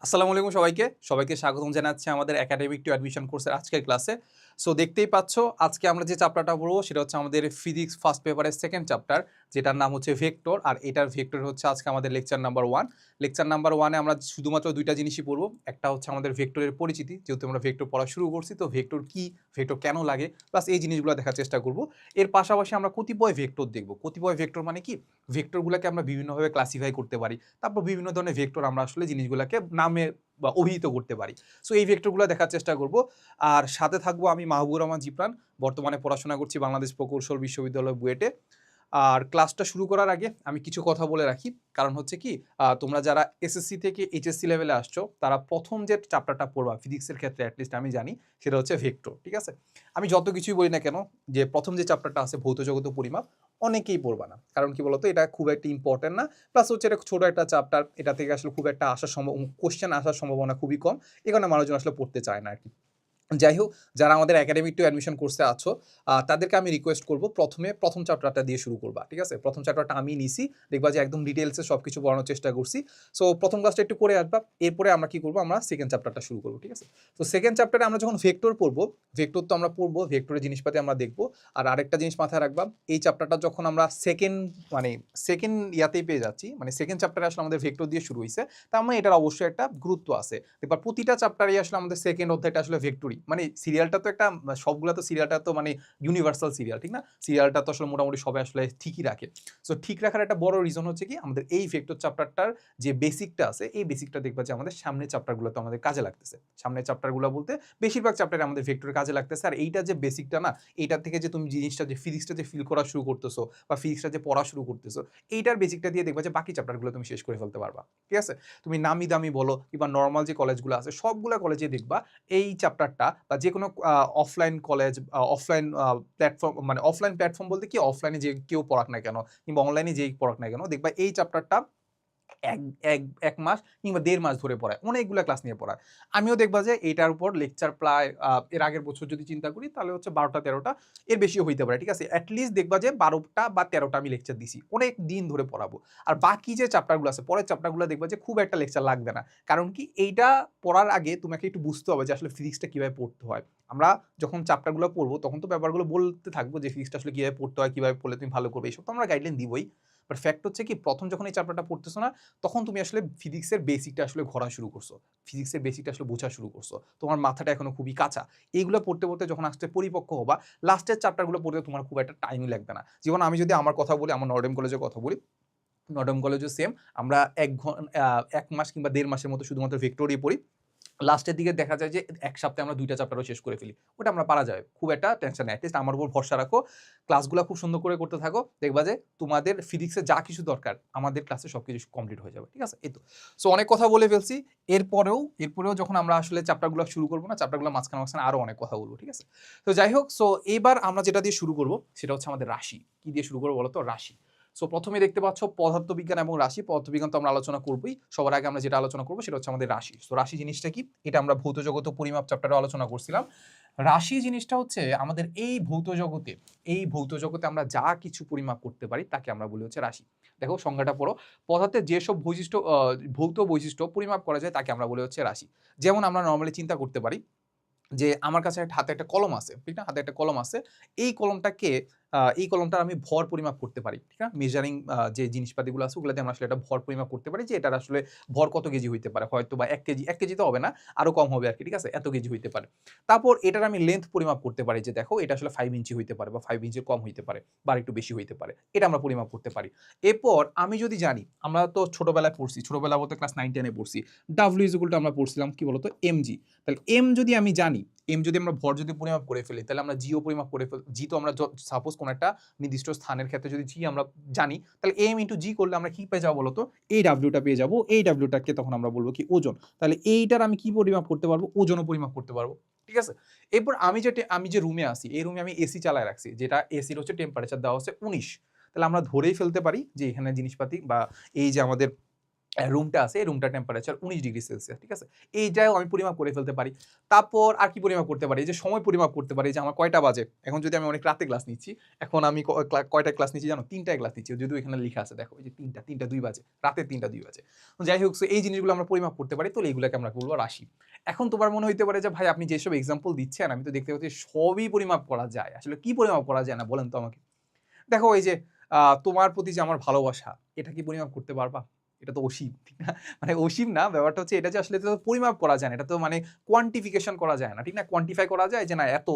আসসালামু আলাইকুম সবাইকে স্বাগতম জানাচ্ছি আমাদের একাডেমিক টু অ্যাডমিশন কোর্সের আজকের ক্লাসে। সো দেখতেই পাচ্ছ আজকে আমরা যে চ্যাপ্টারটা পড়বো সেটা হচ্ছে আমাদের ফিজিক্স ফার্স্ট পেপারের সেকেন্ড চ্যাপ্টার, যেটার নাম হচ্ছে ভেক্টর। আর এটার ভেক্টর হচ্ছে আজকে আমাদের লেকচার নাম্বার 1। লেকচার নাম্বার 1-এ আমরা শুধুমাত্র দুইটা জিনিসই পড়বো। একটা হচ্ছে আমাদের ভেক্টরের পরিচিতি, যেহেতু আমরা ভেক্টর পড়া শুরু করছি, তো ভেক্টর কি, ভেক্টর কেন লাগে, প্লাস এই জিনিসগুলো দেখার চেষ্টা করব। এর পাশাপাশি আমরা কতিপয় ভেক্টর দেখব। কতিপয় ভেক্টর মানে কি, ভেক্টরগুলোকে আমরা বিভিন্নভাবে ক্লাসিফাই করতে পারি, তারপর বিভিন্ন ধরনের ভেক্টর আমরা আসলে জিনিসগুলোকে নামে বা অভিহিত করতে পারি। সো এই ভেক্টরগুলো দেখার চেষ্টা করব। আর সাথে থাকবো আমি মাহবুবুর রহমান জিপ্রান, বর্তমানে পড়াশোনা করছি বাংলাদেশ প্রকৌশল বিশ্ববিদ্যালয় বুয়েটে। আর ক্লাসটা শুরু করার আগে আমি কিছু কথা বলে রাখি, কারণ হচ্ছে কি, তোমরা যারা এসএসসি থেকে এইচএসসি লেভেলে আসছো তারা প্রথম যে চ্যাপ্টারটা পড়বা ফিজিক্সের ক্ষেত্রে, অ্যাটলিস্ট আমি জানি, সেটা হচ্ছে ভেক্টর। ঠিক আছে, আমি যত কিছুই বলি না কেন, যে প্রথম যে চ্যাপ্টারটা আছে ভৌত জগত পরিমাপ, অনেকেই পড়বা না। কারণ কি বলতো, এটা খুব একটা ইম্পর্টেন্ট না, প্লাস হচ্ছে এটা ছোট একটা চ্যাপ্টার, এটা থেকে আসলে খুব একটা আসার কোশ্চেন আসার সম্ভাবনা খুবই কম। এই কারণে মানুষজন আসলে পড়তে চায় না আর কি। যাই হোক, যারা আমাদের একাডেমিক টু অ্যাডমিশন কোর্সে আছো, তাদেরকে আমি রিকোয়েস্ট করব প্রথম চ্যাপ্টারটা দিয়ে শুরু করবা। ঠিক আছে, প্রথম চ্যাপ্টারটা আমি নিছি, দেখবা যে একদম ডিটেলসে সব কিছু পড়ানোর চেষ্টা করছি। সো প্রথম ক্লাসটা একটু করে আসবা, এরপরে আমরা কি করবো, আমরা সেকেন্ড চ্যাপ্টারটা শুরু করবো। ঠিক আছে, তো সেকেন্ড চ্যাপ্টারে আমরা যখন ভেক্টর পড়বো, ভেক্টর তো আমরা পড়বো, ভেক্টরের জিনিসপাতি আমরা দেখবো। আর আরেকটা জিনিস মাথায় রাখবা, এই চ্যাপ্টারটা যখন আমরা সেকেন্ড ইয়াতেই পেয়ে যাচ্ছি, মানে সেকেন্ড চ্যাপ্টারে আসলে আমাদের ভেক্টর দিয়ে শুরু হয়েছে, তার মানে এটার অবশ্যই একটা গুরুত্ব আছে। এবার প্রতিটা চ্যাপ্টারই আসলে আমাদের সেকেন্ড অধ্যায়টা আসলে ভেক্টরই, মানে সিরিয়ালটা তো একটা, সবগুলো তো সিরিয়ালটা তো মানে ইউনিভার্সাল সিরিয়াল, ঠিক না? সিরিয়ালটা তো আসলে মোটামুটি সবাই আসলে ঠিকই রাখে। সো ঠিক রাখার একটা বড় রিজন হচ্ছে কি, আমাদের এই ভেক্টর চ্যাপ্টারটার যে বেসিকটা আছে, এই বেসিকটা দেখবা যে আমাদের সামনের চ্যাপ্টারগুলো তো আমাদের কাজে লাগতেছে। সামনের চ্যাপ্টারগুলো বলতে বেশিরভাগ চ্যাপ্টারে আমাদের ভেক্টরের কাজে লাগতেছে। আর এইটা যে বেসিকটা না, এইটার থেকে যে তুমি জিনিসটা, যে ফিজিক্সটা যে ফিল করা শুরু করতেছো বা ফিজিক্সটা যে পড়া শুরু করতেছো, এইটার বেসিকটা দিয়ে দেখবা যে বাকি চ্যাপ্টারগুলো তুমি শেষ করে ফেলতে পারবা। ঠিক আছে, তুমি নামি দামি বলো কিংবা নর্মাল যে কলেজগুলো আছে, সবগুলো কলেজে দেখবা এই চ্যাপ্টারটা, বা যে কোনো অফলাইন কলেজ, অফলাইন প্ল্যাটফর্ম, মানে অফলাইন প্ল্যাটফর্ম বলতে কি, অফলাইনে যে কেউ পড়াক না কেন কিংবা অনলাইনে যেই পড়াক না কেন, দেখবা এই চ্যাপ্টারটা এক এক এক মাস কিংবা ১.৫ মাস ধরে পড়ায়, অনেকগুলো ক্লাস নিয়ে পড়ায়। আমিও দেখবা যে এইটার উপর লেকচার প্রায় এর আগের বছর যদি চিন্তা করি তাহলে হচ্ছে ১২টা ১৩টা, এর বেশিও হইতে পারে। ঠিক আছে, অ্যাটলিস্ট দেখবা যে ১২টা বা ১৩টা আমি লেকচার দিছি, অনেক দিন ধরে পড়াবো। আর বাকি যে চ্যাপ্টারগুলো আছে, পরের চ্যাপ্টারগুলো দেখবা যে খুব একটা লেকচার লাগবে না। কারণ কি, এইটা পড়ার আগে তোমাকে একটু বুঝতে হবে যে আসলে ফিজিক্সটা কিভাবে পড়তে হয়। আমরা যখন চ্যাপ্টারগুলো পড়বো তখন তো ব্যাপারগুলো বলতে থাকবো যে ফিজিক্সটা আসলে কিভাবে পড়তে হয়, কিভাবে পড়লে তুমি ভালো করবে, এইসব তো আমরা গাইডলাইন দিবই। বাট ফ্যাক্ট হচ্ছে কি, প্রথম যখন এই চ্যাপ্টারটা পড়তেছো না, তখন তুমি আসলে ফিজিক্সের বেসিকটা আসলে ঘোরা শুরু করছো, ফিজিক্সের বেসিকটা আসলে বোঝা শুরু করছো, তোমার মাথাটা এখনো খুবই কাঁচা। এইগুলো পড়তে পড়তে যখন আসতে পরিপক্ক হবা, লাস্টের চ্যাপ্টারগুলো পড়তে তোমার খুব একটা টাইমই লাগবে না। যেমন আমি যদি আমার কথা বলি, আমার নর্ডেম কলেজের কথা বলি, নর্ডেম কলেজও সেম, আমরা ১ মাস কিংবা ১.৫ মাসের মতো শুধুমাত্র ভেক্টরই পড়ি। লাস্টের দিকে দেখা যায় যে ১ সপ্তাহে আমরা ২টা চ্যাপ্টারও শেষ করে ফেলি। ওটা আমরা পারা যায়, খুব একটা টেনশন নেই। এটলিস্ট আমার উপর ভরসা রাখো, ক্লাসগুলো খুব সুন্দর করে করতে থাকো, দেখবা যে তোমাদের ফিজিক্সে যা কিছু দরকার আমাদের ক্লাসে সবকিছু কমপ্লিট হয়ে যাবে। ঠিক আছে, এই তো। সো অনেক কথা বলে ফেলছি। এরপরেও যখন আমরা আসলে চ্যাপ্টারগুলো শুরু করবো না, চ্যাপ্টারগুলো মাঝখানে আরো অনেক কথা বলবো। ঠিক আছে, তো যাই হোক, সো এবার আমরা যেটা দিয়ে শুরু করবো সেটা হচ্ছে আমাদের রাশি। কি দিয়ে শুরু করবো বলো তো? রাশি। সো প্রথমে দেখতে পাচ্ছ পদার্থবিজ্ঞান এবং রাশি। পদার্থবিজ্ঞান তো আমরা আলোচনা করবোই, সবার আগে আমরা যেটা আলোচনা করবো সেটা হচ্ছে আমাদের রাশি। সো রাশি জিনিসটা কি, এটা আমরা ভৌত জগত পরিমাপ চ্যাপ্টারে আলোচনা করছিলাম। রাশি জিনিসটা হচ্ছে আমাদের এই ভৌত জগতে আমরা যা কিছু পরিমাপ করতে পারি তাকে আমরা বলি হচ্ছে রাশি। দেখো সংজ্ঞাটা পড়ো, পদার্থের যেসব ভৌত বৈশিষ্ট্য পরিমাপ করা যায় তাকে আমরা বলি হচ্ছে রাশি। যেমন আমরা নর্মালি চিন্তা করতে পারি যে আমার কাছে হাতে একটা কলম আছে, ঠিক না? হাতে একটা কলম আছে, এই কলমটার আমি ভর পরিমাপ করতে পারি, ঠিক না? মেজারিং যে জিনিসপাতিগুলো আছে ওগুলো দিয়ে আমরা আসলে এটা ভর পরিমাপ করতে পারি, যে এটার আসলে ভর কত কেজি হইতে পারে, হয়তো বা ১ কেজি, ১ কেজি তো হবে না, আরো কম হবে আর কি। ঠিক আছে, এত কেজি হইতে পারে। তারপর এটার আমি লেন্থ পরিমাপ করতে পারি, যে দেখো এটা আসলে 5 ইঞ্চি হইতে পারে বা 5 ইঞ্চির কম হইতে পারে বা একটু বেশি হইতে পারে, এটা আমরা পরিমাপ করতে পারি। এরপর আমি যদি জানি, আমরা তো ছোটবেলায় পড়ছি, ছোটবেলা বলতে ক্লাস 9 10 এ পড়ছি, ডাব্লিউ ইজ ইকুয়াল টু আমরা পড়ছিলাম কি বলতো, এমজি। তাহলে এম যদি আমি জানি, এম যদি আমরা ভর যদি পরিমাপ করে ফেলি, তাহলে আমরা জিও পরিমাপ করে ফেলি। জি তো আমরা সাপোজ কোন একটা নির্দিষ্ট স্থানের ক্ষেত্রে যদি জি আমরা জানি, তাহলে এম ইন্টু জি করলে আমরা কি পেয়ে যাবো বলতো, এই ডাব্লিউটা পেয়ে যাবো। এই ডাব্লিউটাকে তখন আমরা বলবো কি, ওজন। তাহলে এইটার আমি কি পরিমাপ করতে পারবো, ওজনও পরিমাপ করতে পারবো। ঠিক আছে, এরপর আমি যে রুমে আছি, এই রুমে আমি এসি চালায় রাখছি, যেটা এসির হচ্ছে টেম্পারেচার দেওয়া হচ্ছে ১৯। তাহলে আমরা ধরেই ফেলতে পারি যে এখানে জিনিসপাতি বা এই যে আমাদের রুমটা আছে, এই রুমটার টেম্পারেচার 19°C, ঠিক আছে? এইটাও আমি পরিমাপ করে ফেলতে পারি। তারপর আর কি পরিমাপ করতে পারি? এই যে সময় পরিমাপ করতে পারি যে আমার কয়টা বাজে। এখন যদি আমি অনেক রাতে ক্লাস নিচ্ছি, এখন আমি কয়টায় ক্লাস নিচ্ছি জানো? 3টায় ক্লাস নিচ্ছি। যদিও এখানে লিখা আছে দেখো, এই যে 3টা 2 বাজে, রাতের 3টা 2 বাজে। তো যাই হোক, সো এই জিনিসগুলো আমরা পরিমাপ করতে পারি, তো এইগুলোকে আমরা বলবো রাশি। এখন তোমার মনে হইতে পারে যে ভাই আপনি যেসব এক্সাম্পল দিচ্ছেন আমি তো দেখতে পাচ্ছি সবই পরিমাপ করা যায়। আসলে কি পরিমাপ করা যায় না বলেন তো আমাকে? দেখো এই যে তোমার প্রতি যে আমার ভালোবাসা, এটা কি পরিমাপ করতে পারবা? এটা তো অসীম, ঠিক না? মানে অসীম না, ব্যাপারটা হচ্ছে এটা যে আসলে তো পরিমাপ করা যায় না, এটা তো মানে কোয়ান্টিফিকেশন করা যায় না, ঠিক না? কোয়ান্টিফাই করা যায় যে না এত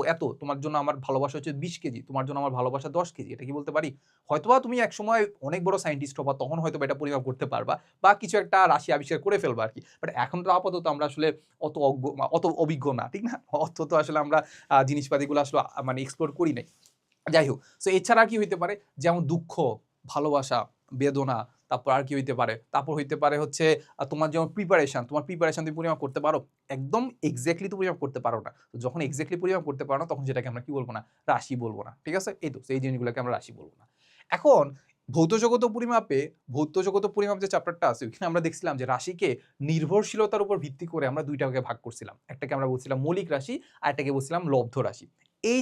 তোমার জন্য আমার ভালোবাসা হচ্ছে 20 কেজি, তোমার জন্য আমার ভালোবাসা 10 কেজি, এটা কি বলতে পারি? হয়তোবা তুমি একসময় অনেক বড় সায়েন্টিস্ট হবা, তখন হয়তোবা এটা পরিমাপ করতে পারবা বা কিছু একটা রাশি আবিষ্কার করে ফেলবা আর কি। বাট এখন তো আপাতত আমরা আসলে অত অভিজ্ঞ না, ঠিক না? অত তো আসলে আমরা জিনিসপাতিগুলো আসলে মানে এক্সপ্লোর করি নাই। যাই হোক, সো এছাড়া কি হইতে পারে? যেমন দুঃখ, ভালোবাসা, বেদনা, তারপর আর কি হইতে পারে? তারপর হইতে পারে হচ্ছে তোমার যেমন প্রিপারেশন, তোমার প্রিপারেশন তুমি পরিমাপ করতে পারো? একদম এক্সাক্টলি তো পরিমাপ করতে পারো না। তো যখন এক্সাক্টলি পরিমাপ করতে পারো না, তখন সেটাকে আমরা কি বলবো না? রাশি বলবো না। ঠিক আছে? এই তো সেই জিনিসগুলোকে আমরা রাশি বলবো না। এখন ভৌত জগত পরিমাপ যে চ্যাপ্টারটা আছে, ওখানে আমরা দেখছিলাম যে রাশিকে নির্ভরশীলতার উপর ভিত্তি করে আমরা দুইটা ভাগে ভাগ করছিলাম। একটাকে আমরা বলছিলাম মৌলিক রাশি, আর একটাকে বলছিলাম লব্ধ রাশি। এই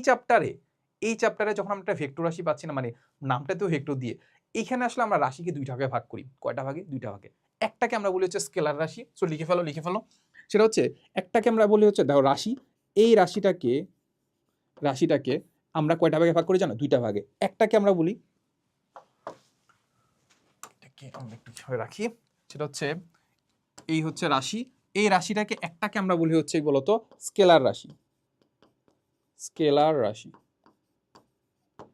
চ্যাপ্টারে যখন আমরা একটা ভেক্টর রাশি পাচ্ছি না, মানে নামটাতেও ভেক্টর দিয়ে, এইখানে আসলে আমরা রাশিকে দুইটা ভাগে ভাগ করি। কয়টা ভাগে? দুইটা ভাগে। একটাকে আমরা বলি হচ্ছে স্কেলার রাশি। সো লিখে ফেলো। সেটা হচ্ছে, একটাকে আমরা বলি হচ্ছে দেখো রাশি। এই রাশিটাকে আমরা কয়টা ভাগে ভাগ করি জানো? দুইটা ভাগে। একটাকে আমরা বলি, এটাকে আমরা একটু কিভাবে রাখি, সেটা হচ্ছে এই হচ্ছে রাশি। এই রাশিটাকে একটাকে আমরা বলি হচ্ছে বলতো স্কেলার রাশি।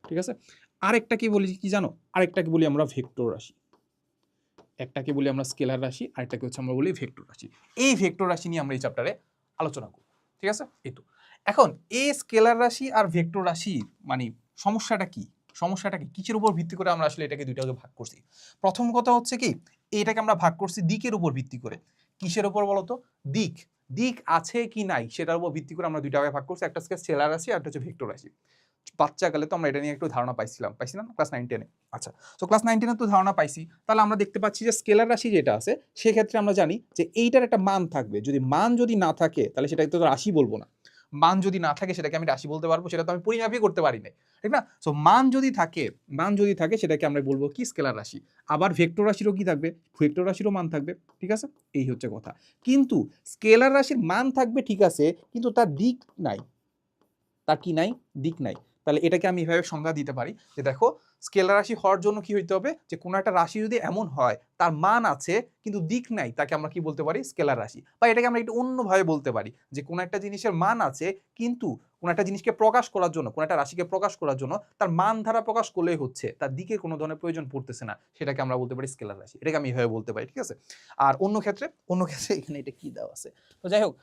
ঠিক আছে? আরেকটা কি বলি কি জানো? আরেকটাকে বলি আমরা ভেক্টর রাশি। একটাকে বলি আমরা স্কেলার রাশি, আরেকটাকে হচ্ছে আমরা বলি ভেক্টর রাশি। এই ভেক্টর রাশি নিয়ে আমরা এই চ্যাপ্টারে আলোচনা করব। ঠিক আছে? এই তো। এখন এই স্কেলার রাশি আর ভেক্টর রাশি মানে সমস্যাটা কি? কিসের উপর ভিত্তি করে আমরা আসলে এটাকে দুইটাকে ভাগ করছি? প্রথম কথা হচ্ছে কি, এটাকে আমরা ভাগ করছি দিকের উপর ভিত্তি করে। কিসের উপর বলতো? দিক আছে কি নাই সেটার উপর ভিত্তি করে আমরা দুইটা ভাগে ভাগ করছি। একটা হচ্ছে স্কেলার রাশি আর একটা হচ্ছে ভেক্টর রাশি। বাচ্চাকালে তো আমরা এটা নিয়ে একটু ধারণা পাইছিলাম ক্লাস 9-10-এ। আচ্ছা, তো ক্লাস 9-10-এ তো ধারণা পাইছি, তাহলে আমরা দেখতে পাচ্ছি যে স্কেলার রাশি যেটা আছে সেক্ষেত্রে আমরা জানি যে এইটার একটা মান থাকবে। মান যদি না থাকে তাহলে সেটাকে তো রাশি বলবো না। মান যদি না থাকে সেটাকে আমি রাশি বলতে পারবো? সেটা তো আমি পরিমাপই করতে পারি নাই, ঠিক না? সো মান যদি থাকে সেটাকে আমরা বলবো কি? স্কেলার রাশি। আবার ভেক্টর রাশিরও কি থাকবে? ভেক্টর রাশিরও মান থাকবে, ঠিক আছে? এই হচ্ছে কথা। কিন্তু স্কেলার রাশির মান থাকবে ঠিক আছে, কিন্তু তার দিক নাই। তার কি নাই? দিক নাই। তাহলে এটাকে আমি এভাবে সংজ্ঞা দিতে পারি যে দেখো, স্কেলার রাশি হওয়ার জন্য কি হইতে হবে? যে কোনো একটা রাশি যদি এমন হয় তার মান আছে কিন্তু দিক নাই, তাকে আমরা কি বলতে পারি? স্কেলার রাশি। বা এটাকে আমরা একটু অন্যভাবে বলতে পারি যে কোনো একটা জিনিসের মান আছে কিন্তু কোনো একটা জিনিসকে প্রকাশ করার জন্য, কোনো একটা রাশিকে প্রকাশ করার জন্য তার মান ধারা প্রকাশ করলেই হচ্ছে, তার দিকের কোনো ধরনের প্রয়োজন পড়তেছে না, সেটাকে আমরা বলতে পারি স্কেলার রাশি। এটাকে আমি এভাবে বলতে পারি, ঠিক আছে? আর অন্য ক্ষেত্রে এখানে এটা কি দেওয়া আছে? তো যাই হোক,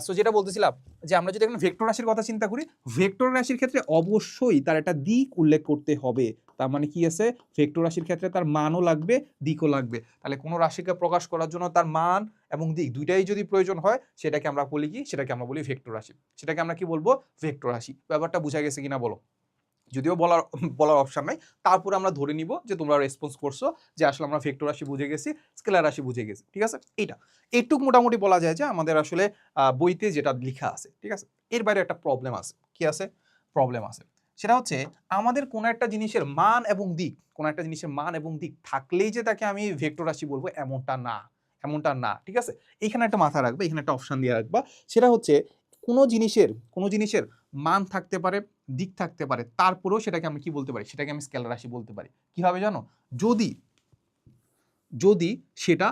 সো যেটা বলতেছিলাম যে আমরা যদি এখন ভেক্টর রাশির কথা চিন্তা করি, ভেক্টর রাশির ক্ষেত্রে অবশ্যই তার একটা দিক উল্লেখ করতে হবে। তার মানে কি আছে? ভেক্টর রাশির ক্ষেত্রে তার মানও লাগবে, দিকও লাগবে। তাহলে কোনো রাশিকে প্রকাশ করার জন্য তার মান এবং দিক দুইটাই যদি প্রয়োজন হয়, সেটাকে আমরা বলি কি? সেটাকে আমরা বলি ভেক্টর রাশি। সেটাকে আমরা কি বলবো? ভেক্টর রাশি। ব্যাপারটা বুঝা গেছে কিনা বলো? যদিও বলার অপশন নাই, তারপরে আমরা ধরে নিব যে তোমরা রেসপন্স করছো যে আসলে আমরা ভেক্টর রাশি বুঝে গেছি, স্কেলার রাশি বুঝে গেছি, ঠিক আছে? এইটুক মোটামুটি বলা যায় যে আমাদের আসলে বইতে যেটা লেখা আছে, ঠিক আছে? এর বাইরে একটা প্রবলেম আছে। কি আছে? প্রবলেম আছে। সেটা হচ্ছে আমাদের কোনো একটা জিনিসের মান এবং দিক থাকলেই যে তাকে আমি ভেক্টর রাশি বলবো এমনটা না, ঠিক আছে? এখানে একটা মাথা রাখবে, এখানে একটা অপশন দিয়ে রাখবা। সেটা হচ্ছে কোনো জিনিসের মান থাকতে পারে, দিক থাকতে পারে, তারপরেও সেটাকে আমি কি বলতে পারি? সেটাকে আমি স্কেলার রাশি বলতে পারি। কিভাবে জানো? যদি সেটা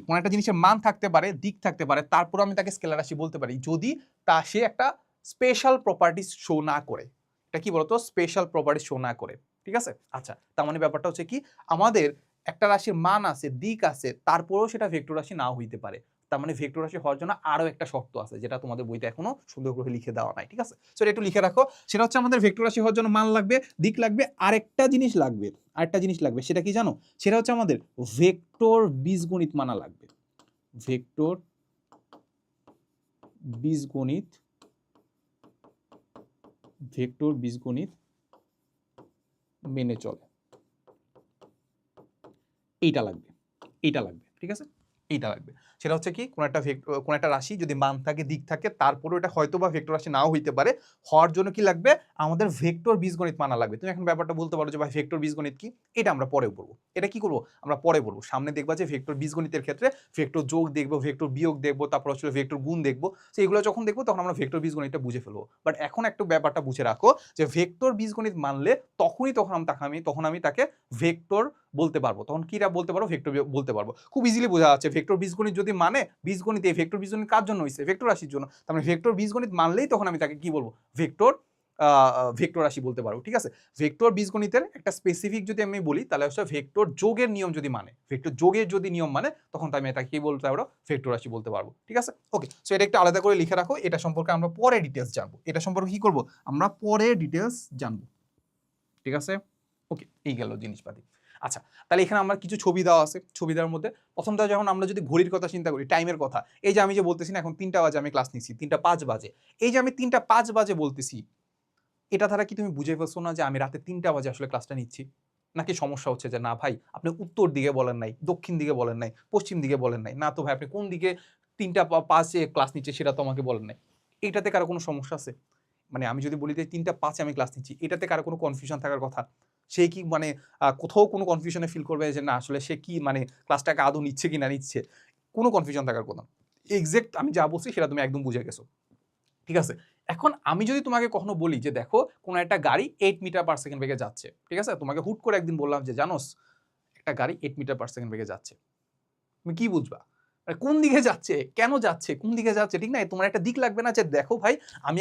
কোনো একটা জিনিসের মান থাকতে পারে, দিক থাকতে পারে, তারপর আমি তাকে স্কেলার রাশি বলতে পারি যদি সে একটা স্পেশাল প্রপার্টিজ শো না করে। এটা কি বলতো? স্পেশাল প্রপার্টিজ শো না করে, ঠিক আছে? আচ্ছা, তার মানে ব্যাপারটা হচ্ছে কি, আমাদের একটা রাশির মান আছে, দিক আছে, তারপরেও সেটা ভেক্টর রাশি নাও হইতে পারে। তার মানে ভেক্টর রাশি হওয়ার জন্য আরো একটা শর্ত আছে, যেটা তোমাদের বইতে এখনো সুন্দর করে লিখে দেওয়া নাই, ঠিক আছে? সেটা একটু লিখে রাখো। সেটা হচ্ছে আমাদের ভেক্টর রাশি হওয়ার জন্য মান লাগবে, দিক লাগবে, আরেকটা জিনিস লাগবে। সেটা কি জানো? সেটা হচ্ছে আমাদের ভেক্টর বীজগণিত মানা লাগবে। ভেক্টর বীজগণিত মেনে চলে। এইটা লাগবে, ঠিক ঠিক আছে, এইটা লাগবে। সেটা হচ্ছে কি, কোন একটা রাশি যদি মান থাকে, দিক থাকে, তারপরেও এটা হয়তো বা ভেক্টর রাশি নাও হইতে পারে, হওয়ার জন্য কি লাগবে, আমাদের ভেক্টর বীজগণিত মানা লাগবে। তুমি এখন ব্যাপারটা বলতে পারো যে ভাই ভেক্টর বীজগণিত কি, এটা আমরা পরে বলবো। এটা কি করবো, আমরা পরে বলবো। সামনে দেখবা যে ভেক্টর বীজগণিতের ক্ষেত্রে ভেক্টর যোগ দেখবো, ভেক্টর বিয়োগ দেখবো, তারপর আসলে ভেক্টর গুণ দেখবো। তো এগুলো যখন দেখবো তখন আমরা ভেক্টর বীজগণিতটা বুঝে ফেলবো। বাট এখন একটু ব্যাপারটা বুঝে রাখো যে ভেক্টর বীজগণিত মানলে তখন আমি তাকে ভেক্টর বলতে পারবো। তখন কিরা বলতে পারবো, ভেক্টর বলতে পারবো। খুব ইজিলি বোঝা যাচ্ছে, ভেক্টর বীজগণিত যদি মানে, বীজগণিত, এই ভেক্টর বীজগণিত কার জন্য হইছে, ভেক্টর রাশির জন্য। তার মানে ভেক্টর বীজগণিত মানলেই তখন আমি তাকে কি বলবো, ভেক্টর রাশি বলতে পারবো। ঠিক আছে, ভেক্টর বীজগণিতের একটা স্পেসিফিক যদি আমি বলি, তাহলে হচ্ছে ভেক্টর যোগের নিয়ম যদি মানে, ভেক্টর যোগের যদি নিয়ম মানে, তখন তো আমি এটা কি বলতে পারবো, ভেক্টর রাশি বলতে পারবো। ঠিক আছে, ওকে। সো এটা একটু আলাদা করে লিখে রাখো, এটা সম্পর্কে আমরা পরে ডিটেলস জানবো। এটা সম্পর্কে কি করবো, আমরা পরে ডিটেলস জানবো। ঠিক আছে, ওকে, এই গেল জিনিসপাতি। আচ্ছা, তাহলে এখানে আমার কিছু ছবি দেওয়া আছে। ছবি দেওয়ার মধ্যে প্রথমটা, যখন আমরা যদি ঘড়ির কথা চিন্তা করি, টাইমের কথা, এই যে আমি যে বলতেছি না এখন 3টা বাজে আমি ক্লাস নিচ্ছি, 3টা 5 বাজে, এই যে আমি 3টা 5 বাজে বলতেছি, এটা দ্বারা কি তুমি বুঝে ফেলছো না যে আমি রাতে 3টা বাজে আসলে ক্লাসটা নিচ্ছি? নাকি সমস্যা হচ্ছে যে না ভাই আপনি উত্তর দিকে বলেন নাই, দক্ষিণ দিকে বলেন নাই, পশ্চিম দিকে বলেন নাই, না তো ভাই আপনি কোন দিকে 3টা 5-এ ক্লাস নিচ্ছে সেটা তো আমাকে বলেন নাই? এইটাতে কারো কোনো সমস্যা আছে? মানে আমি যদি বলি যে 3টা 5-এ আমি ক্লাস নিচ্ছি, এটাতে কারো কোনো কনফিউশন থাকার কথা? সে কি মানে কোথাও কোনো কনফিউশনে ফিল করবে যে না আসলে সে কি মানে ক্লাসটাকে আদৌ নিচ্ছে কি না নিচ্ছে? কোনো কনফিউশন থাকার কথা? এক্সাক্ট আমি যা বলছি সেটা তুমি একদম বুঝে গেছো। ঠিক আছে, এখন আমি যদি তোমাকে কখনো বলি যে দেখো কোনো একটা গাড়ি 8 মিটার পার সেকেন্ড বেগে যাচ্ছে, ঠিক আছে, তোমাকে হুট করে একদিন বললাম যে জানোস একটা গাড়ি 8 মিটার পার সেকেন্ড বেগে যাচ্ছে, তুমি কি বুঝবা? মানে কোন দিকে যাচ্ছে, কেন যাচ্ছে, কোন দিকে যাচ্ছে, ঠিক না? তোমার একটা দিক লাগবে না যে দেখো ভাই আমি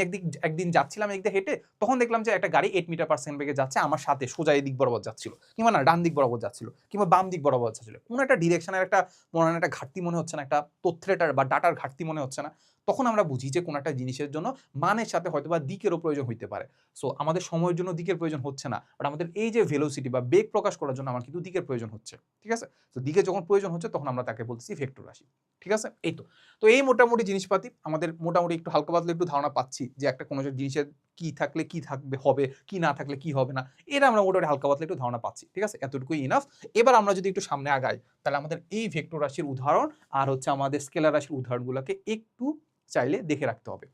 একদিন যাচ্ছিলাম একদিকে হেঁটে, তখন দেখলাম যে একটা গাড়ি 8 মিটার পার সেকেন্ড বেগে যাচ্ছে আমার সাথে, সোজা এই দিক বরাবর যাচ্ছিল, কিংবা না ডান দিক বরাবর যাচ্ছিল, কিংবা বাম দিক বরাবর যাচ্ছিল, কোনো একটা ডিরেকশনের একটা মনে হয় একটা ঘাটতি মনে হচ্ছে না, একটা তথ্যের বা ডাটার ঘাটতি মনে হচ্ছে না, তখন আমরা বুঝি যে কোনো একটা জিনিসের জন্য মানের সাথে হয়তো বা দিকেরও প্রয়োজন হইতে পারে। সো আমাদের সময়ের জন্য দিকের প্রয়োজন হচ্ছে না, বাট আমাদের এই যে ভেলোসিটি বা বেগ প্রকাশ করার জন্য আমার কিন্তু দিকের প্রয়োজন হচ্ছে। ঠিক আছে, তো দিকে যখন প্রয়োজন হচ্ছে তখন আমরা তাকে বলতেছি ভেক্টর রাশি। ঠিক আছে, এই তো। তো এই মোটামুটি জিনিসপাতি আমাদের মোটামুটি একটু হালকা পাতলা একটু ধারণা পাচ্ছি যে একটা কোনো জিনিসের কি থাকলে কি থাকবে হবে, কি না থাকলে কি হবে না, এটা আমরা মোটামুটি হালকা পাতলা একটু ধারণা পাচ্ছি। ঠিক আছে, এতটুকুই ইনাফ। এবার আমরা যদি একটু সামনে আগাই, তাহলে আমাদের এই ভেক্টর রাশির উদাহরণ আর হচ্ছে আমাদের স্কেলার রাশির উদাহরণগুলোকে একটু চাইলে দেখে রাখতে হবে।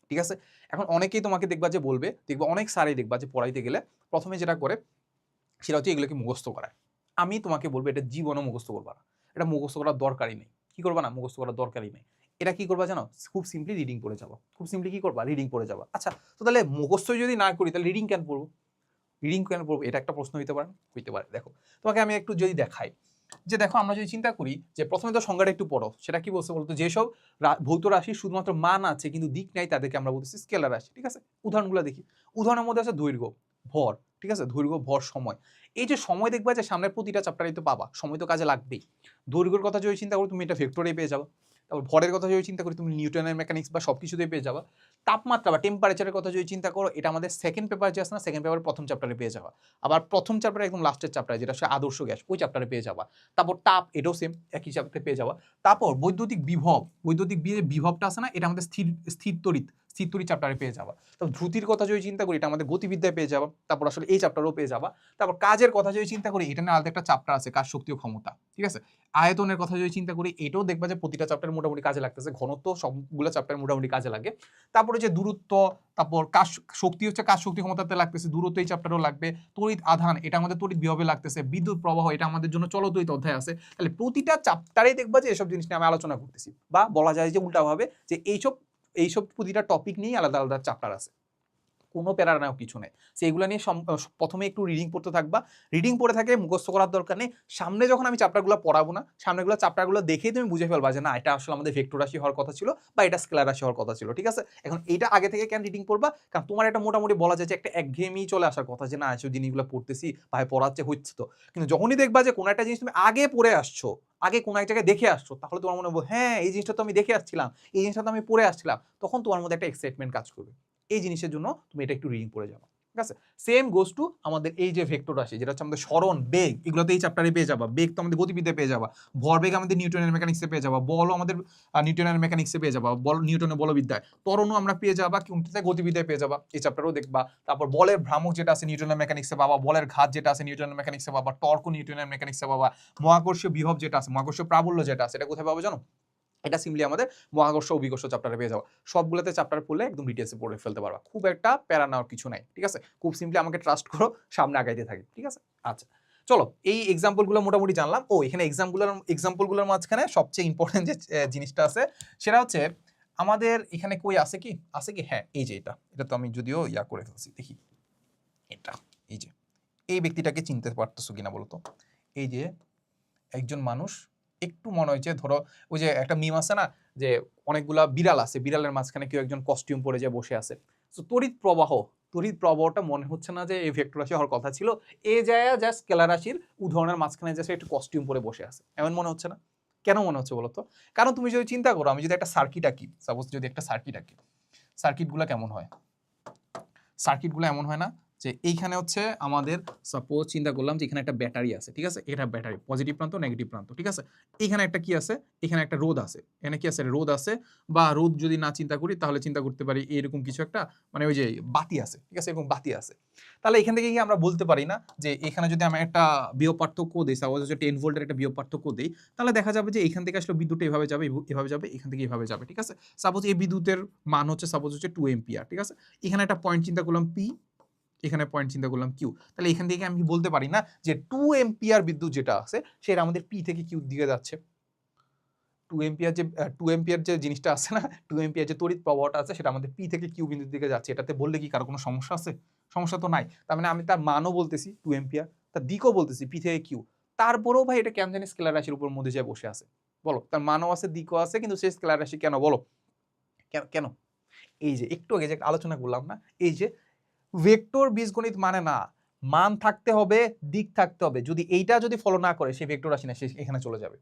ঠিক আছে, এখন অনেকেই তোমাকে দেখবা যে বলবে, দেখবা অনেক স্যারই দেখবা যে পড়াইতে গেলে প্রথমে যেটা করে সেটা হচ্ছে এগুলোকে মুখস্থ করায়। আমি তোমাকে বলবো এটা জীবনও মুখস্থ করবা না, এটা মুখস্থ করার দরকারই নেই। কি করবা না, মুখস্থ করার দরকারই নেই। এটা কি করবা জানো, খুব সিম্পলি রিডিং পড়ে যাবো, খুব সিম্পলি কি করবা, রিডিং পড়ে যাবা। আচ্ছা, তো তাহলে মুখস্থ যদি না করি তাহলে রিডিং কেন পড়বো, রিডিং কেন পড়বো, এটা একটা প্রশ্ন হইতে পারে, হইতে পারে। দেখো তোমাকে আমি একটু যদি দেখাই, যে দেখো আমরা যদি চিন্তা করি যে প্রথমে তো সংজ্ঞাটা একটু পড়ো, সেটা কি বলছে বলতো, যেসব ভৌত রাশির শুধুমাত্র মান আছে কিন্তু দিক নাই তাদেরকে আমরা বলতেছি স্কেলার রাশি। ঠিক আছে, উদাহরণগুলো দেখি। উদাহরণের মধ্যে আছে দৈর্ঘ্য, ভর, ঠিক আছে, দৈর্ঘ্য, ভর, সময়। এই যে সময় দেখবা যে সামনের প্রতিটা চ্যাপ্টারেই তো পাবা, সময় তো কাজে লাগবেই। দৈর্ঘ্যের কথা যদি চিন্তা করো তুমি এটা ভেক্টরেই পেয়ে যাবা। তারপর ভরের কথা যদি চিন্তা করি তুমি নিউটনের মেকানিক্স বা সবকিছুতেই পেয়ে যাবা। তাপমাত্রা বা টেম্পারেচারের কথা যদি চিন্তা করো, এটা আমাদের সেকেন্ড পেপার যে আছে না, সেকেন্ড পেপারের প্রথম চ্যাপ্টারে পেয়ে যাবা। আবার প্রথম চ্যাপ্টারে একদম লাস্টের চ্যাপ্টারে যেটা হচ্ছে আদর্শ গ্যাস, ওই চ্যাপ্টারে পেয়ে যাবা। তারপর তাপ, এটাও সেম একই চ্যাপ্টারে পেয়ে যাবা। তারপর বৈদ্যুতিক বিভব, বৈদ্যুতিক বিভবটা আছে না, এটা আমাদের স্থির তড়িৎ চ্যাপ্টারে পেয়ে যাবা। তো দ্রুতির কথা যদি চিন্তা করি এটা আমাদের গতিবিদ্যায় পেয়ে যাবা। তারপর আসলে এই চ্যাপ্টারও পেয়ে যাবা। তারপর কাজের কথা যদি চিন্তা করি এটা নিয়ে আলাদা একটা চ্যাপ্টার আছে, কাজ, শক্তি ও ক্ষমতা। ঠিক আছে, আয়তনের কথা যদি চিন্তা করি এটাও দেখবা যে প্রতিটা চ্যাপ্টার মোটামুটি কাজে লাগতেছে, ঘনত্ব সবগুলো চ্যাপ্টার মোটামুটি কাজে লাগে। তারপরে যে দূরত্ব, তারপর কাজ শক্তি হচ্ছে কাজ শক্তি ক্ষমতাতে লাগতেছে, দূরত্ব এই চ্যাপ্টারও লাগবে। তড়িৎ আধান এটা আমাদের তড়িৎ বিভবে লাগতেছে, বিদ্যুৎ প্রবাহ এটা আমাদের জন্য চলতড়িৎ অধ্যায় আছে। তাহলে প্রতিটা চ্যাপ্টারে দেখবা যে এসব জিনিস নিয়ে আমি আলোচনা করতেছি, বা বলা যায় যে উল্টাভাবে যে এইসব প্রতিটা টপিক নিয়ে আলাদা আলাদা চ্যাপ্টার আছে, কোনো প্যারা নাও কিছু নেই। সেইগুলো নিয়ে প্রথমে একটু রিডিং পড়তে থাকবা, রিডিং পড়ে থাকে মুখস্থ করার দরকার নেই। সামনে যখন আমি চ্যাপ্টারগুলো পড়াবো না, সামনেগুলো চ্যাপ্টারগুলো দেখেই তুমি বুঝে ফেলবা যে না এটা আসলে আমাদের ভেক্টর রাশি হওয়ার কথা ছিল বা এটা স্কেলার রাশি হওয়ার কথা ছিল। ঠিক আছে, এখন এইটা আগে থেকে কেন রিডিং পড়বা, কারণ তোমার এটা মোটামুটি বলা যায় যে একটা একঘেয়েমি চলে আসার কথা যে না এসব জিনিসগুলো পড়তেছি ভাই পড়াচ্ছে হচ্ছে তো, কিন্তু যখনই দেখবা যে কোনো একটা জিনিস তুমি আগে পড়ে আসছো, আগে কোনো এক জায়গায় দেখে আসছো, তাহলে তোমার মনে হবে হ্যাঁ এই জিনিসটা তো আমি দেখে আসছিলাম, এই জিনিসটা তো আমি পড়ে আসছিলাম, তখন তোমার মধ্যে একটা এক্সাইটমেন্ট কাজ করবে। এই জিনিসের জন্য তুমি এটা একটু রিডিং পড়ে যাও। ঠিক আছে? সেম গোস টু আমাদের এই যে ভেক্টর রাশি, যেটা হচ্ছে আমাদের সরণ, বেগ, এগুলো তো এই চ্যাপ্টারে পেয়ে যাবা। বেগ তো আমাদের গতিবিদ্যায় পেয়ে যাবা, ভরবেগ আমাদের নিউটনের মেকানিক্সে পেয়ে যাবা, বলও আমাদের নিউটনের মেকানিক্সে পেয়ে যাবা, বল নিউটনের বলবিদ্যায়, ত্বরণও আমরা পেয়ে যাবা কোনটাতে, গতিবিদ্যায় পেয়ে যাবা, এই চ্যাপ্টারও দেখবা। তারপর বলের ভ্রামক যেটা আছে নিউটনের মেকানিক্সে পাবা, বলের ঘাত যেটা আছে নিউটনের মেকানিক্সে পাবা, টর্ক নিউটনের মেকানিক্সে পাবা, মহাকর্ষীয় বিভব যেটা আছে, মহাকর্ষীয় প্রাবল্য যেটা আছে, এটা কোথায় পাবো জানো? এটা সিম্পলি আমাদের মহাকর্ষ ও বিকর্ষ চ্যাপ্টারে পেয়ে যাওয়া। সবগুলোতে চ্যাপ্টার পড়লে একদম ডিটেলসে পড়ে ফেলতে পারবা, খুব একটা প্যারা নেওয়ার কিছু নাই। ঠিক আছে, খুব সিম্পলি আমাকে ট্রাস্ট করো, সামনে আগাইতে থাকি। ঠিক আছে, আচ্ছা চলো এই এক্সাম্পলগুলো মোটামুটি জানলাম। ও এখানে এক্সাম্পলগুলোর মাঝখানে সবচেয়ে ইম্পর্টেন্ট যে জিনিসটা আছে সেটা হচ্ছে আমাদের এখানে কই আছে কি, হ্যাঁ এই যে এটা তো আমি যদিও ইয়া করে ফেলছি, দেখি এটা, এই যে এই ব্যক্তিটাকে চিনতে পারতেছো কিনা বলো তো? এই যে একজন মানুষ, একটু মনে হয়েছে ধরো ওই যে একটা মিম আছে না, যে অনেকগুলা বিড়াল আছে, বিড়ালের মাঝখানে কেউ একজন কস্টিউম পরে যে বসে আছে। তো তড়িৎ প্রবাহটা মনে হচ্ছে না যে এই ভেক্টর রাশি হওয়ার কথা ছিল, এ যায় জাস্ট স্কেলার রাশির উদাহরণের মাঝখানে জাস্ট একটু কস্টিউম পরে বসে আছে, এমন মনে হচ্ছে না? কেন মনে হচ্ছে বলো তো? কারণ তুমি যদি চিন্তা করো, আমি যদি একটা সার্কিট আঁকি, সাপোজ যদি একটা সার্কিট আঁকি, সার্কিটগুলো কেমন হয়? সার্কিটগুলো এমন হয় না যে এইখানে হচ্ছে আমাদের সাপোজ চিন্তা করলাম যে এখানে একটা ব্যাটারি আছে, ঠিক আছে, এটা ব্যাটারি পজিটিভ প্রান্ত নেগেটিভ প্রান্ত, ঠিক আছে, এখানে একটা কি আছে, এখানে একটা রোধ আছে, এখানে কি আছে, রোধ আছে, বা রোধ যদি না চিন্তা করি তাহলে চিন্তা করতে পারি এরকম কিছু একটা, মানে ওই যে বাতি আছে, ঠিক আছে, এরকম বাতি আছে। তাহলে এখান থেকে কি আমরা বলতে পারি না যে এখানে যদি আমি একটা বিয়োগ পার্থক্য দিই, সাপোজ হচ্ছে 10 ভোল্টের একটা বিয়োগ পার্থক্য দিই, তাহলে দেখা যাবে যে এখান থেকে আসলে বিদ্যুৎটা এভাবে যাবে, এভাবে যাবে, এখান থেকে এভাবে যাবে, ঠিক আছে। সাপোজ এই বিদ্যুতের মান হচ্ছে সাপোজ হচ্ছে 2 এম্পিয়ার, ঠিক আছে, এখানে একটা পয়েন্ট চিন্তা করলাম পি, এখানে পয়েন্ট চিন্তা করলাম কিউ, তাহলে এখান থেকে আমি বলতে পারি না যে 2 এম্পিয়ার বিদ্যুৎ যেটা আছে সেটা আমাদের পি থেকে কিউ দিকে যাচ্ছে। 2 এম্পিয়ার যে জিনিসটা আছে না, 2 এম্পিয়ার যে তড়িৎ প্রবাহটা আছে সেটা আমাদের পি থেকে কিউ বিন্দুর দিকে যাচ্ছে, এটাতে বললে কি কারো কোনো সমস্যা আছে? সমস্যা তো নাই। তার মানে আমি তার মানও বলতেছি 2 এম্পিয়ার, তার দিকও বলতেছি পি থেকে কিউ, তারপরেও ভাই এটা কেন জানি স্কেলার রাশির উপর মধ্যে যায় বসে আছে, বলো? তার মানও আছে, দিকও আছে, কিন্তু সে স্কেলার রাশি কেন, বলো কেন? এই যে একটু আগে যে আলোচনা করলাম না, এই যে ভেক্টর বীজগণিত মানে না, মান থাকতে হবে, দিক থাকতে হবে, যদি এইটা যদি ফলো না করে সে ভেক্টর রাশি না, সে এখানে চলে যাবে।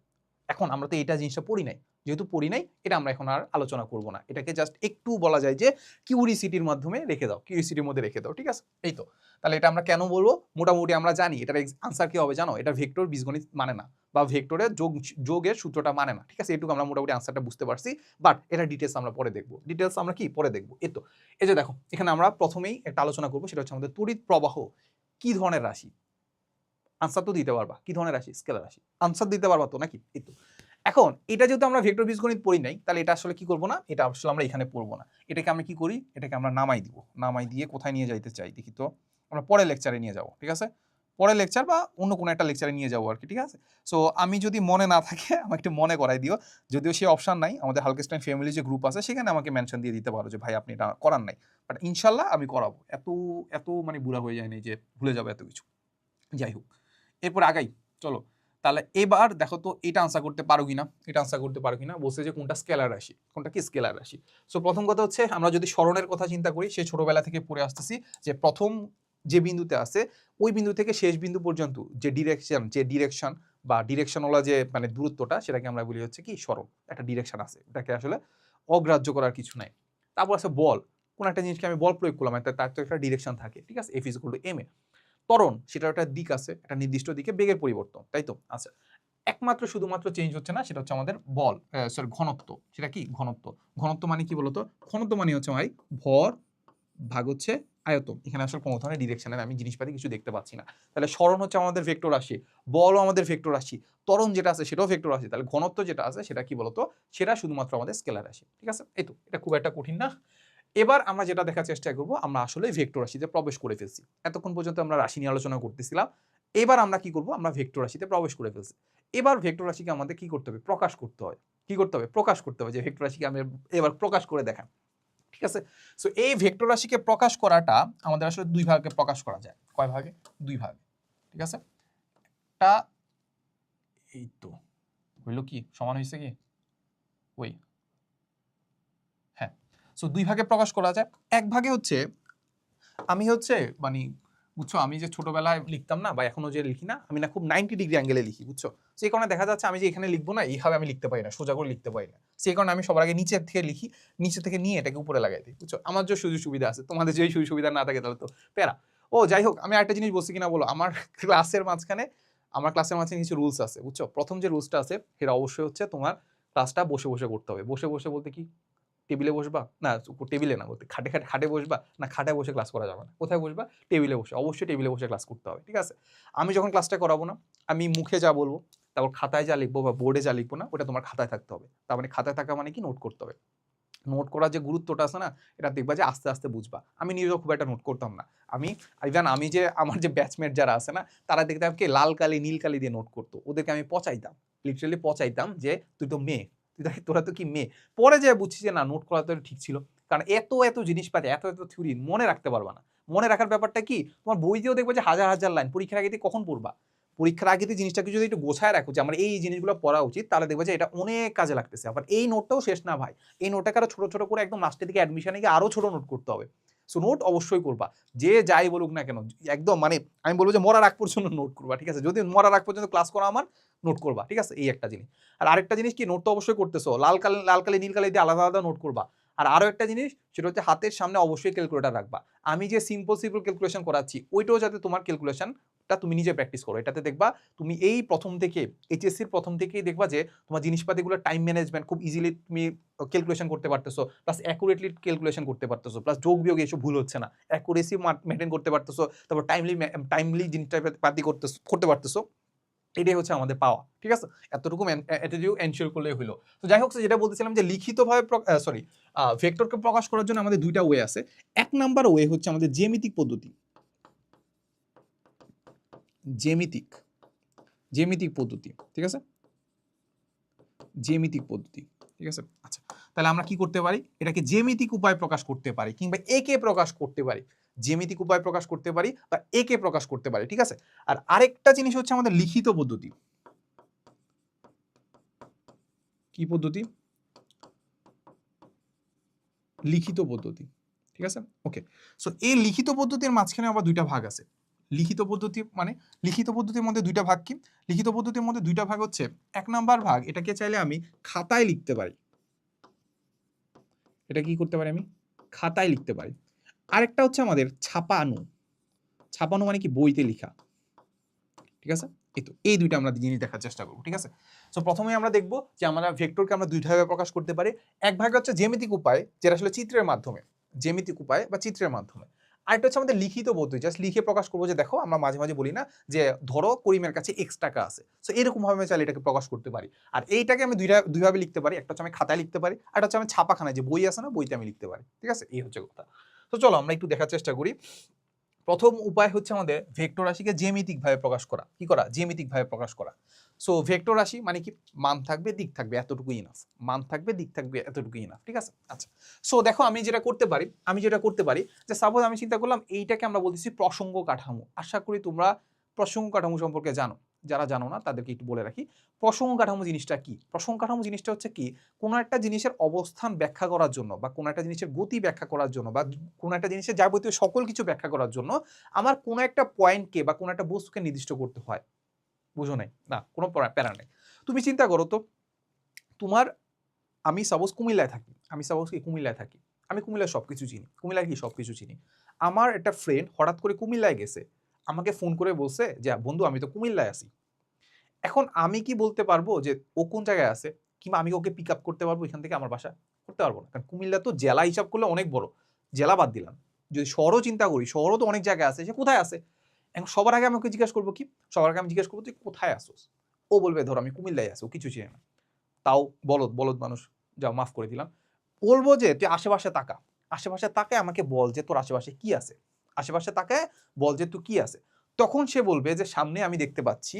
এখন আমরা তো এইটা জিনিসটা পড়ি নাই, যেহেতু পড়ি নাই এটা আমরা এখন আর আলোচনা করব না, এটাকে জাস্ট একটু বলা যায় যে কিউরিসিটির মাধ্যমে রেখে দাও, কিউরিসিটির মধ্যে রেখে দাও, ঠিক আছে। এই তো, তাহলে এটা আমরা কেন বলবো, মোটামুটি আমরা জানি এটার আনসার কি হবে জানো, এটা ভেক্টর বীজগণিত মানে না, বা ভেক্টরের যোগের সূত্রটা মানে না, ঠিক আছে, এটুকু আমরা মোটামুটি আনসারটা বুঝতে পারছি। বাট এটা ডিটেলস আমরা পরে দেখবো, ডিটেলস আমরা কি পরে দেখবো। এই তো, এই যে দেখো এখানে আমরা প্রথমেই একটা আলোচনা করবো, সেটা হচ্ছে আমাদের তড়িৎ প্রবাহ কি ধরনের রাশি। আনসার তো দিতে পারবা, কি ধরনের রাশি, স্কেলার রাশি, আনসার দিতে পারবা তো নাকি? এই তো, এখন এটা যেহেতু আমরা ভেক্টর বীজগণিত পড়ি নাই, তাহলে এটা আসলে কি করবো না, এটা আসলে আমরা এখানে পড়বো না, এটাকে আমরা কি করি, এটাকে আমরা নামাই দিব, নামাই দিয়ে কোথায় নিয়ে যাইতে চাই দেখি তো, আমরা পরের লেকচারে নিয়ে যাবো, ঠিক আছে, পরের লেকচার বা অন্য কোনো একটা লেকচারে নিয়ে যাবো আর কি, ঠিক আছে। সো আমি যদি মনে না থাকে আমাকে একটু মনে করাই দিও, যদিও সে অপশন নাই, আমাদের হালকেস্টাইন ফ্যামিলি যে গ্রুপ আছে সেখানে আমাকে মেনশন দিয়ে দিতে পারো যে ভাই আপনি এটা করার নাই, বাট ইনশাল্লাহ আমি করাবো, এত এত মানে বুড়া হয়ে যায়নি যে ভুলে যাবো এত কিছু। যাই হোক, এরপর আগাই, চলো। তাহলে এবার দেখো তো এটা আনসার করতে পারো কিনা, এটা আনসার করতে পারো কিনা, বলছে যে কোনটা স্কেলার রাশি, কোনটা কি স্কেলার রাশি। সো প্রথম কথা হচ্ছে আমরা যদি সরণের কথা চিন্তা করি, সেই ছোটবেলা থেকে পড়ে আসতেছি যে প্রথম যে বিন্দুতে আছে ওই বিন্দু থেকে শেষ বিন্দু পর্যন্ত যে ডিরেকশন বা ডিরেকশনওয়ালা যে মানে দূরত্বটা, সেটাকে আমরা বলি হচ্ছে কি সরণ, একটা ডিরেকশন আছে, এটাকে আসলে অগ্রাহ্য করার কিছু নাই। তারপর আছে বল, কোন একটা জিনিসকে আমি বল প্রয়োগ করলাম, তার তো একটা ডিরেকশন থাকে, ঠিক আছে, F = ma। ত্বরণ, সেটার একটা দিক আছে, একটা নির্দিষ্ট দিকে বেগের পরিবর্তন, তাই তো। আচ্ছা, একমাত্র শুধুমাত্র চেঞ্জ হচ্ছে না, সেটা হচ্ছে আমাদের বল, সরি ঘনত্ব, সেটা কি ঘনত্ব। ঘনত্ব মানে কি বলতো, ঘনত্ব মানে হচ্ছে ভাই ভর ভাগ হচ্ছে আয়তন, এখানে আসলে কোনো ধরনের ডিরেকশনের আমি জিনিসপাতি কিছু দেখতে পাচ্ছি না। তাহলে সরণ হচ্ছে আমাদের ভেক্টর রাশি, বলও আমাদের ভেক্টর রাশি, ত্বরণ যেটা আছে সেটাও ভেক্টর রাশি, তাহলে ঘনত্ব যেটা আছে সেটা কি বলতো, সেটা শুধুমাত্র আমাদের স্কেলার রাশি, ঠিক আছে। এই তো, এটা খুব একটা কঠিন না। এবার আমরা যেটা দেখার চেষ্টা করব, আমরা আসলে ভেক্টর রাশিতে প্রবেশ করে ফেলছি। এতক্ষণ পর্যন্ত আমরা রাশি নিয়ে আলোচনা করতেছিলাম, এবার আমরা কি করব, আমরা ভেক্টর রাশিতে প্রবেশ করে ফেলছি। এবার ভেক্টর রাশিকে আমাদের কি করতে হবে, প্রকাশ করতে হয়। কি করতে হবে, প্রকাশ করতে হবে, যে ভেক্টর রাশিকে আমি এবার প্রকাশ করে দেখান, ঠিক আছে। সো এই ভেক্টর রাশিকে প্রকাশ করাটা আমাদের আসলে দুই ভাগে প্রকাশ করা যায়। কয় ভাগে, দুই ভাগে, ঠিক আছে। টা এই তো হইলো কি, সমান হয়েছে কি, ওই হ্যাঁ। সো দুই ভাগে প্রকাশ করা যায়। এক ভাগে হচ্ছে আমি হচ্ছে মানে বুঝছো, আমি যে ছোটবেলায় লিখতাম না বা এখনো যে লিখি না, আমি না খুব 90 ডিগ্রি অ্যাঙ্গেলে লিখি, বুঝছো। সেই কারণে দেখা যাচ্ছে আমি যে এখানে লিখবো না, এইভাবে আমি লিখতে পারি না, সোজা করে লিখতে পারি না। সেই কারণে আমি সবার আগে নিচের থেকে লিখি, নিচে থেকে নিয়ে এটাকে উপরে লাগাই দিই, বুঝছো? আমার যে সুযোগ সুবিধা আছে, তোমাদের যে সুযোগ সুবিধা না থাকে তাহলে তো প্যারা। ও যাই হোক, আমি একটা জিনিস বলছি কিনা বলো, আমার ক্লাসের মাঝখানে কিছু রুলস আছে, বুঝছো? প্রথম যে রুলসটা আছে সেটা অবশ্যই হচ্ছে তোমার ক্লাসটা বসে বসে করতে হবে। বসে বসে বলতে কি, টেবিলে বসবা না, টেবিলে না বলতে খাটে খাটে খাটে বসবা না, খাটে বসে ক্লাস করা যাবে না। কোথায় বসবা? টেবিলে বসে, অবশ্যই টেবিলে বসে ক্লাস করতে হবে, ঠিক আছে? আমি যখন ক্লাসটা করাবো না, আমি মুখে যা বলবো, তারপর খাতায় যা লিখবো বা বোর্ডে যা লিখবো না, ওটা তোমার খাতায় থাকতে হবে। তার মানে খাতায় থাকা মানে কি, নোট করতে হবে। নোট করার যে গুরুত্বটা আছে না, এটা দেখবা যে আস্তে আস্তে বুঝবা। আমি নিজেও খুব একটা নোট করতাম না। ইভেন আমি যে আমার যে ব্যাচমেট যারা আছে না, তারা দেখতাম কি লাল কালি নীল কালি দিয়ে নোট করতো, ওদেরকে আমি পচাইতাম, লিটারালি পচাইতাম যে তুই তো মেয়ে, তোরা তো কি মেয়ে। পরে যে বুঝছি যে না, নোট করা তো ঠিক ছিল, কারণ এত এত জিনিসপাতি, এত এত থিওরি মনে রাখতে পারবা না। মনে রাখার ব্যাপারটা কি, তোমার বই দিয়েও দেখবে যে হাজার হাজার লাইন, পরীক্ষার আগে কখন পড়বা? পরীক্ষার আগে জিনিসটাকে যদি একটু গোছায় রাখো যে আমার এই জিনিসগুলো পড়া উচিত, তাহলে দেখবে যে এটা অনেক কাজে লাগতেছে। আবার এই নোটটাও শেষ না ভাই, এই নোটটাকে আরো ছোট ছোট করে একদম লাস্টের দিকে অ্যাডমিশনে গিয়ে আরো ছোট নোট করতে হবে। সো নোট অবশ্যই করবা, যে যাই বলুক না কেন, একদম মানে আমি বলবো যে মরার আগ পর্যন্ত নোট করবা, ঠিক আছে? যদি মরার আগ পর্যন্ত ক্লাস করা আমার, নোট করবা, ঠিক আছে? এই একটা জিনিস। আর আরেকটা জিনিস কি, নোট তো অবশ্যই করতেছো, লাল কালি নীল কালি দিয়ে আলাদা আলাদা নোট করবা। আর আরো একটা জিনিস, সেটা হচ্ছে হাতের সামনে অবশ্যই ক্যালকুলেটর রাখবা। আমি যে সিম্পল ক্যালকুলেশন করাচ্ছি, ওইটাও যাতে তোমার ক্যালকুলেশনটা তুমি নিজে প্র্যাকটিস করো। এটাতে দেখবা তুমি এই প্রথম থেকে, এইচএসসির প্রথম থেকেই দেখবা যে তোমার জিনিসপাতিগুলো টাইম ম্যানেজমেন্ট খুব ইজিলি তুমি ক্যালকুলেশন করতে পারতেছো, প্লাস অ্যাকুরেটলি ক্যালকুলেশন করতে পারতেছো, প্লাস যোগ বিয়োগ এসব ভুল হচ্ছে না, অ্যাকুরেসি মেনটেন করতে পারতেছো, তারপর টাইমলি জিনিসটা করতে পারতেছো। এটাই হচ্ছে আমাদের পাওয়া, ঠিক আছে? এতটুকু এনশিওর করলেই হলো। তো যাই হোক, যেটা বলতেছিলাম যে লিখিতভাবে ভেক্টরকে প্রকাশ করার জন্য আমাদের দুইটা ওয়ে আছে। এক নাম্বার ওয়ে হচ্ছে আমাদের জ্যামিতিক পদ্ধতি, জ্যামিতিক জ্যামিতিক পদ্ধতি, ঠিক আছে? জ্যামিতিক পদ্ধতি, ঠিক আছে? আচ্ছা, তাহলে আমরা কি করতে পারি, এটাকে জ্যামিতিক উপায় প্রকাশ করতে পারি, কিংবা একে প্রকাশ করতে পারি। জ্যামিতিক উপায় প্রকাশ করতে পারি বা একে প্রকাশ করতে পারি, ঠিক আছে? আর আরেকটা জিনিস হচ্ছে আমাদের লিখিত পদ্ধতি। কি পদ্ধতি? লিখিত পদ্ধতি, ঠিক আছে? ওকে, সো এই লিখিত পদ্ধতির মাঝখানে আবার দুইটা ভাগ আছে। লিখিত পদ্ধতি মানে, লিখিত পদ্ধতির মধ্যে দুইটা ভাগ কি? লিখিত পদ্ধতির মধ্যে দুইটা ভাগ হচ্ছে, এক নাম্বার ভাগ, এটাকে চাইলে আমি খাতায় লিখতে পারি। এটা কি করতে পারি আমি? খাতায় লিখতে পারি। আরেকটা হচ্ছে আমাদের ছাপানো। ছাপানো মানে কি, বইতে লেখা, ঠিক আছে? এই দুইটা আমরা জিনিস দেখার চেষ্টা করবো, ঠিক আছে? সো প্রথমে আমরা দেখবো যে আমরা ভেক্টরকে আমরা দুই ভাবে প্রকাশ করতে পারি। এক ভাগ হচ্ছে জ্যামিতিক উপায়, যেটা আসলে চিত্রের মাধ্যমে, জ্যামিতিক উপায় বা চিত্রের মাধ্যমে। আরেকটা হচ্ছে আমাদের লিখিত পদ্ধতি, জাস্ট লিখে প্রকাশ করবো যে দেখো, আমরা মাঝে মাঝে বলি না যে ধরো করিমের কাছে X টাকা আছে, সো এরকম ভাবে আমি চাইলে এটাকে প্রকাশ করতে পারি। আর এইটাকে আমি দুইভাবে লিখতে পারি, একটা হচ্ছে আমি খাতায় লিখতে পারি, আর একটা হচ্ছে আমি ছাপাখানায় যে বই আছে না, বইতে আমি লিখতে পারি, ঠিক আছে? এই হচ্ছে কথা। তো চলো আমরা একটু দেখার চেষ্টা করি। প্রথম উপায় হচ্ছে আমাদের ভেক্টর রাশিকে জ্যামিতিক ভাবে প্রকাশ করা। কি করা? জ্যামিতিক ভাবে প্রকাশ করা। সো ভেক্টর রাশি মানে কি, মান থাকবে দিক থাকবে এতটুকু ইনাফ, মান থাকবে দিক থাকবে এতটুকু ইনাফ, ঠিক আছে? আচ্ছা, সো দেখো আমি যেটা করতে পারি যে সাপোজ আমি চিন্তা করলাম এইটাকে আমরা বলতেছি প্রসঙ্গ কাঠামো। আশা করি তোমরা প্রসঙ্গ কাঠামো সম্পর্কে জানো, যারা জানো না তাদেরকে একটু বলে রাখি। প্রসঙ্গ কাঠামো জিনিসটা কি? প্রসঙ্গ কাঠামো জিনিসটা হচ্ছে কি, কোনো একটা জিনিসের অবস্থান ব্যাখ্যা করার জন্য, বা কোনো একটা জিনিসের গতি ব্যাখ্যা করার জন্য, বা কোনো একটা জিনিসের যাবতীয় সকল কিছু ব্যাখ্যা করার জন্য আমার কোনো একটা পয়েন্টকে বা কোনো একটা বস্তুকে নির্দিষ্ট করতে হয়। বুঝো নাই? না, কোনো প্যারা নেই। তুমি চিন্তা করো তো, তোমার, আমি সাপোজ কুমিল্লায় থাকি, আমি কুমিল্লায় সবকিছু চিনি, কুমিল্লায় কি সবকিছু চিনি। আমার একটা ফ্রেন্ড হঠাৎ করে কুমিল্লায় গেছে, আমাকে ফোন করে বলছে যে বন্ধু আমি তো কুমিল্লায় আছি। এখন আমি কি বলতে পারবো যে ও কোন জায়গায় আছে, কিংবা আমি ওকে পিক আপ করতে পারবো এখান থেকে আমার বাসা? করতে পারবো না, কারণ কুমিল্লা তো জেলা হিসাব করলে অনেক বড়, জেলা বাদ দিলাম, যদি শহরও চিন্তা করি, শহরও তো অনেক জায়গায় আছে, সে কোথায় আছে? এখন সবার আগে আমাকে জিজ্ঞাসা করবো কি, সবার আগে আমি জিজ্ঞাসা করবো তুই কোথায় আসোস? ও বলবে ধর আমি কুমিল্লায় আছি, ও কিছু চিনে না। তাও বলদ বলদ মানুষ, যা মাফ করে দিলাম। বলবো যে তুই আশেপাশে তাকা, আশেপাশে তাকায় আমাকে বল যে তোর আশেপাশে কি আছে, আশেপাশে তাকায় বল যে তুই কি আছে। তখন সে বলবে যে সামনে আমি দেখতে পাচ্ছি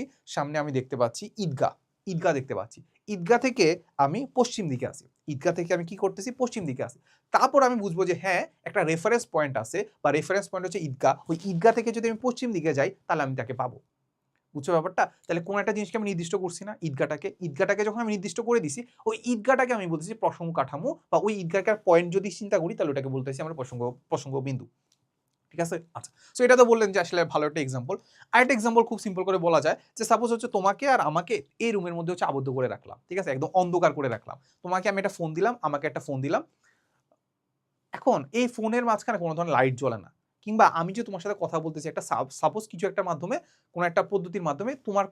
ঈদগাহ, ঈদগাহ দেখতে পাচ্ছি, ঈদগাহ থেকে আমি পশ্চিম দিকে আছি, ঈদগাহ থেকে আমি কি করতেছি, পশ্চিম দিকে আছি। তারপর আমি বুঝবো যে হ্যাঁ, একটা রেফারেন্স পয়েন্ট আছে, বা রেফারেন্স পয়েন্ট হচ্ছে ঈদগাহ, ওই ঈদগাহ থেকে যদি আমি পশ্চিম দিকে যাই তাহলে আমি তাকে পাবো। বুঝছো ব্যাপারটা? তাহলে কোন একটা জিনিসকে আমি নির্দিষ্ট করছি না, ঈদগাহটাকে যখন আমি নির্দিষ্ট করে দিছি, ওই ঈদগাহটাকে আমি বলতেছি প্রসঙ্গ কাঠামো, বা ওই ঈদগাহটার পয়েন্ট যদি চিন্তা করি তাহলে ওটাকে বলতেছি আমরা প্রসঙ্গ বিন্দু। ঠিক আছে? আচ্ছা, সো এটা তো বললেন যে আসলে ভালো একটা এক্সাম্পল। আরেকটা এক্সাম্পল খুব সিম্পল করে বলা যায় যে সাপোজ হচ্ছে তোমাকে আর আমাকে এই রুমের মধ্যে হচ্ছে আবদ্ধ করে রাখলাম। ঠিক আছে? একদম অন্ধকার করে রাখলাম। তোমাকে আমি একটা ফোন দিলাম, আমাকে একটা ফোন দিলাম। এখন এই ফোনের মাঝখানে কোনো ধরনের লাইট জ্বলে না। কিংবা আমি যে তোমার সাথে কথা বলতেছি একটা সাপোজ কিছু একটা মাধ্যমে, কোনো একটা পদ্ধতির মাধ্যমে তোমার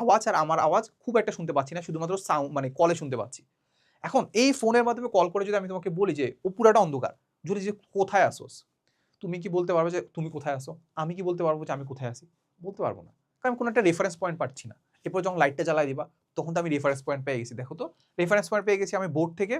আওয়াজ আর আমার আওয়াজ খুব একটা শুনতে পাচ্ছি না। শুধুমাত্র মানে কলে শুনতে পাচ্ছি। এখন এই ফোনের মাধ্যমে কল করে যদি আমি তোমাকে বলি যে ও পুরাটা অন্ধকার, যদি যে কোথায় আসোস? তুমি কি বলতে পারবে যে তুমি কোথায় আসো? আমি কি বলতে পারবো যে আমি কোথায় আছি? বলতে পারবো না। কারণ আমি কোনো একটা রেফারেন্স পয়েন্ট পাচ্ছি না। এরপর যখন লাইটটা জ্বালায় দিবা, তখন তো আমি রেফারেন্স পয়েন্ট পেয়ে গেছি। দেখো তো, রেফারেন্স পয়েন্ট পেয়ে গেছি আমি বোর্ড থেকে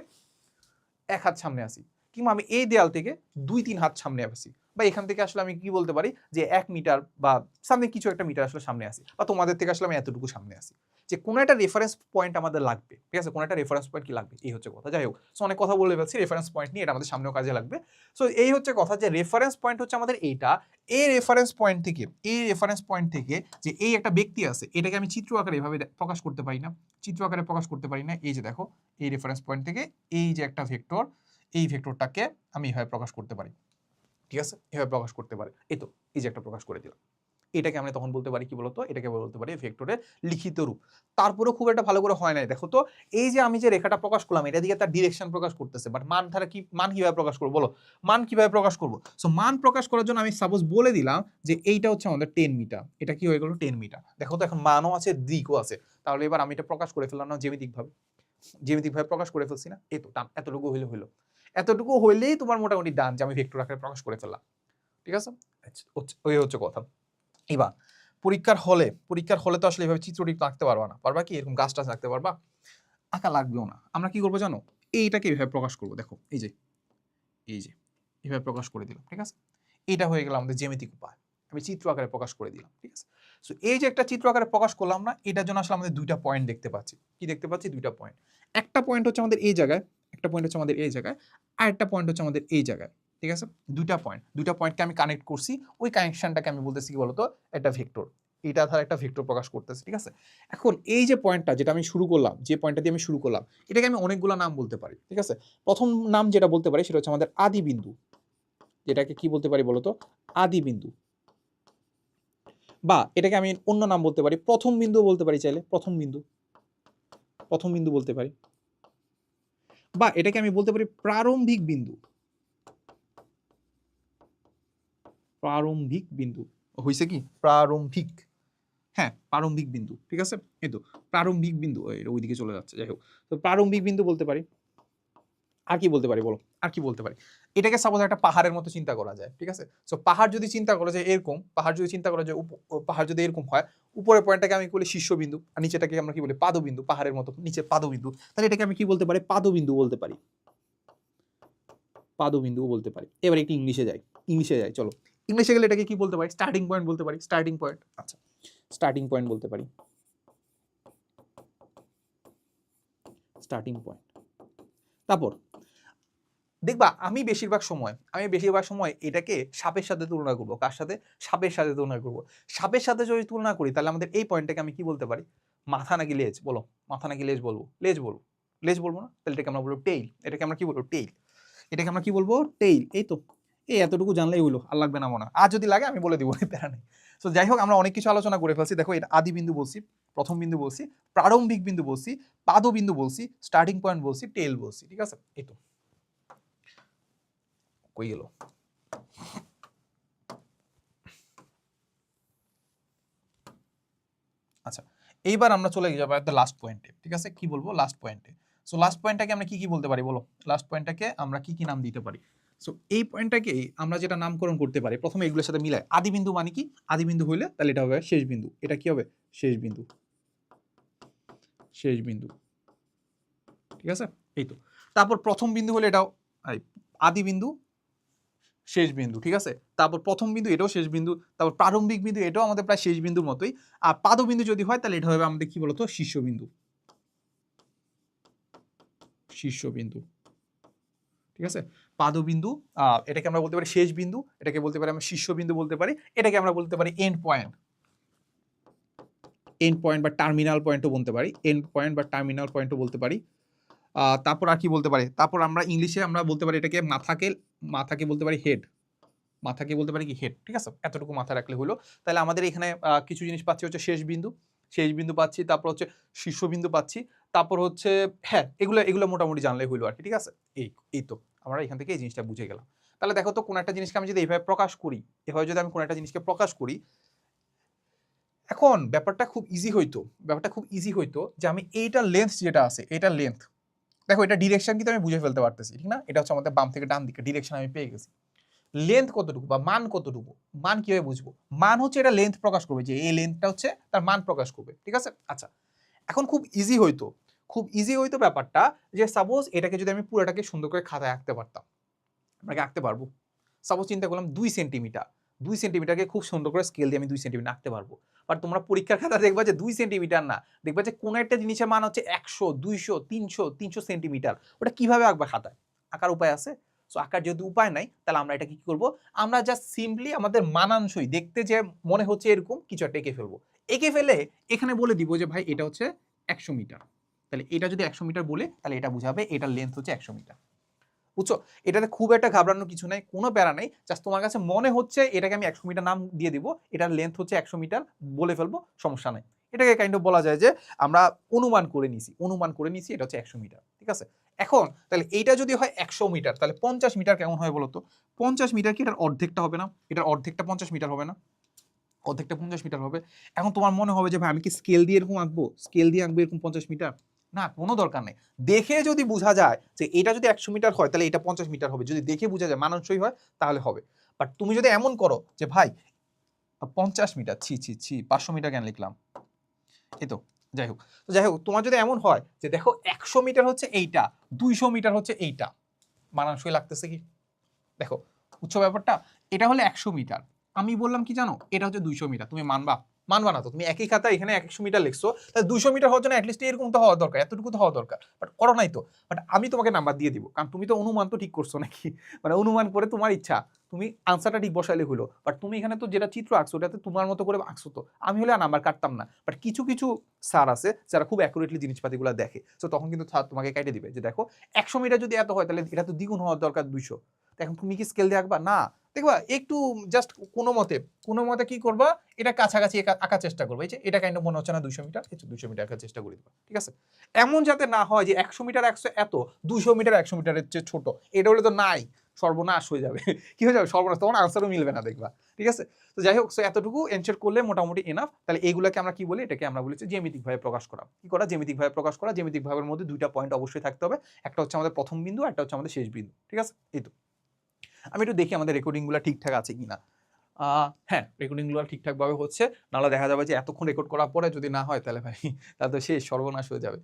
১ হাত সামনে আছি। কিংবা আমি এই দেয়াল থেকে ২-৩ হাত সামনে আছি। বা এখান থেকে আসলে আমি কি বলতে পারি যে ১ মিটার বা সামথিং কিছু একটা মিটার আসলে সামনে আছি। বা তোমাদের থেকে আসলে আমি এতটুকু সামনে আছি। যে কোনো একটা রেফারেন্স পয়েন্ট আমাদের লাগবে। ঠিক আছে? কোনো একটা রেফারেন্স পয়েন্ট কি লাগবে? এই হচ্ছে কথা। যাই হোক, সো অনেক কথা বলে ফেলছি রেফারেন্স পয়েন্ট নিয়ে, এটা আমাদের সামনেও কাজে লাগবে। সো এই হচ্ছে কথা যে রেফারেন্স পয়েন্ট হচ্ছে আমাদের এইটা। এই রেফারেন্স পয়েন্ট থেকে যে এই একটা ব্যক্তি আছে, এটাকে আমি চিত্র আকারে এভাবে প্রকাশ করতে পারি না। চিত্র আকারে প্রকাশ করতে পারি না। এই যে দেখো, এই রেফারেন্স পয়েন্ট থেকে এই যে একটা ভেক্টর, এই ভেক্টরটাকে আমি এভাবে প্রকাশ করতে পারি। ঠিক আছে? এভাবে প্রকাশ করতে পারি। এই তো, এই যে একটা প্রকাশ করে দিলাম। এটাকে আমরা তখন বলতে পারি কি বলতো? এটাকে বলতে পারি ভেক্টরের লিখিত রূপ। তারপরেও খুব একটা ভালো করে হয় নাই। দেখো তো, এই যে আমি যে রেখাটা প্রকাশ করলাম, এটা দিয়ে তার ডিরেকশন প্রকাশ করতেছে। বাট মান ধারা কি, মান কিভাবে প্রকাশ করব বলো? মান কিভাবে প্রকাশ করব? সো মান প্রকাশ করার জন্য আমি সাপোজ বলে দিলাম যে এইটা হচ্ছে আমাদের 10 মিটার। এটা কি হয়ে গেল? 10 মিটার। দেখো তো, এখন মানও আছে, দিকও আছে। তাহলে এবার আমি এটা প্রকাশ করে ফেললাম না জ্যামিতিকভাবে? জ্যামিতিকভাবে প্রকাশ করে ফেলছি না? এই তো, এতটুকু হইলে হইল। এতটুকু হইলেই তোমার মোটামুটি ডান যে আমি ভেক্টর আকারে প্রকাশ করে ফেললাম। ঠিক আছে? ওই হচ্ছে কথা। এবার পরীক্ষার হলে তো আসলে এভাবে চিত্রটি আঁকতে পারবা না। পারবা কি? এরকম গাছ টাছ আঁকতে পারবা? আঁকা লাগবেও না। আমরা কি করবো জানো? এইটাকে এভাবে প্রকাশ করবো। দেখো, এই যে এভাবে প্রকাশ করে দিলাম। ঠিক আছে? এটা হয়ে গেল আমাদের জ্যামিতিক উপায়। আমি চিত্র আকারে প্রকাশ করে দিলাম। ঠিক আছে? সো এই যে একটা চিত্র আকারে প্রকাশ করলাম না, এটার জন্য আসলে আমাদের ২টা পয়েন্ট দেখতে পাচ্ছি। কি দেখতে পাচ্ছি? ২টা পয়েন্ট। একটা পয়েন্ট হচ্ছে আমাদের এই জায়গায়, একটা পয়েন্ট হচ্ছে আমাদের এই জায়গায়, আরেকটা পয়েন্ট হচ্ছে আমাদের এই জায়গায়। ঠিক আছে? ২টা পয়েন্ট। ২টা পয়েন্টকে আমি কানেক্ট করছি। ওই কানেকশনটাকে আমি বলতেছি কি বলতো? একটা ভেক্টর। এটা দ্বারা একটা ভেক্টর প্রকাশ করতেছে। ঠিক আছে? এখন এই যে পয়েন্টটা যেটা আমি শুরু করলাম, যে পয়েন্টটা দিয়ে আমি শুরু করলাম, এটাকে আমি অনেকগুলো নাম বলতে পারি। ঠিক আছে? প্রথম নাম যেটা বলতে পারি সেটা হচ্ছে আমাদের আদি বিন্দু। যেটাকে কি বলতে পারি বলতো? আদি বিন্দু। বা এটাকে আমি অন্য নাম বলতে পারি, প্রথম বিন্দু বলতে পারি চাইলে, প্রথম বিন্দু বলতে পারি। বা এটাকে আমি বলতে পারি প্রারম্ভিক বিন্দু। প্রারম্ভিক বিন্দু হইছে কি? প্রারম্ভিক। হ্যাঁ, প্রারম্ভিক বিন্দু। ঠিক আছে? এই তো প্রারম্ভিক বিন্দু। এটা ওইদিকে চলে যাচ্ছে। যাই হোক, তো প্রারম্ভিক বিন্দু বলতে পারি। আর কি বলতে পারি বলো? আর কি বলতে পারি? এটাকে সাপোজ একটা পাহাড়ের মতো চিন্তা করা যায়। ঠিক আছে? সো পাহাড় যদি চিন্তা করা যায় এরকম, পাহাড় যদি চিন্তা করা যায় পাহাড় যদি এরকম হয়, উপরের পয়েন্টটাকে আমি বলি শীর্ষবিন্দু, আর নিচেটাকে আমরা কি বলি? পাদবিন্দু। পাহাড়ের মতো নিচে পাদবিন্দু। তাহলে এটাকে আমি কি বলতে পারি? পাদবিন্দু বলতে পারি। পাদবিন্দু বলতে পারি। এবার একটু ইংলিশে যাই। চলো। ইংলিশে গেলে এটাকে কি বলতে পারি? স্টার্টিং পয়েন্ট বলতে পারি। Starting point. আচ্ছা, স্টার্টিং পয়েন্ট বলতে পারি। Starting point. তারপর দেখবা আমি বেশিরভাগ সময় এটাকে সাপের সাথে তুলনা করব। কার সাথে? সাপের সাথে তুলনা করব। সাপের সাথে যদি তুলনা করি তাহলে আমাদের এই পয়েন্টটাকে আমি কি বলতে পারি? মাথা নাকি লেজ? বলো। মাথা নাকি লেজ বলবো? লেজ বলবো। লেজ বলবো না? তাহলে এটাকে আমরা বলবো টেইল। এটাকে আমরা কি বলবো? টেইল। এটাকে আমরা কি বলবো? টেইল। এই তো। এই এতটুকু জানলেই হলো। আর লাগবে না মনে হয়। আর যদি লাগে আমি বলে দিব, প্যারা নেই। সো যাই হোক, আমরা অনেক কিছু আলোচনা করে ফেলছি। দেখো, এটা আদি বিন্দু বলছি, প্রথম বিন্দু বলছি, প্রারম্ভিক বিন্দু বলছি, পাদবিন্দু বলছি, স্টার্টিং পয়েন্ট বলছি, টেইল বলছি। ঠিক আছে? এই তো। কই গেল? আচ্ছা, এইবার আমরা চলে যাবো একটা লাস্ট পয়েন্টে। ঠিক আছে? কি বলবো? লাস্ট পয়েন্টে। সো লাস্ট পয়েন্টটাকে আমরা কি বলতে পারি বলো? লাস্ট পয়েন্টটাকে আমরা কি নাম দিতে পারি? সো এই পয়েন্টটাকে আমরা যেটা নামকরণ করতে পারি, প্রথমে এগুলোর সাথে মিলায়। আদি বিন্দু মানে কি? আদি বিন্দু হইলে তাহলে এটা হবে শেষ বিন্দু। এটা কি হবে? শেষ বিন্দু। শেষ বিন্দু। ঠিক আছে? এই তো। তারপর প্রথম বিন্দু হলে এটাও আদি বিন্দু, শেষ বিন্দু। ঠিক আছে? তারপর প্রথম বিন্দু, এটাও শেষ বিন্দু। তারপর প্রারম্ভিক বিন্দু, এটাও আমাদের প্রায় শেষ বিন্দুর মতোই। আর পাদবিন্দু যদি হয় তাহলে এটা হবে আমাদের কি বলতো? শীর্ষবিন্দু। শীর্ষবিন্দু। ঠিক আছে? পাদবিন্দু, এটাকে আমরা বলতে পারি শেষ বিন্দু, এটাকে বলতে পারি আমরা শীর্ষবিন্দু বলতে পারি, এটাকে আমরা বলতে পারি এন্ড পয়েন্ট। এন্ড পয়েন্ট বা টার্মিনাল পয়েন্টও বলতে পারি। এন্ড পয়েন্ট বা টার্মিনাল পয়েন্টও বলতে পারি। তারপর আর কি বলতে পারি? তারপর আমরা ইংলিশে আমরা বলতে পারি এটাকে মাথাকে বলতে পারি হেড। মাথাকে বলতে পারি কি হেড, ঠিক আছে, এতটুকু মাথা রাখলে হলো। তাহলে আমাদের এখানে কিছু জিনিস পাচ্ছি হচ্ছে শেষ বিন্দু পাচ্ছি, তারপর হচ্ছে শীর্ষবিন্দু পাচ্ছি, তারপর হচ্ছে হ্যাঁ এগুলো মোটামুটি জানলে হইলো আর কি, ঠিক আছে। এই এই তো আমরা এখান থেকে এই জিনিসটা বুঝে গেলাম। তাহলে দেখো তো কোন একটা জিনিসকে আমি যদি এইভাবে প্রকাশ করি, এভাবে যদি আমি কোন একটা জিনিসকে প্রকাশ করি, এখন ব্যাপারটা খুব ইজি হইতো যে আমি এইটার লেন্থ যেটা আছে, এটার লেন্থ দেখো, এটা ডিরেকশন কিন্তু আমি বুঝে ফেলতে পারতেছি, ঠিক না? এটা হচ্ছে আমাদের বাম থেকে ডান দিকে ডিরেকশন আমি পেয়ে গেছি। লেন্থ কতটুকু বা মান কতটুকু, মান কিভাবে বুঝবো? মান হচ্ছে এটা লেন্থ প্রকাশ করবে, যে এই লেন্থটা হচ্ছে তার মান প্রকাশ করবে, ঠিক আছে। আচ্ছা, এখন খুব ইজি হইতো ব্যাপারটা, যে সাপোজ এটাকে যদি আমি পুরোটাকে সুন্দর করে খাতায় আঁকতে পারতাম। আমরা কি আঁকতে পারবো? সাপোজ চিন্তা করলাম 2 সেন্টিমিটারকে খুব সুন্দর করে স্কেল দিয়ে আমি 2 সেন্টিমিটার আঁকতে পারবো। আর তোমরা পরীক্ষার খাতা দেখবা যে 2 সেন্টিমিটার না, দেখবা যে কোন একটা জিনিসের মান হচ্ছে 100, 200, 300 সেন্টিমিটার। ওটা কিভাবে আঁকবা খাতায়? আঁকার উপায় আছে? সো আঁকার যেহেতু উপায় নাই, তাহলে আমরা এটা কি করবো, আমরা জাস্ট সিম্পলি আমাদের মানানসই দেখতে যে মনে হচ্ছে এরকম কিছু একটা এঁকে ফেলবো। এঁকে ফেলে এখানে বলে দিব যে ভাই এটা হচ্ছে 100 মিটার। তাহলে এটা যদি 100 মিটার বলে, তাহলে এটা বুঝাবে এটার লেন্থ হচ্ছে 100 মিটার। বুঝছো? এটাতে খুব একটা ঘাবড়ানোর কিছু নাই, কোনো প্যারা নাই। জাস্ট তোমার কাছে মনে হচ্ছে এটাকে আমি 100 মিটার নাম দিয়ে দিব, এটার লেন্থ হচ্ছে 100 মিটার, বলে ফেলবো, সমস্যা নাই। এটাকে কাইন্ড অফ বলা যায় যে আমরা অনুমান করে নিছি এটা হচ্ছে 100 মিটার, ঠিক আছে। এখন তাহলে এইটা যদি হয় 100 মিটার, তাহলে 50 মিটার কেমন হয় বলো তো? 50 মিটার কি এটার অর্ধেকটা হবে না? এটার অর্ধেকটা 50 মিটার হবে না? অর্ধেকটা 50 মিটার হবে। এখন তোমার মনে হবে যে ভাই আমি কি স্কেল দিয়ে এরকম আঁকবো, এরকম 50 মিটার? না, কোনো দরকার নেই। দেখে যদি বোঝা যায় যে এটা যদি 100 মিটার হয়, তাহলে এটা 50 মিটার হবে, যদি দেখে বোঝা যায় মানানসই হয়, তাহলে হবে। বাট তুমি যদি এমন করো যে ভাই 50 মিটার, ছি 500 মিটার কেন লিখলাম, এই তো যাই হোক তোমার যদি এমন হয় যে দেখো 100 মিটার হচ্ছে এইটা, 200 মিটার হচ্ছে এইটা, মানানসই লাগতেছে কি? দেখো উচ্চ ব্যাপারটা, এটা হলে 100 মিটার, আমি বললাম কি জানো, এটা হচ্ছে 200 মিটার, তুমি মানবা না? তো তুমি একই খাতা এখানে 100 মিটার লিখছো, তাহলে 200 মিটার হওয়ার জন্য অ্যাটলিস্ট এরকম তো হওয়া দরকার, এতটুকু তো হওয়া দরকার, বাট করো নাই তো। বাট আমি তোমাকে নাম্বার দিয়ে দিব, কারণ তুমি তো অনুমান তো ঠিক করছো নাকি, মানে অনুমান করে তোমার ইচ্ছা, তুমি আনসারটা ঠিক বসাইলে হলো। বাট তুমি এখানে তো যেটা চিত্র আঁকছো, ওটাতে তোমার মতো করে আঁকছো, তো আমি হলে নাম্বার কাটতাম না। বাট কিছু কিছু স্যার আছে যারা খুব অ্যাকুরেটলি জিনিসপাতিগুলো দেখে, তো তখন কিন্তু স্যার তোমাকে কেটে দিবে যে দেখো 100 মিটার যদি এত হয়, তাহলে এটা তো দ্বিগুণ হওয়ার দরকার 200। এখন তুমি কি স্কেল দিয়ে আঁকবা? না, দেখবা একটু জাস্ট কোনো মতে কি করবা, এটা কাছাকাছি আঁকার চেষ্টা করবে, এই যে এটা কাইন্ড মনে হচ্ছে না 200 মিটার, এই 200 মিটার আঁকার চেষ্টা করে দিবা, ঠিক আছে। এমন যাতে না হয় যে 100 মিটার 100 এত, 200 মিটার 100 মিটারের চেয়ে ছোট, এটা হলে তো নাই, সর্বনাশ হয়ে যাবে। কি হয়ে যাবে? সর্বনাশ, তখন আনসারও মিলবে না, দেখবা, ঠিক আছে। তো যাই হোক, এতটুকু এনশিওর করলে মোটামুটি এনাফ। তাহলে এইগুলোকে আমরা কি বলি? এটাকে আমরা বলেছি জ্যামিতিক ভাবে প্রকাশ করা। কি করা? জ্যামিতিক ভাবে প্রকাশ করা। জ্যামিতিক ভাবের মধ্যে দুইটা পয়েন্ট অবশ্যই থাকতে হবে, একটা হচ্ছে আমাদের প্রথম বিন্দু, একটা হচ্ছে আমাদের শেষ বিন্দু, ঠিক আছে। এই তো আমি একটু দেখি আমাদের রেকর্ডিংগুলো ঠিকঠাক আছে কিনা। হ্যাঁ, রেকর্ডিংগুলো ঠিকঠাকভাবে হচ্ছে, নাহলে দেখা যাবে যে এতক্ষণ রেকর্ড করার পরে যদি না হয়, তাহলে ভাই তাহলে তো শেষ, সর্বনাশ হয়ে যাবে।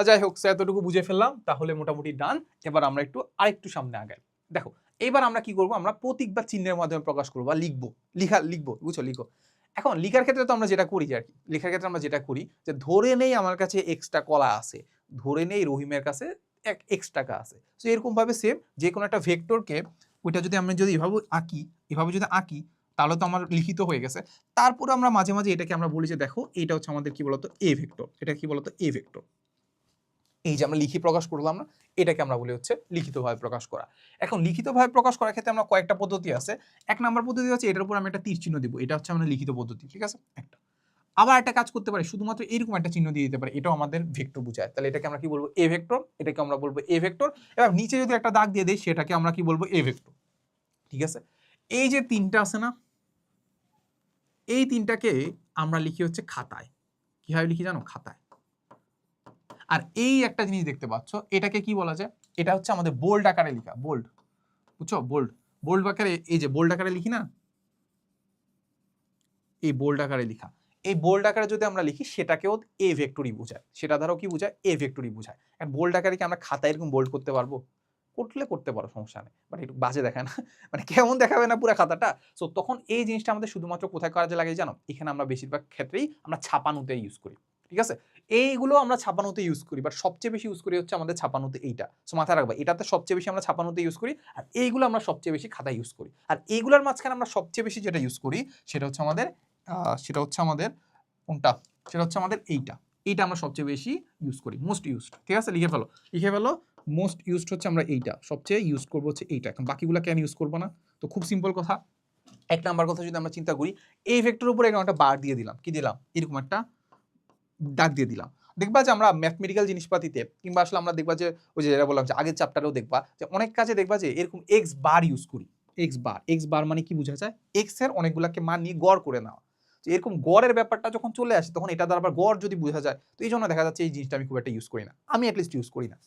যাই হোক, এতটুকু বুঝে ফেললাম, তাহলে মোটামুটি ডান। এবার আমরা আরেকটু সামনে আগাই। দেখো এবার আমরা কি করব, আমরা প্রতীক বা চিহ্নের মাধ্যমে প্রকাশ করবো বা লিখবো, বুঝছো, লিখো। এখন লিখার ক্ষেত্রে তো আমরা যেটা করি, আর কি লেখার ক্ষেত্রে আমরা যেটা করি, যে ধরে নেই আমার কাছে এক্সট্রা কলা আছে, ধরে নেই রহিমের কাছে এক্স টাকা আছে। তো এরকম ভাবে সেম যে কোনো একটা ভেক্টরকে, ওইটা যদি আমরা এভাবে যদি আঁকি, তাহলে তো আমার লিখিত হয়ে গেছে। তারপরে আমরা মাঝে মাঝে এটাকে আমরা বলি যে দেখো এটা হচ্ছে আমাদের কি বলতো এ ভেক্টর, এটা কি বলতো এ ভেক্টর। এই যে আমরা লিখি প্রকাশ করলাম না, এটাকে আমরা বলি হচ্ছে লিখিতভাবে প্রকাশ করা। এখন লিখিতভাবে প্রকাশ করার ক্ষেত্রে আমরা কয়েকটা পদ্ধতি আছে। এক নাম্বার পদ্ধতি হচ্ছে এটার উপর আমি একটা তীর চিহ্ন দিব, এটা হচ্ছে আমাদের লিখিত পদ্ধতি, ঠিক আছে একটা। আবার একটা কাজ করতে পারি, শুধুমাত্র এরকম একটা চিহ্ন দিয়ে দিতে পারি, এটাও আমাদের ভেক্টর বোঝায়। তাহলে এটাকে আমরা কি বলবো? এ ভেক্টর। এটাকে আমরা বলবো এ ভেক্টর। এবার নিচে যদি একটা দাগ দিয়ে দেই, সেটাকে আমরা কি বলবো? এ ভেক্টর, ঠিক আছে। এই যে তিনটা আছে না, এই তিনটাকে আমরা লিখি হচ্ছে খাতায়। কিভাবে লিখি জানো? খাতায়। আর এই একটা জিনিস দেখতে পাচ্ছ, এটাকে কি বলা যায়? এটা হচ্ছে আমাদের বোল্ড আকারে লেখা, বোল্ড, বুঝছো? বোল্ড আকারে, এই যে বোল্ড আকারে লিখি না, এই বোল্ড আকারে লেখা, এই বোল্ড আকারে যদি আমরা লিখি, সেটাকেও এ ভেক্টরই বোঝায়, সেটা দ্বারাও কি বোঝায়? এ ভেক্টরই বোঝায়। আর বোল্ড আকারে কি আমরা খাতায় এরকম বোল্ড করতে পারবো? করতে পারো, সমস্যা নেই, বাট একটু বাজে দেখায় না? মানে কেমন দেখাবে না পুরো খাতাটা? সো তখন এই জিনিসটা আমাদের শুধুমাত্র কোথায় কাজে লাগে জানো? এখানে আমরা বেশিরভাগ ক্ষেত্রেই আমরা ছাপানোতে ইউজ করি, ঠিক আছে। এইগুলো আমরা ছাপানোতে ইউজ করি, বাট সবচেয়ে বেশি ইউজ করি হচ্ছে আমাদের ছাপানোতে এইটা। সো মাথায় রাখবা, এটাতে সবচেয়ে বেশি আমরা ছাপানোতে ইউজ করি, আর এইগুলো আমরা সবচেয়ে বেশি খাতায় ইউজ করি। আর এইগুলোর মাঝখানে আমরা সবচেয়ে বেশি যেটা ইউজ করি, সেটা হচ্ছে আমাদের কোনটা? সেটা হচ্ছে আমাদের এইটা আমরা সবচেয়ে বেশি ইউজ করি, মোস্ট ইউজড, ঠিক আছে। লিখে ফেলো, মোস্ট ইউজড হচ্ছে আমরা এইটা সবচেয়ে ইউজ করবো হচ্ছে এইটা। এখন বাকিগুলো কেন ইউজ করবো না? তো খুব সিম্পল কথা, এক নাম্বার কথা যদি আমরা চিন্তা করি, এই ভেক্টরের উপরে এরকম একটা বার দিয়ে দিলাম, কি দিলাম, এরকম একটা দাগ দিয়ে দিলাম। দেখবা যে আমরা ম্যাথমেটিক্যাল জিনিসপাতিতে কিংবা আসলে আমরা দেখবা যে ওই যে যেটা বললাম যে আগের চ্যাপ্টারেও দেখবা যে অনেক কাজে দেখবা যে এরকম এক্স বার ইউজ করি। এক্স বার মানে কি বোঝা যায়, এক্স এর অনেকগুলাকে মান নিয়ে গড় করে নেওয়া। তো এরকম গড়ের ব্যাপারটা যখন চলে আসে তখন এটা দ্বারা আবার গড় যদি বোঝা যায়, তো এই জন্য দেখা যাচ্ছে এই জিনিসটা আমি খুব একটা ইউজ করি না, আমি অ্যাটলিস্ট ইউজ করি না।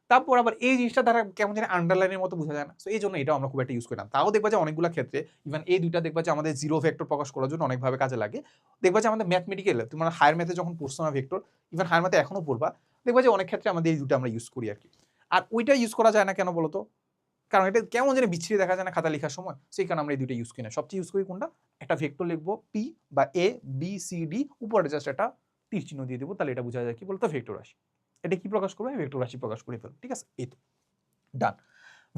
তারপর আবার এই জিনিসটা দ্বারা কেমন জানি আন্ডারলাইনের মতো বোঝা যায় না, তো এই জন্য এটাও আমরা খুব একটা ইউজ করি না। তাও দেখবা যে অনেকগুলো ক্ষেত্রে ইভেন এই দুইটা দেখবা যে আমাদের জিরো ভেক্টর প্রকাশ করার জন্য অনেকভাবে কাজে লাগে। দেখবা যে আমাদের ম্যাথমেটিক্যাল তোমার হায়ার ম্যাথে যখন পড়ছো না ভেক্টর, ইভেন হায়ার ম্যাথে এখনো পড়বা, দেখবা যে অনেক ক্ষেত্রে আমাদের এই দুটো আমরা ইউজ করি আর কি। আর ওইটা ইউজ করা যায় না কেন বলতো, কারণ এটা কেমন জানি বিচ্ছিরি দেখা যায় না খাতা লেখার সময়, সেই কারণে আমরা এই দুটো ইউজ করি না। সবচেয়ে ইউজ করি কোনটা, একটা ভেক্টর লিখবো পি বা এ বি সি ডি, উপরে জাস্ট একটা তীর চিহ্ন দিয়ে দেবো, তাহলে এটা বোঝা যায় কি বলতো ভেক্টর রাশি। এটা কি প্রকাশ করবে, ভেক্টর রাশি প্রকাশ করে ফেলবো, ঠিক আছে। এই তো ডান।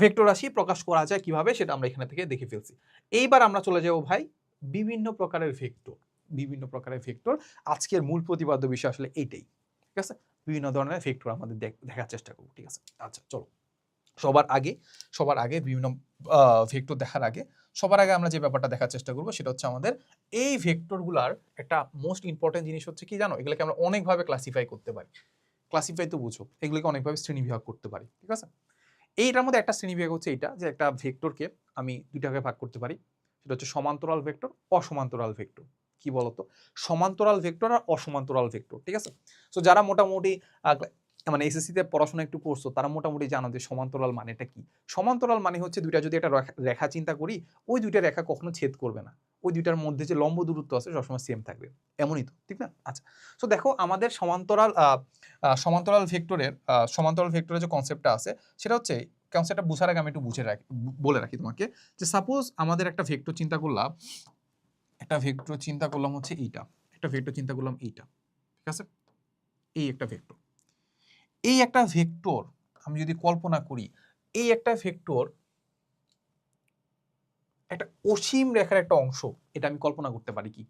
ভেক্টর রাশি প্রকাশ করা যায় কিভাবে সেটা আমরা এখানে থেকে দেখে ফেলছি। এইবার আমরা চলে যাব ভাই বিভিন্ন প্রকারের ভেক্টর। বিভিন্ন প্রকারের ভেক্টর আজকের মূল প্রতিপাদ্য বিষয় আসলে এইটাই, ঠিক আছে। বিভিন্ন ধরনের ভেক্টর আমাদের দেখার চেষ্টা করব, ঠিক আছে। আচ্ছা চলো, সবার আগে বিভিন্ন ভেক্টর দেখার আগে সবার আগে আমরা যে ব্যাপারটা দেখার চেষ্টা করব সেটা হচ্ছে আমাদের এই ভেক্টরগুলার একটা মোস্ট ইম্পর্টেন্ট জিনিস হচ্ছে কি জানো, এগুলোকে আমরা অনেকভাবে ক্লাসিফাই করতে পারি। ক্লাসিফাই তো বুঝো, এগুলোকে অনেকভাবে শ্রেণীবিভাগ করতে পারি, ঠিক আছে। এইটার মধ্যে একটা শ্রেণীবিভাগ হচ্ছে এইটা, যে একটা ভেক্টরকে আমি দুইটাকে ভাগ করতে পারি, সেটা হচ্ছে সমান্তরাল ভেক্টর, অসমান্তরাল ভেক্টর। কি বলতো, সমান্তরাল ভেক্টর আর অসমান্তরাল ভেক্টর, ঠিক আছে। সো যারা মোটামুটি মানে এসএসসি তে পড়াশোনা একটু করছো তারা মোটামুটি জানো যে সমান্তরাল মানেটা কি। সমান্তরাল মানে হচ্ছে দুইটা যদি একটা রেখা চিন্তা করি, ওই দুইটা রেখা কখনো ছেদ করবে না, ওই দুইটার মধ্যে যে লম্ব দূরত্ব আছে সবসময় সেম থাকবে, এমনই তো, ঠিক না। আচ্ছা, তো দেখো আমাদের সমান্তরাল ভেক্টরের যে কনসেপ্টটা আছে সেটা হচ্ছে, কনসেপ্টটা বুঝার আগে আমি একটু বলে রাখি তোমাকে, যে সাপোজ আমাদের একটা ভেক্টর চিন্তা করলাম হচ্ছে এইটা, একটা ভেক্টর চিন্তা করলাম এইটা, ঠিক আছে। এই একটা ভেক্টর, আমি যদি কল্পনা করি, এই একটা ভেক্টর একটা অসীম রেখার একটা অংশ, এটা আমি কল্পনা করতে পারি কি,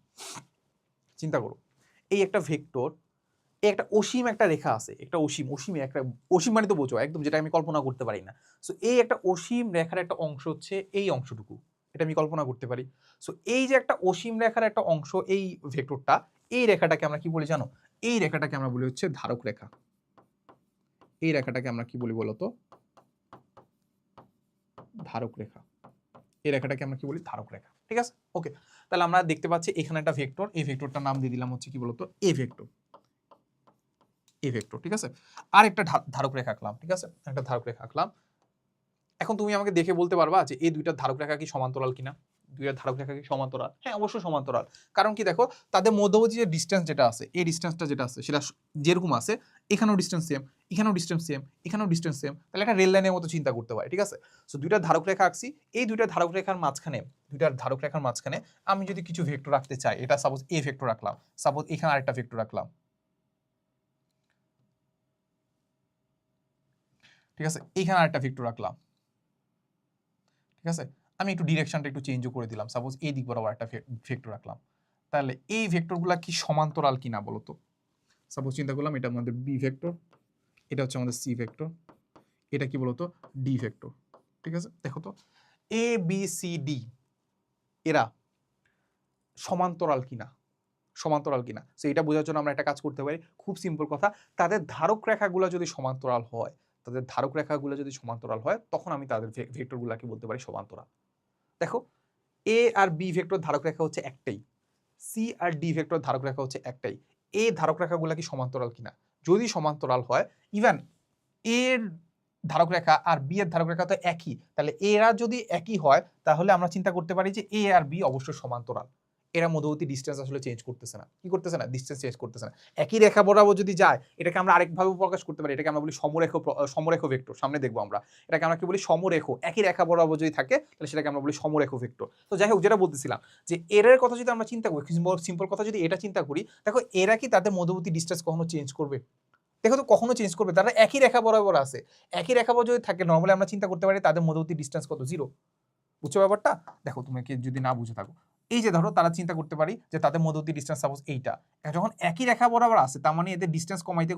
চিন্তা করো। এই একটা ভেক্টর, একটা অসীম একটা রেখা আছে, একটা অসীম মানে তো বোঝো একদম, যেটা আমি কল্পনা করতে পারি না। সো এই একটা অসীম রেখার একটা অংশ হচ্ছে এই অংশটুকু, এটা আমি কল্পনা করতে পারি। সো এই যে একটা অসীম রেখার একটা অংশ, এই ভেক্টরটা, এই রেখাটাকে আমরা কি বলি জানো, এই রেখাটাকে আমরা বলি হচ্ছে ধারক রেখা। এই রেখাটাকে আমরা কি বলি বলতো, ধারক রেখা। এই রেখাটাকে আমরা কি বলি, ধারক রেখা, ঠিক আছে। ওকে, তাহলে আমরা দেখতে পাচ্ছি এখানে একটা ভেক্টর, এই ভেক্টরটার নাম দিয়ে দিলাম হচ্ছে কি বলতো এ ভেক্টর, ঠিক আছে। আর একটা ধারক রেখা আঁকলাম, ঠিক আছে, একটা ধারক রেখা আঁকলাম। এখন তুমি আমাকে দেখে বলতে পারবা যে এই দুইটা ধারক রেখা কি সমান্তরাল কিনা, দুইটা ধারক রেখা কি সমান্তরাল? হ্যাঁ, অবশ্যই সমান্তরাল। কারণ কি দেখো, তাদের মধ্যবর্তী যে ডিসটেন্স যেটা আছে, এই ডিসটেন্সটা যেটা আছে সেটা যেরকম আছে, এখানেও ডিসটেন্স সেম, এখানেও ডিসটেন্স সেম, এখানেও ডিসটেন্স সেম, তাহলে একটা রেল লাইনের মতো চিন্তা করতে পারি, ঠিক আছে। সো দুইটা ধারক রেখা আঁকছি, এই দুইটা ধারক রেখার মাঝখানে আমি যদি কিছু ভেক্টর রাখতে চাই, এটা সাপোজ এ ভেক্টর রাখলাম, সাপোজ এখানে আরেকটা ভেক্টর রাখলাম, ঠিক আছে, এখানে আরেকটা ভেক্টর রাখলাম, ঠিক আছে। আমি একটু ডিরেকশনটা একটু চেঞ্জও করে দিলাম, সাপোজ এই দিক বরাবর একটা ভেক্টর রাখলাম, তাহলে এই ভেক্টরগুলো কি সমান্তরাল কিনা বলতো। সাপোজ চিন্তা করলাম এটা আমাদের বি ভেক্টর, এটা হচ্ছে আমাদের সি ভেক্টর, এটা কি বলতো ডি ভেক্টর, ঠিক আছে। দেখো তো এ বি সি ডি এরা সমান্তরাল কিনা, সো এটা বোঝার জন্য আমরা একটা কাজ করতে পারি, খুব সিম্পল কথা, তাদের ধারক রেখাগুলো যদি সমান্তরাল হয়, তখন আমি তাদের ভেক্টরগুলোকে বলতে পারি সমান্তরাল। দেখো, এ আর বি ভেক্টর ধারক রেখা হচ্ছে একটাই, সি আর ডি ভেক্টর ধারক রেখা হচ্ছে একটাই, এই ধারক রেখাগুলো কি সমান্তরাল কিনা, যদি সমান্তরাল হয়, ইভেন এর ধারক রেখা আর বি এর ধারক রেখা তো একই, তাহলে এরা যদি একই হয় তাহলে আমরা চিন্তা করতে পারি যে এ আর বি অবশ্যই সমান্তরাল। এরা মধ্যবর্তী ডিসটেন্স আসলে চেঞ্জ করতেছে না, কি করতেছে না, ডিসটেন্স চেঞ্জ করতেছে না। একই রেখা বরাবর যদি যায়, এটাকে আমরা আরেকভাবে প্রকাশ করতে পারি, এটাকে আমরা বলি সমরেখ ভেক্টর, সামনে দেখবো আমরা, এটাকে আমরা কি বলি সমরেখ, একই রেখা বরাবর যদি থাকে তাহলে সেটাকে আমরা বলি সমরেখ ভেক্টর। তো যাই হোক, যেটা বলতেছিলাম যে এর কথা যদি আমরা চিন্তা করি, সিম্পল কথা যদি এটা চিন্তা করি, দেখো এরা কি তাদের মধ্যবর্তী ডিসটেন্স কখনো চেঞ্জ করবে, দেখো তো কখনো চেঞ্জ করবে, তারা একই রেখা বরাবর আছে, একই রেখা বরাবর যদি থাকে নরমালি আমরা চিন্তা করতে পারি তাদের মধ্যবর্তী ডিসটেন্স কত, 0। বুঝছো ব্যাপারটা? দেখো তোমাকে যদি না বুঝে থাকো, এই যে ধরো তারা চিন্তা করতে পারি যে তাদের মধ্যবর্তী ডিসটেন্স সাপোজ এইটা, যখন একই রেখা বরাবর আছে তার মানে এদের ডিসটেন্স কমাইতে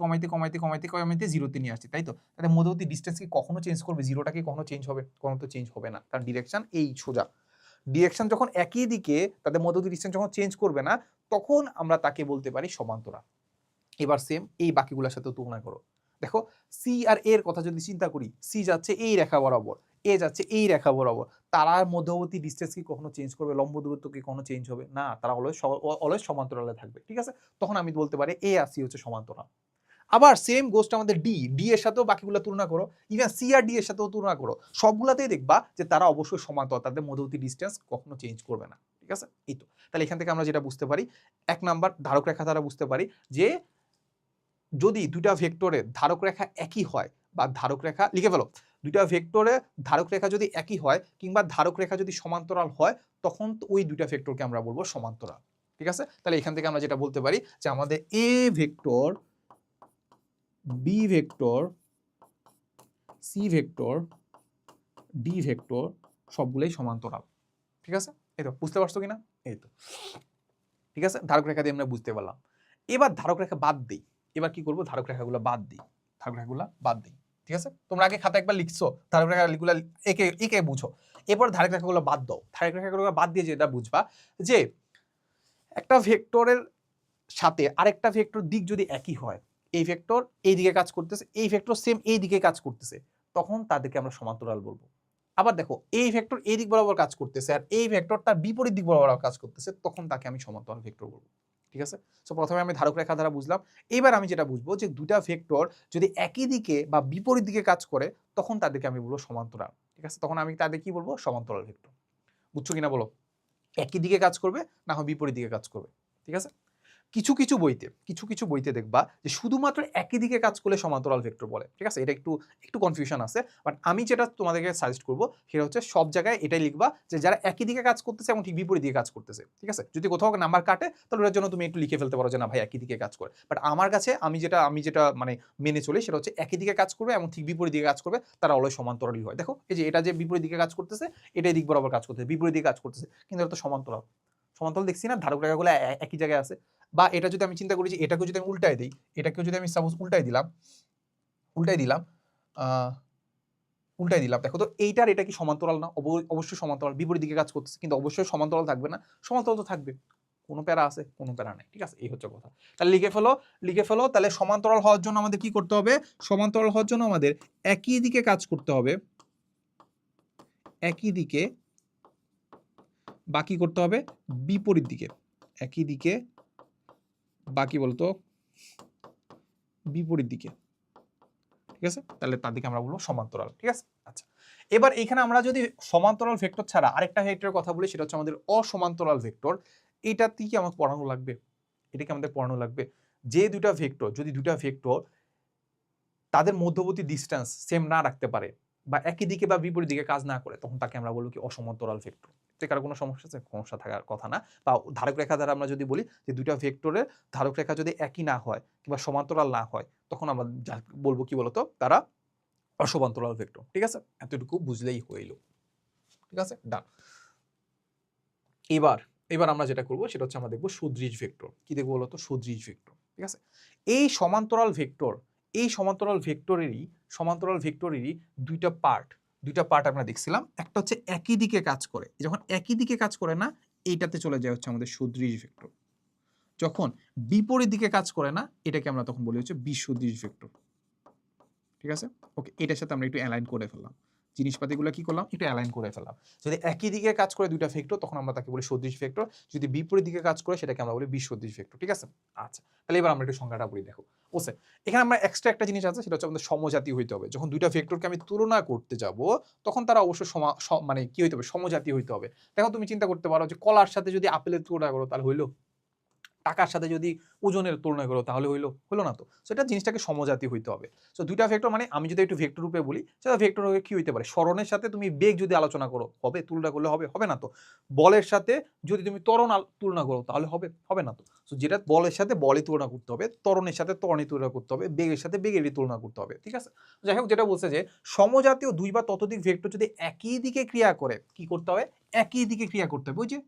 0-তে নিয়ে আসছে, তাই তো। তাদের মধ্যবর্তী ডিসটেন্স কি কখনো চেঞ্জ করবে, 0টা কি কখনো চেঞ্জ হবে, কখনো তো চেঞ্জ হবে না, কারণ ডিরেকশন এই সোজা। ডিরেকশন যখন একই দিকে, তাদের মধ্যবর্তী ডিস্টেন্স যখন চেঞ্জ করবে না, তখন আমরা তাকে বলতে পারি সমান্তরাল। এবার সেম এই বাকিগুলোর সাথে তুলনা করো। দেখো সি আর এর কথা যদি চিন্তা করি, সি যাচ্ছে এই রেখা বরাবর, এ যাচ্ছে এই রেখা বরাবর, তারার মধ্যবর্তী ডিস্টেন্স কি কখনো চেঞ্জ করবে? লম্ব দূরত্ব কি কখনো চেঞ্জ হবে না? তারা অলওয়েজ সমান্তরালে থাকবে, ঠিক আছে? তখন আমি বলতে পারি এ আর সি হচ্ছে সমান্তরাল। আবার সেম গোস্ট আমাদের ডি, ডি এর সাথেও বাকিগুলো তুলনা করো, ইভেন সি আর ডি এর সাথেও তুলনা করো, সবগুলাতেই দেখবা যে তারা অবশ্যই সমান্তরাল, তাদের মধ্যবর্তী ডিস্টেন্স কখনো চেঞ্জ করবে না, ঠিক আছে? এই তো, তাহলে এখান থেকে আমরা যেটা বুঝতে পারি, 1 নাম্বার ধারক রেখা দ্বারা বুঝতে পারি যে যদি দুইটা ভেক্টরের ধারক রেখা একই হয়, বা ধারক রেখা লিখে ফেলো, দুইটা ভেক্টরের ধারক রেখা যদি একই হয় কিংবা ধারক রেখা যদি সমান্তরাল হয়, তখন ওই দুইটা ভেক্টরকে আমরা বলবো সমান্তরাল, ঠিক আছে? তাহলে এখান থেকে আমরা যেটা বলতে পারি যে আমাদের A vector, B vector, C vector, D vector সবগুলোই সমান্তরাল, ঠিক আছে? এই তো, বুঝতে পারছো কিনা? এই তো, ঠিক আছে, ধারক রেখা দিয়ে আমরা বুঝতে পারলাম। এবার ধারক রেখা বাদ দিই। এবার কি করবো? ধারক রেখাগুলো বাদ দিই, ধারক রেখাগুলো বাদ দিই, ঠিক আছে? তোমরা আগে খাতা একবার লিখছো, ধারক রেখাগুলো একে একে বুঝো, এরপর ধারক রেখাগুলো বাদ দাও। ধারক রেখাগুলো বাদ দিয়ে যেটা বুঝবা যে একটা ভেক্টরের সাথে আরেকটা ভেক্টর দিক যদি একই হয়, এই ভেক্টর এই দিকে কাজ করতেছে, এই ভেক্টর সেম এই দিকে কাজ করতেছে, তখন তাদেরকে আমরা সমান্তরাল বলবো। আবার দেখো এই ভেক্টর এই দিক বরাবর কাজ করতেছে আর এই ভেক্টর তার বিপরীত দিক বরাবর কাজ করতেছে, তখন তাকে আমি সমান্তরাল ভেক্টর বলবো, ঠিক আছে? সো প্রথমে আমি ধারক রেখা দ্বারা বুঝলাম। এবার আমি যেটা বুঝবো যে দুটা ভেক্টর যদি একই দিকে বা বিপরীত দিকে কাজ করে, তখন তাদেরকে আমি বলবো সমান্তরাল, ঠিক আছে? তখন আমি তাদের কি বলবো? সমান্তরাল ভেক্টর। বুঝছো কিনা বলো? একই দিকে কাজ করবে, না হয় বিপরীত দিকে কাজ করবে, ঠিক আছে? কিছু কিছু বইতে দেখবা যে শুধুমাত্র একই দিকে কাজ করলে সমান্তরাল ভেক্টর বলে, ঠিক আছে? এটা একটু একটু কনফিউশন আছে, বাট আমি যেটা তোমাদেরকে সাজেস্ট করবো সেটা হচ্ছে সব জায়গায় এটাই লিখবা যে যারা একই দিকে কাজ করতেছে এবং ঠিক বিপরীত দিকে কাজ করতেছে, ঠিক আছে? যদি কোথাও নাম্বার কাটে তাহলে ওটার জন্য তুমি একটু লিখে ফেলতে পারো যে না ভাই একই দিকে কাজ করে, বাট আমার কাছে আমি যেটা মানে মেনে চলি সেটা হচ্ছে একই দিকে কাজ করবে এবং ঠিক বিপরীত দিকে কাজ করবে, তারা অলওয়েজ সমান্তরালই হয়। দেখো এই যে এটা যে বিপরীত দিকে কাজ করতেছে, এটাই দিক বরাবর কাজ করতেছে, বিপরীত দিকে কাজ করতেছে, কিন্তু এটা তো সমান্তরাল। সমান্তরাল দেখছি না, ধারক রেখাগুলো একই জায়গায় আছে। বা এটা যদি আমি চিন্তা করি যে এটাকে যদি আমি উল্টাই দিই, এটাকেও যদি আমি সাপোজ উল্টাই দিলাম আহ উল্টাই দিলাম, দেখো তো এইটার এটা কি সমান্তরাল না? অবশ্যই সমান্তরাল, বিপরীত দিকে কাজ করতেছে, কিন্তু অবশ্যই সমান্তরাল থাকবে না? সমান্তরাল তো থাকবে, কোনো প্যারা আছে? কোনো প্যারা নেই, ঠিক আছে? এই হচ্ছে কথা। তাহলে লিখে ফেলো তাহলে সমান্তরাল হওয়ার জন্য আমাদের কি করতে হবে? সমান্তরাল হওয়ার জন্য আমাদের একই দিকে কাজ করতে হবে, একই দিকে, বাকি করতে হবে বিপরীত দিকে, একই দিকে বাকি বলতো বিপরীত দিকে, ঠিক আছে? তাহলে তাদেরকে আমরা বলবো সমান্তরাল, ঠিক আছে? আচ্ছা, এবার এখানে আমরা যদি সমান্তরাল ভেক্টর ছাড়া আরেকটা ভেক্টরের কথা বলি, সেটা হচ্ছে আমাদের অসমান্তরাল ভেক্টর। এটাতে কি আমাকে পড়ানো লাগবে? এটাকে আমাদের পড়ানো লাগবে যে দুটা ভেক্টর, যদি দুটা ভেক্টর তাদের মধ্যবর্তী ডিস্টেন্স সেম না রাখতে পারে বা একই দিকে বা বিপরীত দিকে কাজ না করে, তখন তাকে আমরা বলবো কি? অসমান্তরাল ভেক্টর। এতে কারো কোনো সমস্যা আছে? সমস্যা থাকার কথা না। বা ধারক রেখা দ্বারা আমরা যদি বলি যে দুইটা ভেক্টরের ধারক রেখা যদি একই না হয় কিংবা সমান্তরাল না হয়, তখন আমরা বলবো কি বলতো? তারা অসমান্তরাল ভেক্টর, ঠিক আছে? এতটুকু বুঝলেই হইল, ঠিক আছে? ডান। এবার এবার আমরা যেটা করবো সেটা হচ্ছে আমরা দেখবো সদৃশ ভেক্টর। কি দেখবো বলতো? সদৃশ ভেক্টর, ঠিক আছে? এই সমান্তরাল ভেক্টর, এই সমান্তরাল ভেক্টরেরই দুইটা পার্ট আমরা দেখছিলাম। একটা হচ্ছে একই দিকে কাজ করে, যখন একই দিকে কাজ করে না, এইটাতে চলে যায় হচ্ছে আমাদের সদৃশ ভেক্টর। যখন বিপরীত দিকে কাজ করে না, এটাকে আমরা তখন বলি হচ্ছে বিসদৃশ ভেক্টর, ঠিক আছে? ওকে, এটার সাথে আমরা একটু অ্যালাইন করে ফেললাম, জিনিসপাতিগুলো কি করলাম? একটু অ্যালাইন করে ফেললাম। যদি একই দিকে কাজ করে দুইটা ভেক্টর, তখন আমরা তাকে বলি সদৃশ ভেক্টর। যদি বিপরীত দিকে কাজ করে, সেটাকে আমরা বলি বিসদৃশ ভেক্টর, ঠিক আছে? আচ্ছা, তাহলে এবার আমরা একটু সংজ্ঞাটা বলি। দেখো ওসে, এখানে আমরা এক্সট্রা একটা জিনিস আছে, সেটা হচ্ছে আমাদের সমজাতি হইতে হবে। যখন দুইটা ভেক্টরকে আমি তুলনা করতে যাব, তখন তারা অবশ্যই মানে কি হইতে হবে? সমজাতি হইতে হবে। দেখো তুমি চিন্তা করতে পারো যে কলার সাথে যদি আপেলের তুলনা করো, তাহলে হইলো? টাকার সাথে যদি ওজনের তুলনা করো, তাহলে হইলো না তো? সেটা জিনিসটাকে সমজাতি হইতে হবে। সো দুইটা ভেক্টর মানে আমি যদি একটু ভেক্টর রূপে বলি, সেটা ভেক্টর হয়ে কি হইতে পারে? সরণের সাথে তুমি বেগ যদি আলোচনা করো, হবে? তুলনা করলে হবে না তো? বলের সাথে যদি তুমি ত্বরণ তুলনা করো, তাহলে হবে না তো? সো যেটা বলের সাথে বলই তুলনা করতে হবে, ত্বরণের সাথে ত্বরণই তুলনা করতে হবে, বেগের সাথে বেগেরই তুলনা করতে হবে, ঠিক আছে? যাই হোক, যেটা বলছে যে সমজাতীয় দুই বা ততোধিক ভেক্টর যদি একই দিকে ক্রিয়া করে, কি করতে হবে? একই দিকে ক্রিয়া করতে হবে। ওই যে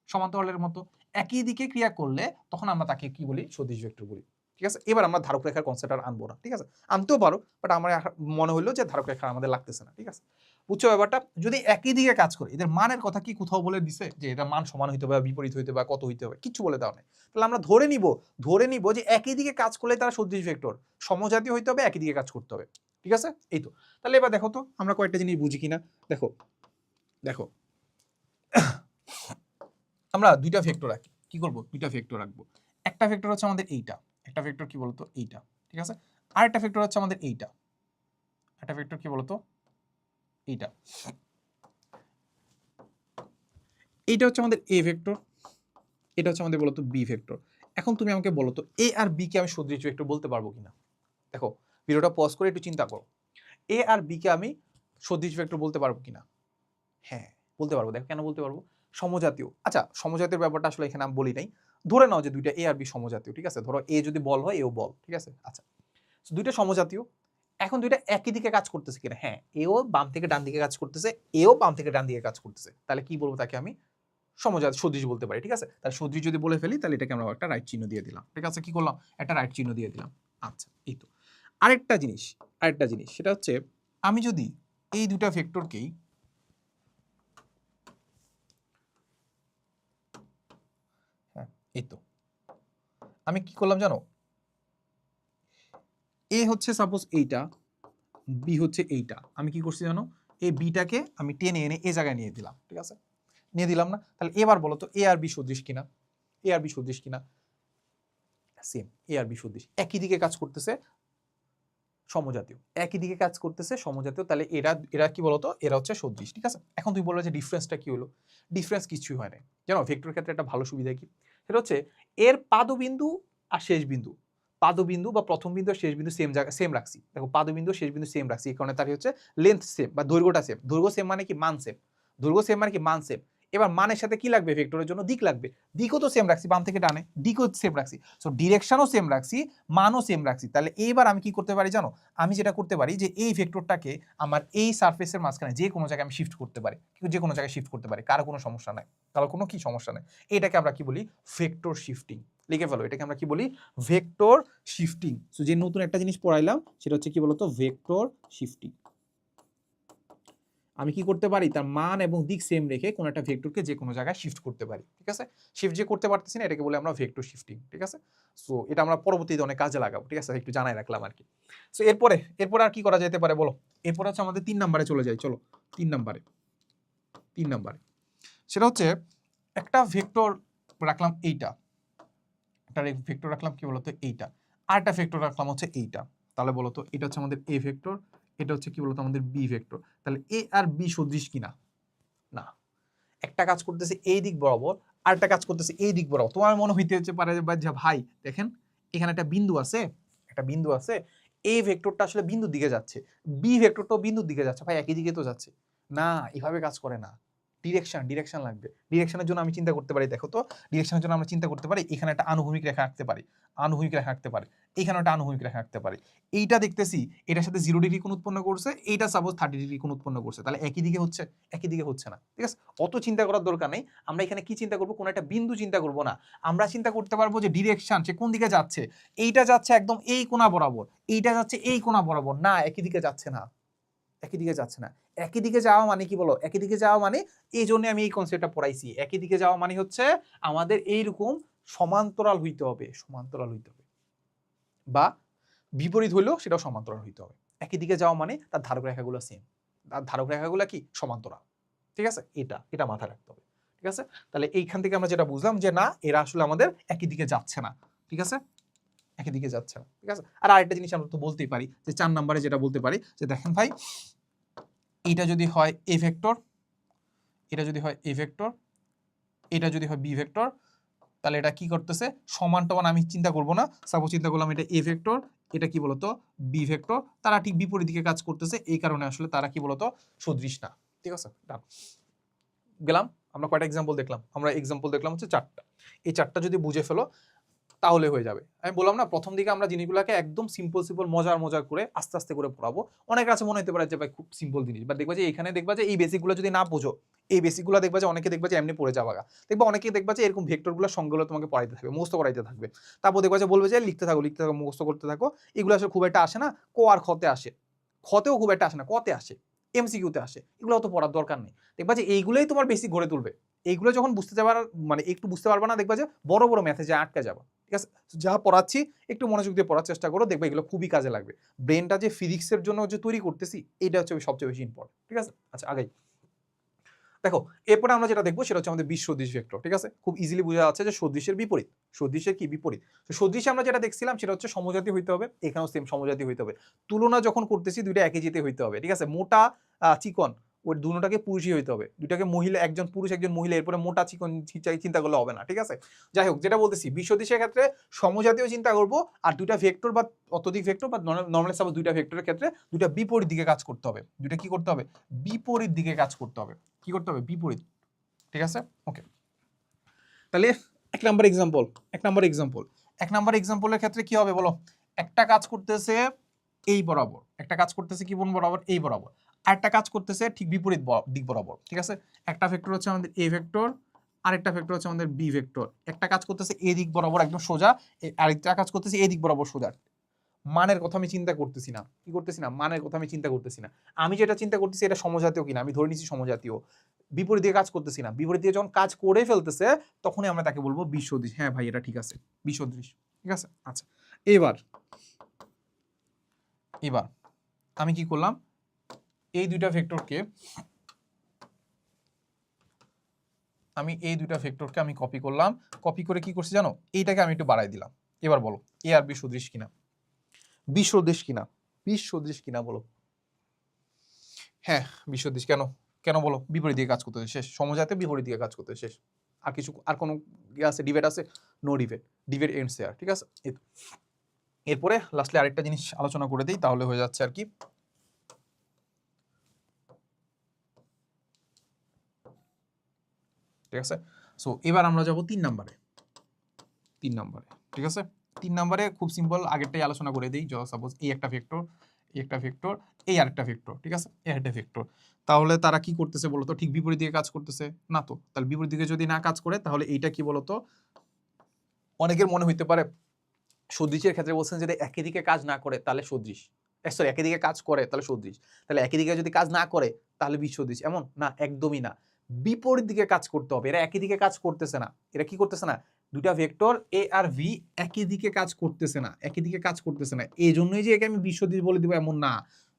সমান্তরালের মতো একই দিকে ক্রিয়া করলে, তখন আমরা তাকে কি বলি? সদিশ ভেক্টর বলি, ঠিক আছে? এবার আমরা ধারক রেখার কনসেপ্ট আর আনবো না, ঠিক আছে? আনতেও পারো, বাট আমার মনে হলো যে ধারক রেখা আমাদের লাগতেছে না, ঠিক আছে? বুঝছো ব্যাপারটা? যদি একই দিকে কাজ করে, এদের মানের কথা কি কোথাও বলে দিছে যে এটা মান সমান হইতে হবে, বিপরীত হইতে হবে, কত হইতে হবে? কিচ্ছু বলে দেওয়া নাই। তাহলে আমরা ধরে নিব যে একই দিকে কাজ করলে তারা সদৃশ ভেক্টর, সমজাতীয় হইতে হবে, একই দিকে কাজ করতে হবে। ঠিক আছে? এই তো। তাহলে এবার দেখো তো আমরা কয়েকটা জিনিস বুঝি কিনা। দেখো দেখো আমরা দুইটা ভেক্টর রাখি। কি করব? দুইটা ভেক্টর রাখবো। একটা ভেক্টর হচ্ছে আমাদের এইটা, একটা ভেক্টর কি বলতো? এইটা। ঠিক আছে? আরেকটা ভেক্টর হচ্ছে আমাদের এইটা, একটা ভেক্টর কি বলতো? এইটা। এইটা হচ্ছে আমাদের এ ভেক্টর, এটা হচ্ছে আমাদের বলতো বি ভেক্টর। এখন তুমি আমাকে বলো তো এ আর বি কে আমি সদৃশ ভেক্টর বলতে পারবো কিনা? দেখো ভিডিওটা পজ করে একটু চিন্তা করো, এ আর বি কে আমি সদৃশ ভেক্টর বলতে পারবো কিনা? হ্যাঁ বলতে পারবো। দেখো কেন বলতে পারবো? সমজাতীয়। আচ্ছা সমজাতীয় ব্যাপারটা আসলে এখানে আমি বলি নাই। ধরে নাও যে দুইটা এ আর বি সমজাতীয়, ঠিক আছে? ধরো এ যদি বল হয় এও বল, ঠিক আছে? আচ্ছা দুইটা সমজাতীয়, এখন দুইটা একই দিকে কাজ করতেছে কিনা? হ্যাঁ এও বাম থেকে ডান দিকে কাজ করতেছে, এও বাম থেকে ডান দিকে কাজ করতেছে, তাহলে কি বলবো তাকে আমি? সদৃশ বলতে পারি। ঠিক আছে? তাহলে সদৃশ যদি বলে ফেলি তাহলে এটাকে আমরা একটা রাইট চিহ্ন দিয়ে দিলাম। ঠিক আছে? কি করলাম? একটা রাইট চিহ্ন দিয়ে দিলাম। আচ্ছা এই তো। আরেকটা জিনিস সেটা হচ্ছে আমি যদি এই দুটা ভেক্টরকেই হ্যাঁ এই তো আমি কি করলাম জানো? এ হচ্ছে সাপোজ এইটা, বি হচ্ছে এইটা, আমি কি করছি জানো? এই বিটাকে আমি টেনে এনে এ জায়গায় নিয়ে দিলাম। ঠিক আছে? নিয়ে দিলাম না? তাহলে এবার বলো তো এ আর বি সদৃশ কিনা? এ আর বি সদৃশ কিনা? সেম, এ আর বি সদৃশ, একই দিকে কাজ করতেছে, সমজাতীয়, একই দিকে কাজ করতেছে, সমজাতীয়, তাহলে এরা এরা কি বলতো? এরা হচ্ছে সদৃশ। ঠিক আছে? এখন তুই বললো যে ডিফারেন্সটা কি হলো? ডিফারেন্স কিছুই হয় না। জানো ভেক্টর ক্ষেত্রে একটা ভালো সুবিধা কি? সেটা হচ্ছে এর পাদবিন্দু আর শেষ বিন্দু, পাদবিন্দু বা প্রথম বিন্দু আর শেষ বিন্দু সেম জায়গা সেম রাখছি। দেখো পাদবিন্দু শেষ বিন্দু সেম রাখছি, এই কারণে তার হচ্ছে লেন্থ সেম বা দৈর্ঘ্যটা সেম। দৈর্ঘ্য সেম মানে কি? মান সেম। দৈর্ঘ্য সেম মানে কি? মান সেম। এবার মানের সাথে কি লাগবে? ভেক্টরের জন্য দিক লাগবে। দিকও তো সেম রাখছি, বাম থেকে ডানে দিকও সেম রাখছি, সো ডিরেকশনও সেম রাখছি, মানও সেম রাখছি। তাহলে এইবার আমি কি করতে পারি জানো? আমি যেটা করতে পারি যে এই ভেক্টরটাকে আমার এই সারফেসের মাঝখানে যে কোনো জায়গায় আমি শিফট করতে পারি, যে কোনো জায়গায় শিফট করতে পারি, কারো কোনো সমস্যা নাই, কারো কোনো কি সমস্যা নাই। এটাকে আমরা কি বলি? Vector shifting. লিখে ফেলো, এটাকে আমরা কি বলি? Vector shifting. সো যে নতুন একটা জিনিস পড়াইলাম সেটা হচ্ছে কি বলতো? Vector shifting. আমি কি করতে পারি? তার মান এবং দিক সেম রেখে কোন একটা ভেক্টরকে যে কোনো জায়গায় শিফট করতে পারি। ঠিক আছে? শিফট যে করতে পারতেছি না এটাকে বলে আমরা ভেক্টর শিফটিং। ঠিক আছে? সো এটা আমরা পরবর্তীতে অনেক কাজে লাগাবো। ঠিক আছে? একটু জানাই রাখলাম আর কি। সো এরপরে আর কি করা যেতে পারে বলো? এরপরে হচ্ছে আমাদের 3 নম্বরে চলে যাই। চলো 3 নম্বরে। সেটা হচ্ছে একটা ভেক্টর রাখলাম এইটা, একটা ভেক্টর রাখলাম কি বলতো? এইটা। আর একটা ভেক্টর রাখলাম হচ্ছে এইটা। তাহলে বলতো এটা হচ্ছে আমাদের এ ভেক্টর, এটা হচ্ছে কি বলতো? আমাদের বি ভেক্টর। তাহলে এ আর বি সদৃশ কিনা? না। একটা কাজ করতেছে এই দিক বরাবর, আরেকটা কাজ করতেছে এই দিক বরাবর। তোমার মনে হইতে পারে যে ভাই দেখেন এখানে একটা বিন্দু আছে, এই ভেক্টরটা আসলে বিন্দুর দিকে যাচ্ছে, বি ভেক্টরটাও বিন্দুর দিকে যাচ্ছে, ভাই একই দিকে তো যাচ্ছে না। এভাবে কাজ করে না। ডিরেকশন লাগবে। ডিরেকশনের জন্য আমি চিন্তা করতে পারি, দেখো তো ডিরেকশনের জন্য আমরা চিন্তা করতে পারি এখানে একটা আনুভূমিক রেখা আঁকতে পারি, এখানে একটা আনুভূমিক রেখা আঁকতে পারি। এইটা দেখতেছি এটার সাথে 0 ডিগ্রি কোণ উৎপন্ন করছে, এইটা সাপোজ 30 ডিগ্রি কোণ উৎপন্ন করছে, তাহলে একই দিকে হচ্ছে? একই দিকে হচ্ছে না। ঠিক আছে? অত চিন্তা করার দরকার নেই। আমরা এখানে কি চিন্তা করব? কোন একটা বিন্দু চিন্তা করব না, আমরা চিন্তা করতে পারবো যে ডিরেকশন সে কোন দিকে যাচ্ছে। এইটা যাচ্ছে একদম এই কোণা বরাবর, এইটা যাচ্ছে এই কোণা বরাবর, না একই দিকে যাচ্ছে না, একই দিকে যাচ্ছে না। একই দিকে যাওয়া মানে কি বলো? একই দিকে যাওয়া মানে, এই জন্য আমি এই কনসেপ্টটা পড়াইছি, একই দিকে যাওয়া মানে হচ্ছে আমাদের এইরকম সমান্তরাল হইতে হবে, বা বিপরীত হইলেও সেটাও সমান্তরাল হইতে হবে। একই দিকে যাওয়া মানে তার ধারক রেখাগুলো সেম, তার ধারক রেখাগুলো কি? সমান্তরাল। ঠিক আছে? এটা মাথায় রাখতে হবে। ঠিক আছে? তাহলে এইখান থেকে আমরা যেটা বুঝলাম যে না এরা আসলে আমাদের একই দিকে যাচ্ছে না। ঠিক আছে? একই দিকে যাচ্ছে না। ঠিক আছে? আর আরেকটা জিনিস আমরা তো বলতেই পারি যে 4 নম্বরে যেটা বলতে পারি যে দেখেন ভাই এটা যদি হয় এ ভেক্টর, এটা যদি হয় এ ভেক্টর, এটা যদি হয় বি ভেক্টর, তাহলে এটা কি করতেছে? সমান টমান আমি চিন্তা করব না, সাপোজ চিন্তা করলাম এটা এ ভেক্টর, এটা কি বলতো? বি ভেক্টর, তারা ঠিক বিপরীত দিকে কাজ করতেছে, এই কারণে আসলে তারা কি বলতো? সদৃশ না। ঠিক আছে? ডান। গেলাম। আমরা কয়টা এক্সাম্পল দেখলাম? আমরা এক্সাম্পল দেখলাম হচ্ছে 4টা। এই 4টা যদি বুঝে ফেলো তাহলে হয়ে যাবে। আমি বললাম না প্রথম দিকে আমরা জিনিসগুলোকে একদম সিম্পল মজার করে আস্তে আস্তে করে পড়াবো। অনেকের কাছে মনে হতে পারে যে ভাই খুব সিম্পল জিনিস, বা দেখবা যে এখানে দেখবা যে এই বেসিকগুলো যদি না বোঝো, এই বেসিকগুলো দেখবা যে অনেকে দেখবা যে এমনি পড়ে যাওয়া, দেখবা অনেকে দেখবা যে এরকম ভেক্টরগুলোর সংজ্ঞাগুলো তোমাকে পড়াইতে থাকবে, মুখস্থ করাইতে থাকবে। তারপর দেখবা যে বলবে যে লিখতে থাকো মুখস্থ করতে থাকো। এগুলো আসলে খুব একটা আসে না, ক আর খতে আসে, খতেও খুব একটা আসে না, কতে আসে। এমসিকিউতে আসে, এগুলো অত পড়ার দরকার নেই। দেখবা যে এইগুলোই তোমার বেসিক গড়ে তুলবে। এইগুলো যখন বুঝতে যাবার মানে একটু বুঝতে পারবা না, দেখবা যে বড় বড় ম্যাথে যা আটকে যাবা। ঠিক আছে, যা পড়াচ্ছি একটু মনোযোগ দিয়ে পড়ার চেষ্টা করো, দেখবে এগুলো খুবই কাজে লাগবে। ব্রেনটা যে ফিজিক্সের জন্য যে তৈরি করতেছি, এটা হচ্ছে সবচেয়ে বেশি ইম্পর্টেন্ট। ঠিক আছে, আচ্ছা আগাই। দেখো এরপরে আমরা যেটা দেখবো সেটা হচ্ছে আমাদের বিশ সদৃশ ভেক্টর। ঠিক আছে, খুব ইজিলি বোঝা যাচ্ছে যে সদৃশের বিপরীত। সদৃশের কি বিপরীত? তো সদৃশে আমরা যেটা দেখছিলাম সেটা হচ্ছে সমজাতি হইতে হবে, এখানেও সেম সমজাতি হইতে হবে। তুলনা যখন করতেছি দুইটা একই জিতে হইতে হবে। ঠিক আছে, মোটা চিকন ওই দুটোটাকে পুরুষই হইতে হবে, দুইটাকে মহিলা, একজন পুরুষ একজন মহিলা, এরপরে মোটা চিকন চিন্তা করলে হবে না। ঠিক আছে, যাই হোক যেটা বলতেছি বিশ সদৃশের ক্ষেত্রে সমজাতীয় চিন্তা করবো, আর দুইটা ভেক্টর বা অত্যধিক ভেক্টর বা নর্মালি সাপোজ দুইটা ভেক্টরের ক্ষেত্রে দুইটা বিপরীত দিকে কাজ করতে হবে। দুইটা কি করতে হবে? বিপরীত দিকে কাজ করতে হবে। কি করতে হবে? বিপরীত। ঠিক আছে, ওকে। তাহলে এক নাম্বার এক্সাম্পলের ক্ষেত্রে কি হবে বলো? একটা কাজ করতেছে এই বরাবর, একটা কাজ করতেছে কি কোন বরাবর? এই বরাবর। আরেকটা কাজ করতেছে ঠিক বিপরীত দিক বরাবর। ঠিক আছে, একটা ভেক্টর হচ্ছে আমাদের এ ভেক্টর, আরেকটা ভেক্টর হচ্ছে আমাদের বি ভেক্টর। একটা কাজ করতেছে এই দিক বরাবর একদম সোজা, আরেকটা কাজ করতেছে এই দিক বরাবর সোজা। মানের কথা আমি চিন্তা করতেছি না, কি করতেছি না? মানের কথা আমি চিন্তা করতেছি না। আমি যেটা চিন্তা করতেছি এটা সমজাতীয় কিনা, আমি ধরে নিচ্ছি সমজাতীয়। বিপরীত দিকে কাজ করতেছি না, বিপরীত দিকে যখন কাজ করে ফেলতেছে তখনই আমরা তাকে বলবো বিশ সদৃশ। হ্যাঁ ভাই এটা ঠিক আছে, বিশ সদৃশ। ঠিক আছে, আচ্ছা এবার আমি কি করলাম? এই দুইটা ভেক্টরকে আমি কপি করলাম, কপি করে কি করছি জানো? এইটাকে আমি একটু বাড়াই দিলাম। এবার বলো এ আর বি সদৃশ কিনা? বিশ সদৃশ কিনা? বিশ সদৃশ কিনা বলো? হ্যাঁ বিশ সদৃশ। কেন? কেন বলো? বিপরীত দিকে কাজ করতে শেষ, সমজাতে বিপরীত দিকে কাজ করতে শেষ। আর কিছু আর কোনো আছে ডিবেট আছে? No debate, debate ends here. ঠিক আছে, এরপরে লাস্টলি আরেকটা জিনিস আলোচনা করে দিই, তাহলে হয়ে যাচ্ছে আর কি। ঠিক আছে, সো এবার আমরা যাব 3 নম্বরে। ঠিক আছে, 3 নম্বরে খুব সিম্পল, আগেরটাই আলোচনা করে দিই। সাপোজ এই একটা ভেক্টর, এই একটা ভেক্টর, এই আরেকটা ভেক্টর। ঠিক আছে, এই একটা ভেক্টর। তাহলে তারা কি করতেছে বলতো? ঠিক বিপরীত দিকে কাজ করতেছে না তো? তাহলে বিপরীত দিকে যদি না কাজ করে তাহলে এইটা কি বলতো? অনেকের মনে হইতে পারে সদৃশের ক্ষেত্রে বলছেন যদি একই দিকে কাজ না করে তাহলে সদৃশ, সরি একই দিকে কাজ করে তাহলে সদৃশ। তাহলে একই দিকে যদি কাজ না করে তাহলে বিশ সদৃশ, এমন না, একদমই না। বিপরীত দিকে কাজ করতে হবে। এরা একই দিকে কাজ করতেছে না। এরা কি করতেছে না? দুইটা ভেক্টর এ আর ভি একই দিকে কাজ করতেছে না, একই দিকে কাজ করতেছে না। এই জন্যই যে একে আমি বিশ সদৃশ বলে দিব এমন না।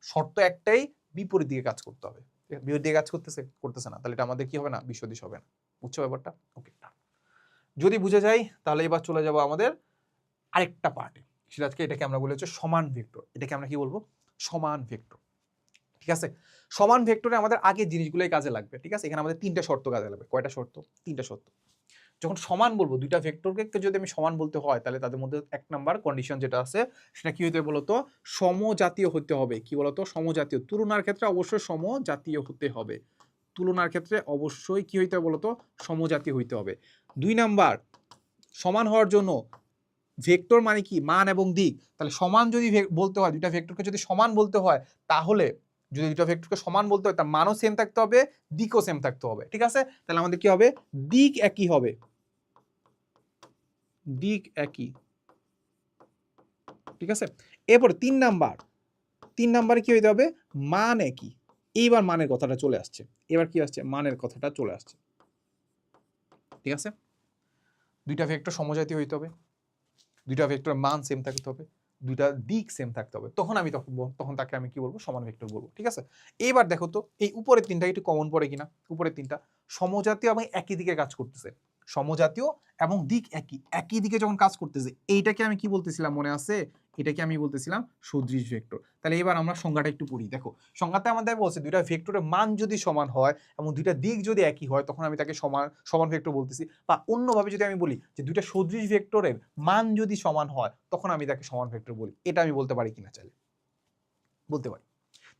শর্ত একটাই, বিপরীত দিকে কাজ করতে হবে। বিপরীত দিকে কাজ করতেছে না, তাহলে এটা আমাদের কি হবে না? বিশ সদৃশ হবে না। বুঝছো ব্যাপারটা? ওকে, যদি বুঝে যাই তাহলে এবার চলে যাব আমাদের আরেকটা পার্টে। সেটা আজকে এটাকে আমরা বলি হচ্ছে সমান ভেক্টর। এটাকে আমরা কি বলবো? সমান ভেক্টর। ঠিক আছে, সমান ভেক্টরে আমাদের আগের জিনিসগুলোই কাজে লাগবে। ঠিক আছে, এখানে আমাদের 3টা শর্ত কাজে লাগবে। কয়টা শর্ত? 3টা শর্ত। যখন সমান বলবো, দুইটা ভেক্টরকে যদি আমি সমান বলতে হয় তাহলে তাদের মধ্যে 1 নাম্বার কন্ডিশন যেটা আছে সেটা কি হতে বলতো? সমজাতীয় হতে হবে। কি বলতো? সমজাতীয়। তুলনার ক্ষেত্রে অবশ্যই সমজাতীয় হতে হবে। তুলনার ক্ষেত্রে অবশ্যই কি হইতে হবে বলতো? সমজাতীয় হইতে হবে। 2 নাম্বার, সমান হওয়ার জন্য ভেক্টর মানে কি? মান এবং দিক। তাহলে সমান যদি বলতে হয়, দুইটা ভেক্টরকে যদি সমান বলতে হয়, তাহলে যদি দুইটা ভেক্টরকে সমান বলতে হয় তার মানও সেম থাকতে হবে, দিকও সেম থাকতে হবে। ঠিক আছে, তাহলে আমাদের কি হবে? দিক একই হবে, দিক একই। ঠিক আছে, এরপর 3 নাম্বারে কি হইতে হবে? মান একই। এইবার মানের কথাটা চলে আসছে। এবার কি আসছে? মানের কথাটা চলে আসছে। ঠিক আছে, দুইটা ভেক্টর সমজাতীয় হইতে হবে, দুইটা ভেক্টরের মান সেম থাকতে হবে, দুইটা দিক সেম থাকতে হবে, তখন তাকে আমি কি বলবো? সমান ভেক্টর বলবো। ঠিক আছে, এইবার দেখো তো এই উপরের 3টা একটু কমন পড়ে কিনা? উপরের 3টা সমজাতীয় এবং একই দিকে কাজ করতেছে। সমজাতীয় এবং দিক একই, একই দিকে যখন কাজ করতেছে, এইটাকে আমি কি বলতেছিলাম মনে আছে? এটাকে আমি বলতেছিলাম সদৃশ ভেক্টর। তাহলে এবার আমরা সংজ্ঞাটা একটু পড়ি। দেখো সংজ্ঞাতে আমাদের বলছে দুইটা ভেক্টরের মান যদি সমান হয় এবং দুইটা দিক যদি একই হয় তখন আমি তাকে সমান ভেক্টর বলতেছি। বা অন্যভাবে যদি আমি বলি যে দুইটা সদৃশ ভেক্টরের মান যদি সমান হয় তখন আমি তাকে সমান ভেক্টর বলি। এটা আমি বলতে পারি কিনা? চাইলে বলতে পারি।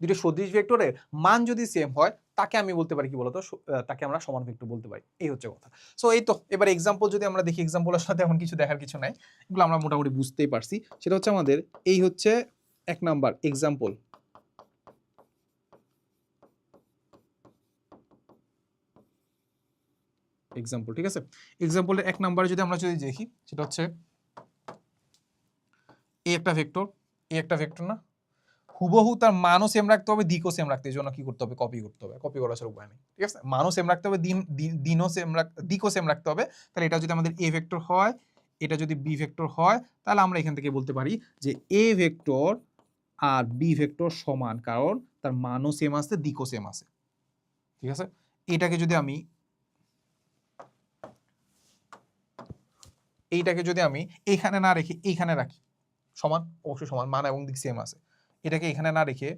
দুইটা সদৃশ ভেক্টরের মান যদি সেম হয় তাকে আমি বলতে পারি কি বলতো? তাকে আমরা সমান ভেক্টর বলতে পারি। এই হচ্ছে কথা। সো এই তো, এবার এক্সাম্পল যদি আমরা দেখি, এক্সাম্পলের সাথে এমন কিছু দেখার কিছু নাই, এগুলো আমরা মোটামুটি বুঝতেই পারছি। সেটা হচ্ছে আমাদের এই হচ্ছে 1 নাম্বার এক্সাম্পল। ঠিক আছে, এক্সাম্পলের 1 নাম্বারে যদি আমরা দেখি সেটা হচ্ছে এই একটা ভেক্টর, এই একটা ভেক্টর না, হুবহু তার মানও সেম রাখতে হবে, দিকও সেম রাখতে, এই জন্য কি করতে হবে, কপি করতে হবে, কপি করার ছাড়া উপায় নেই, ঠিক আছে। মানও সেম রাখতে হবে, দিনও সেম দিকও সেম রাখতে হবে। তাহলে এটা যদি আমাদের এ ভেক্টর হয়, এটা যদি বি ভেক্টর হয়, তাহলে আমরা এখান থেকে বলতে পারি যে এ ভেক্টর আর বি ভেক্টর সমান, কারণ তার মানও সেম আছে, দিকও সেম আছে, ঠিক আছে। এইটাকে যদি আমি এইখানে না রেখে এইখানে রাখি, সমান, অবশ্যই সমান, মান এবং দিক সেম আছে। এটাকে এখানে না রেখে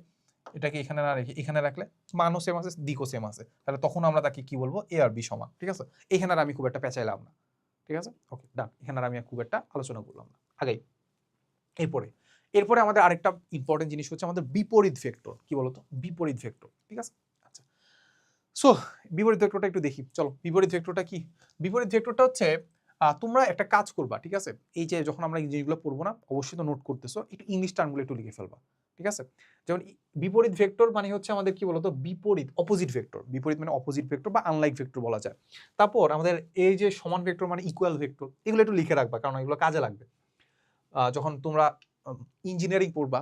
এখানে রাখলে মানও সেম আছে, দিকও সেম আছে, তাহলে তখন আমরা তাকে কি বলবো, এ আর বি সমান, ঠিক আছে। এখানে আর আমি খুব একটা পেঁচাইলাম না, ঠিক আছে, ওকে ডান। এখানে আর আমি খুব একটা আলোচনা করলাম না আগেই। এরপরে আমাদের আরেকটা ইম্পর্টেন্ট জিনিস হচ্ছে আমাদের বিপরীত ভেক্টর, কি বলতো, বিপরীত ভেক্টর, ঠিক আছে। আচ্ছা, সো বিপরীত ভেক্টরটা একটু দেখি, চলো। বিপরীত ভেক্টরটা কি? বিপরীত ভেক্টরটা হচ্ছে তোমরা একটা কাজ করবা, ঠিক আছে। এই যে যখন আমরা এই জিনিসগুলো পড়বো না, অবশ্যই তো নোট করতেছো, একটু ইংলিশ টার্মগুলো একটু লিখে ফেলবা, ঠিক আছে। যেমন বিপরীত ভেক্টর মানে হচ্ছে আমাদের কি বলতো, বিপরীত, অপোজিট ভেক্টর। বিপরীত মানে অপোজিট ভেক্টর বা আনলাইক ভেক্টর বলা যায়। তারপর আমাদের এই যে সমান ভেক্টর মানে ইকুয়াল ভেক্টর, এগুলো একটু লিখে রাখবা, কারণ এগুলো কাজে লাগবে যখন তোমরা ইঞ্জিনিয়ারিং পড়বা,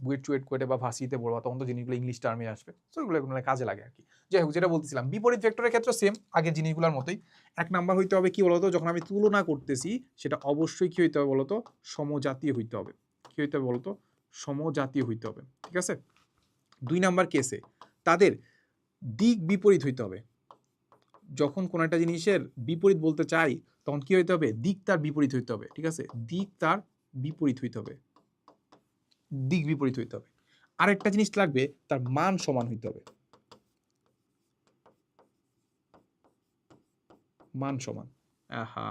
বুয়েট চুয়েট করে বা ভার্সিটিতে পড়বা, তখন তো জিনিসগুলো ইংলিশ টার্মে আসবে, তো এগুলো কাজে লাগে আর কি। যাই হোক, যেটা বলতেছিলাম, বিপরীত ভেক্টরের ক্ষেত্রে সেম আগের জিনিসগুলোর মতোই। এক নাম্বার হইতে হবে কি বলতো, যখন আমি তুলনা করতেছি সেটা অবশ্যই কি হইতে হবে বলতো, সমজাতীয় হইতে হবে। কি হইতে হবে বলতো, সমজাতীয় হইতে হবে, ঠিক আছে। দুই নাম্বার কেসে তাদের দিক বিপরীত হইতে হবে। যখন কোনো একটা জিনিসের বিপরীত বলতে চাই, তখন কি হইতে হবে, দিক তার বিপরীত হইতে হবে, ঠিক আছে। দিক তার বিপরীত হইতে হবে, দিক বিপরীত হইতে হবে। আরেকটা জিনিস লাগবে, তার মান সমান হইতে হবে, মান সমান, আহা,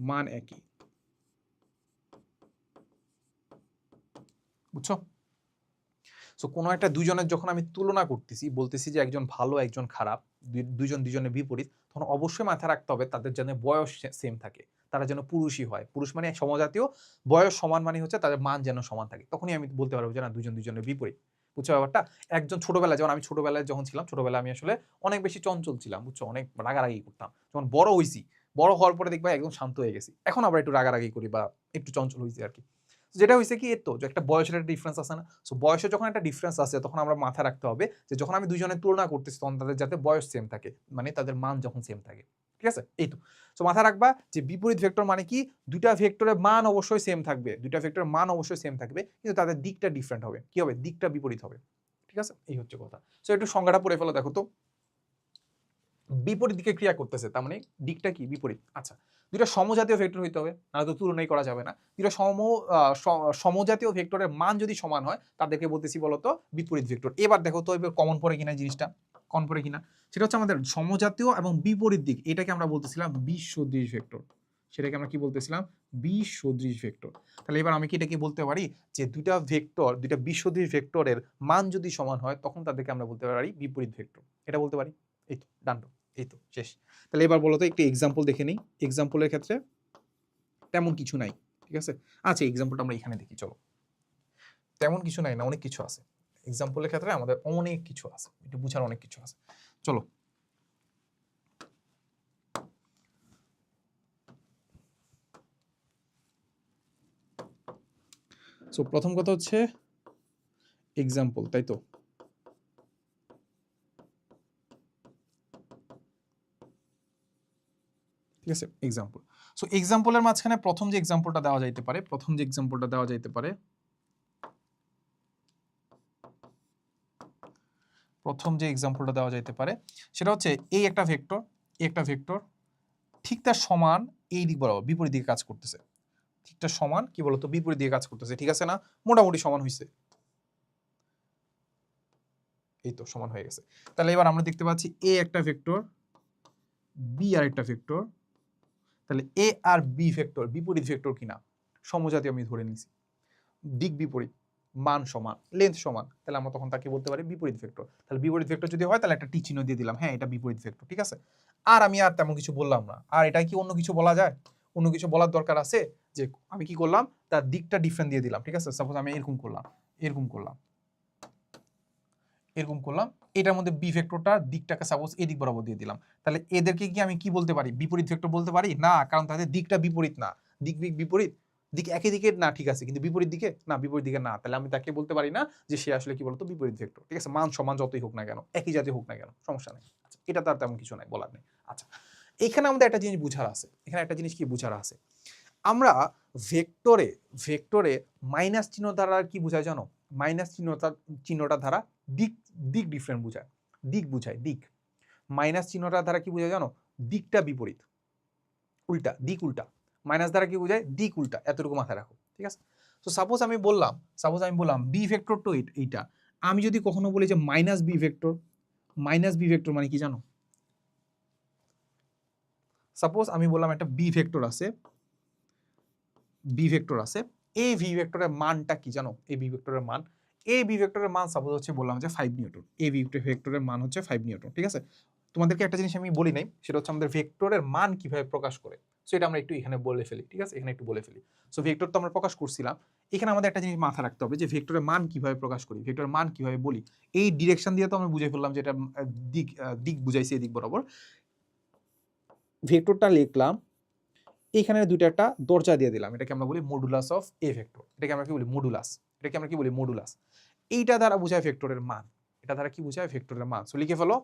মান একই, বুঝছো। সো কোনো একটা দুজনের যখন আমি তুলনা করতেছি, বলতেছি যে একজন ভালো একজন খারাপ, দুজন দুজনের বিপরীত, তখন অবশ্যই মাথায় রাখতে হবে তাদের যেন বয়স সেম থাকে, তারা যেন পুরুষই হয়, পুরুষ মানে সমজাতীয়, বয়স সমান মানে হচ্ছে তাদের মান যেন সমান থাকে, তখনই আমি বলতে পারবো যে না, দুজন দুজনের বিপরীত। বুঝছো ব্যাপারটা। একজন ছোটবেলায়, যেমন আমি ছোটবেলায় যখন ছিলাম, ছোটবেলায় আমি আসলে অনেক বেশি চঞ্চল ছিলাম, বুঝছো, অনেক রাগারাগি করতাম। যখন বড় হয়েছি, বড় হওয়ার পরে দেখবা একদম শান্ত হয়ে গেছি, এখন আবার একটু রাগারাগি করি বা একটু চঞ্চল হয়েছি আর কি। যেটা হয়েছে কি, এর তো যে একটা বয়সের একটা ডিফারেন্স আছে না, সো বয়সে যখন একটা ডিফারেন্স আছে, তখন আমরা মাথায় রাখতে হবে যে যখন আমি দুজনের তুলনা করতেছি, তখন তাদের যাতে বয়স সেম থাকে, মানে তাদের মান যখন সেম থাকে, ঠিক আছে। এই তো, সো মাথায় রাখবা যে বিপরীত ভেক্টর মানে কি, দুইটা ভেক্টরের মান অবশ্যই সেম থাকবে, দুইটা ভেক্টরের মান অবশ্যই সেম থাকবে, কিন্তু তাদের দিকটা ডিফারেন্ট হবে, কি হবে, দিকটা বিপরীত হবে, ঠিক আছে। এই হচ্ছে কথা। সো একটু সংজ্ঞাটা পড়ে ফেলো, দেখো তো। বিপরীত দিকে ক্রিয়া করতেছে, তার মানে দিকটা কি, বিপরীত। আচ্ছা, দুইটা সমজাতীয় ভেক্টর হইতে হবে, নাহলে তো তুলনাই করা যাবে না। দুইটা সমজাতীয় ভেক্টরের মান যদি সমান হয়, তাদেরকে বলতেছি বলতো বিপরীত ভেক্টর। এবার দেখো তো এবার কমন পড়ে কিনা জিনিসটা, কমন পড়ে কিনা, সেটা হচ্ছে আমাদের সমজাতীয় এবং বিপরীত দিক, এটাকে আমরা বলতেছিলাম বিসদৃশ ভেক্টর। সেটাকে আমরা কি বলতেছিলাম, বিসদৃশ ভেক্টর। তাহলে এবার আমি কি এটাকে বলতে পারি যে দুইটা ভেক্টর, দুইটা বিসদৃশ ভেক্টরের মান যদি সমান হয়, তখন তাদেরকে আমরা বলতে পারি বিপরীত ভেক্টর, এটা বলতে পারি। এই তো ডান, এই তো শেষ। তাহলে এবার বলো তো, একটি এক্সাম্পল দেখে নিই। এক্সাম্পলের ক্ষেত্রে তেমন কিছু নাই, ঠিক আছে। আচ্ছা, এক্সাম্পলটা আমরা এখানে দেখি, চলো। তেমন কিছু নাই না, অনেক কিছু আছে এক্সাম্পলের ক্ষেত্রে, আমাদের অনেক কিছু আছে, একটু বুঝার অনেক কিছু আছে, চলো। সো প্রথম কথা হচ্ছে এক্সাম্পল, তাই তো। ঠিক আছে, এক্সাম্পল। সো এক্সাম্পলের মাঝখানে প্রথম যে এক্সাম্পলটা দেওয়া যাইতে পারে, সেটা হচ্ছে এই একটা ভেক্টর, ঠিক তার সমান এই দিক বরাবর বিপরীত দিকে কাজ করতেছে, ঠিকটা সমান কি বলতো, বিপরীত দিকে কাজ করতেছে, ঠিক আছে না, মোটামুটি সমান হয়েছে, এই তো সমান হয়ে গেছে। তাহলে এবার আমরা দেখতে পাচ্ছি এ একটা ভেক্টর, বি আর একটা ভেক্টর, তাহলে এ আর বি ভেক্টর বিপরীত ভেক্টর কিনা, সমজাতীয় আমি ধরে নিছি, দিক বিপরীত, মান সমান, লেন্থ সমান, তাহলে আমরা তখন তাকে বলতে পারি বিপরীত ভেক্টর। তাহলে বিপরীত ভেক্টর যদি হয়, তাহলে একটা টি চিহ্ন দিয়ে দিলাম, হ্যাঁ এটা বিপরীত ভেক্টর, ঠিক আছে। আর আমি আর তেমন কিছু বললাম না। আর এটা কি অন্য কিছু বলা যায়, অন্য কিছু বলার দরকার আছে, যে আমি কি করলাম, তার দিকটা ডিফারেন্ট দিয়ে দিলাম, ঠিক আছে। সাপোজ আমি এরকম করলাম, এটার মধ্যে বি ভেক্টরটার দিকটাকে সাপোজ এই দিক বরাবর দিয়ে দিলাম, তাহলে এদেরকে কি আমি কি বলতে পারি, বিপরীত ভেক্টর বলতে পারি না, কারণ তাদের দিকটা বিপরীত না, দিক বিপরীত, দিক একই দিকে না, ঠিক আছে, কিন্তু বিপরীত দিকে না, বিপরীত দিকে না, তাহলে আমি তাকে বলতে পারি না যে সে আসলে কি বলতো বিপরীত ভেক্টর। ঠিক আছে, মান সমান যতই হোক না কেন, একই জাতীয় হোক না কেন, সমস্যা নেই। আচ্ছা, এটা তার তেমন কিছু নাই, বলার নেই। আচ্ছা, এখানে আমাদের একটা জিনিস বুঝার আছে, এখানে একটা জিনিস কি বুঝার আছে, আমরা ভেক্টরে ভেক্টরে মাইনাস চিহ্ন দ্বারা কি বোঝায় জানো? মাইনাস চিহ্নটা দ্বারা দিক দিক ডিফারেন্ট বোঝায়, দিক বোঝায়, দিক। মাইনাস চিহ্নটা দ্বারা কি বোঝায় জানো? দিকটা বিপরীত, উল্টা, দিক উল্টা। মাইনাস দ্বারা কি বোঝায়? দিক উল্টা। এতটুকু মাথায় রাখো, ঠিক আছে? তো সাপোজ আমি বললাম বি ভেক্টর তো এইটা, আমি যদি কখনো বলি যে মাইনাস বি ভেক্টর মানে কি জানো? সাপোজ আমি বললাম একটা বি ভেক্টর আছে, এই ভি ভেক্টরের মানটা কি জানো? এই বি ভেক্টরের মান, এই বি ভেক্টরের মান সাপোজ হচ্ছে বললাম যে 5 নিউটন, এই বি ভেক্টরের মান হচ্ছে 5 নিউটন, ঠিক আছে? তোমাদেরকে একটা জিনিস আমি বলি নাই, সেটা হচ্ছে আমাদের ভেক্টরের মান কিভাবে প্রকাশ করে। সো এটা আমরা একটু এখানে বলে ফেলি, ঠিক আছে? এখানে একটু বলে ফেলি। সো ভেক্টর তো আমরা প্রকাশ করছিলাম, এখানে আমাদের একটা জিনিস মাথায় রাখতে হবে যে ভেক্টরের মান কিভাবে প্রকাশ করি, ভেক্টরের মান কিভাবে বলি। এই ডিরেকশন দিয়ে তো আমরা বুঝে ফেললাম যে এটা দিক, দিক বুঝাইছি এদিক বরাবর। ভেক্টরটা লিখলাম, এইখানে দুইটা একটা দরজা দিয়ে দিলাম, এটাকে আমরা বলি মডুলাস অফ এ ভেক্টর, এটাকে আমরা কি বলি? মডুলাস। এটাকে আমরা কি বলি? মডুলাস। এইটা দ্বারা বোঝায় ভেক্টরের মান, এটা দ্বারা কি বোঝায়? ভেক্টরের মান। সো লিখে ফেলো,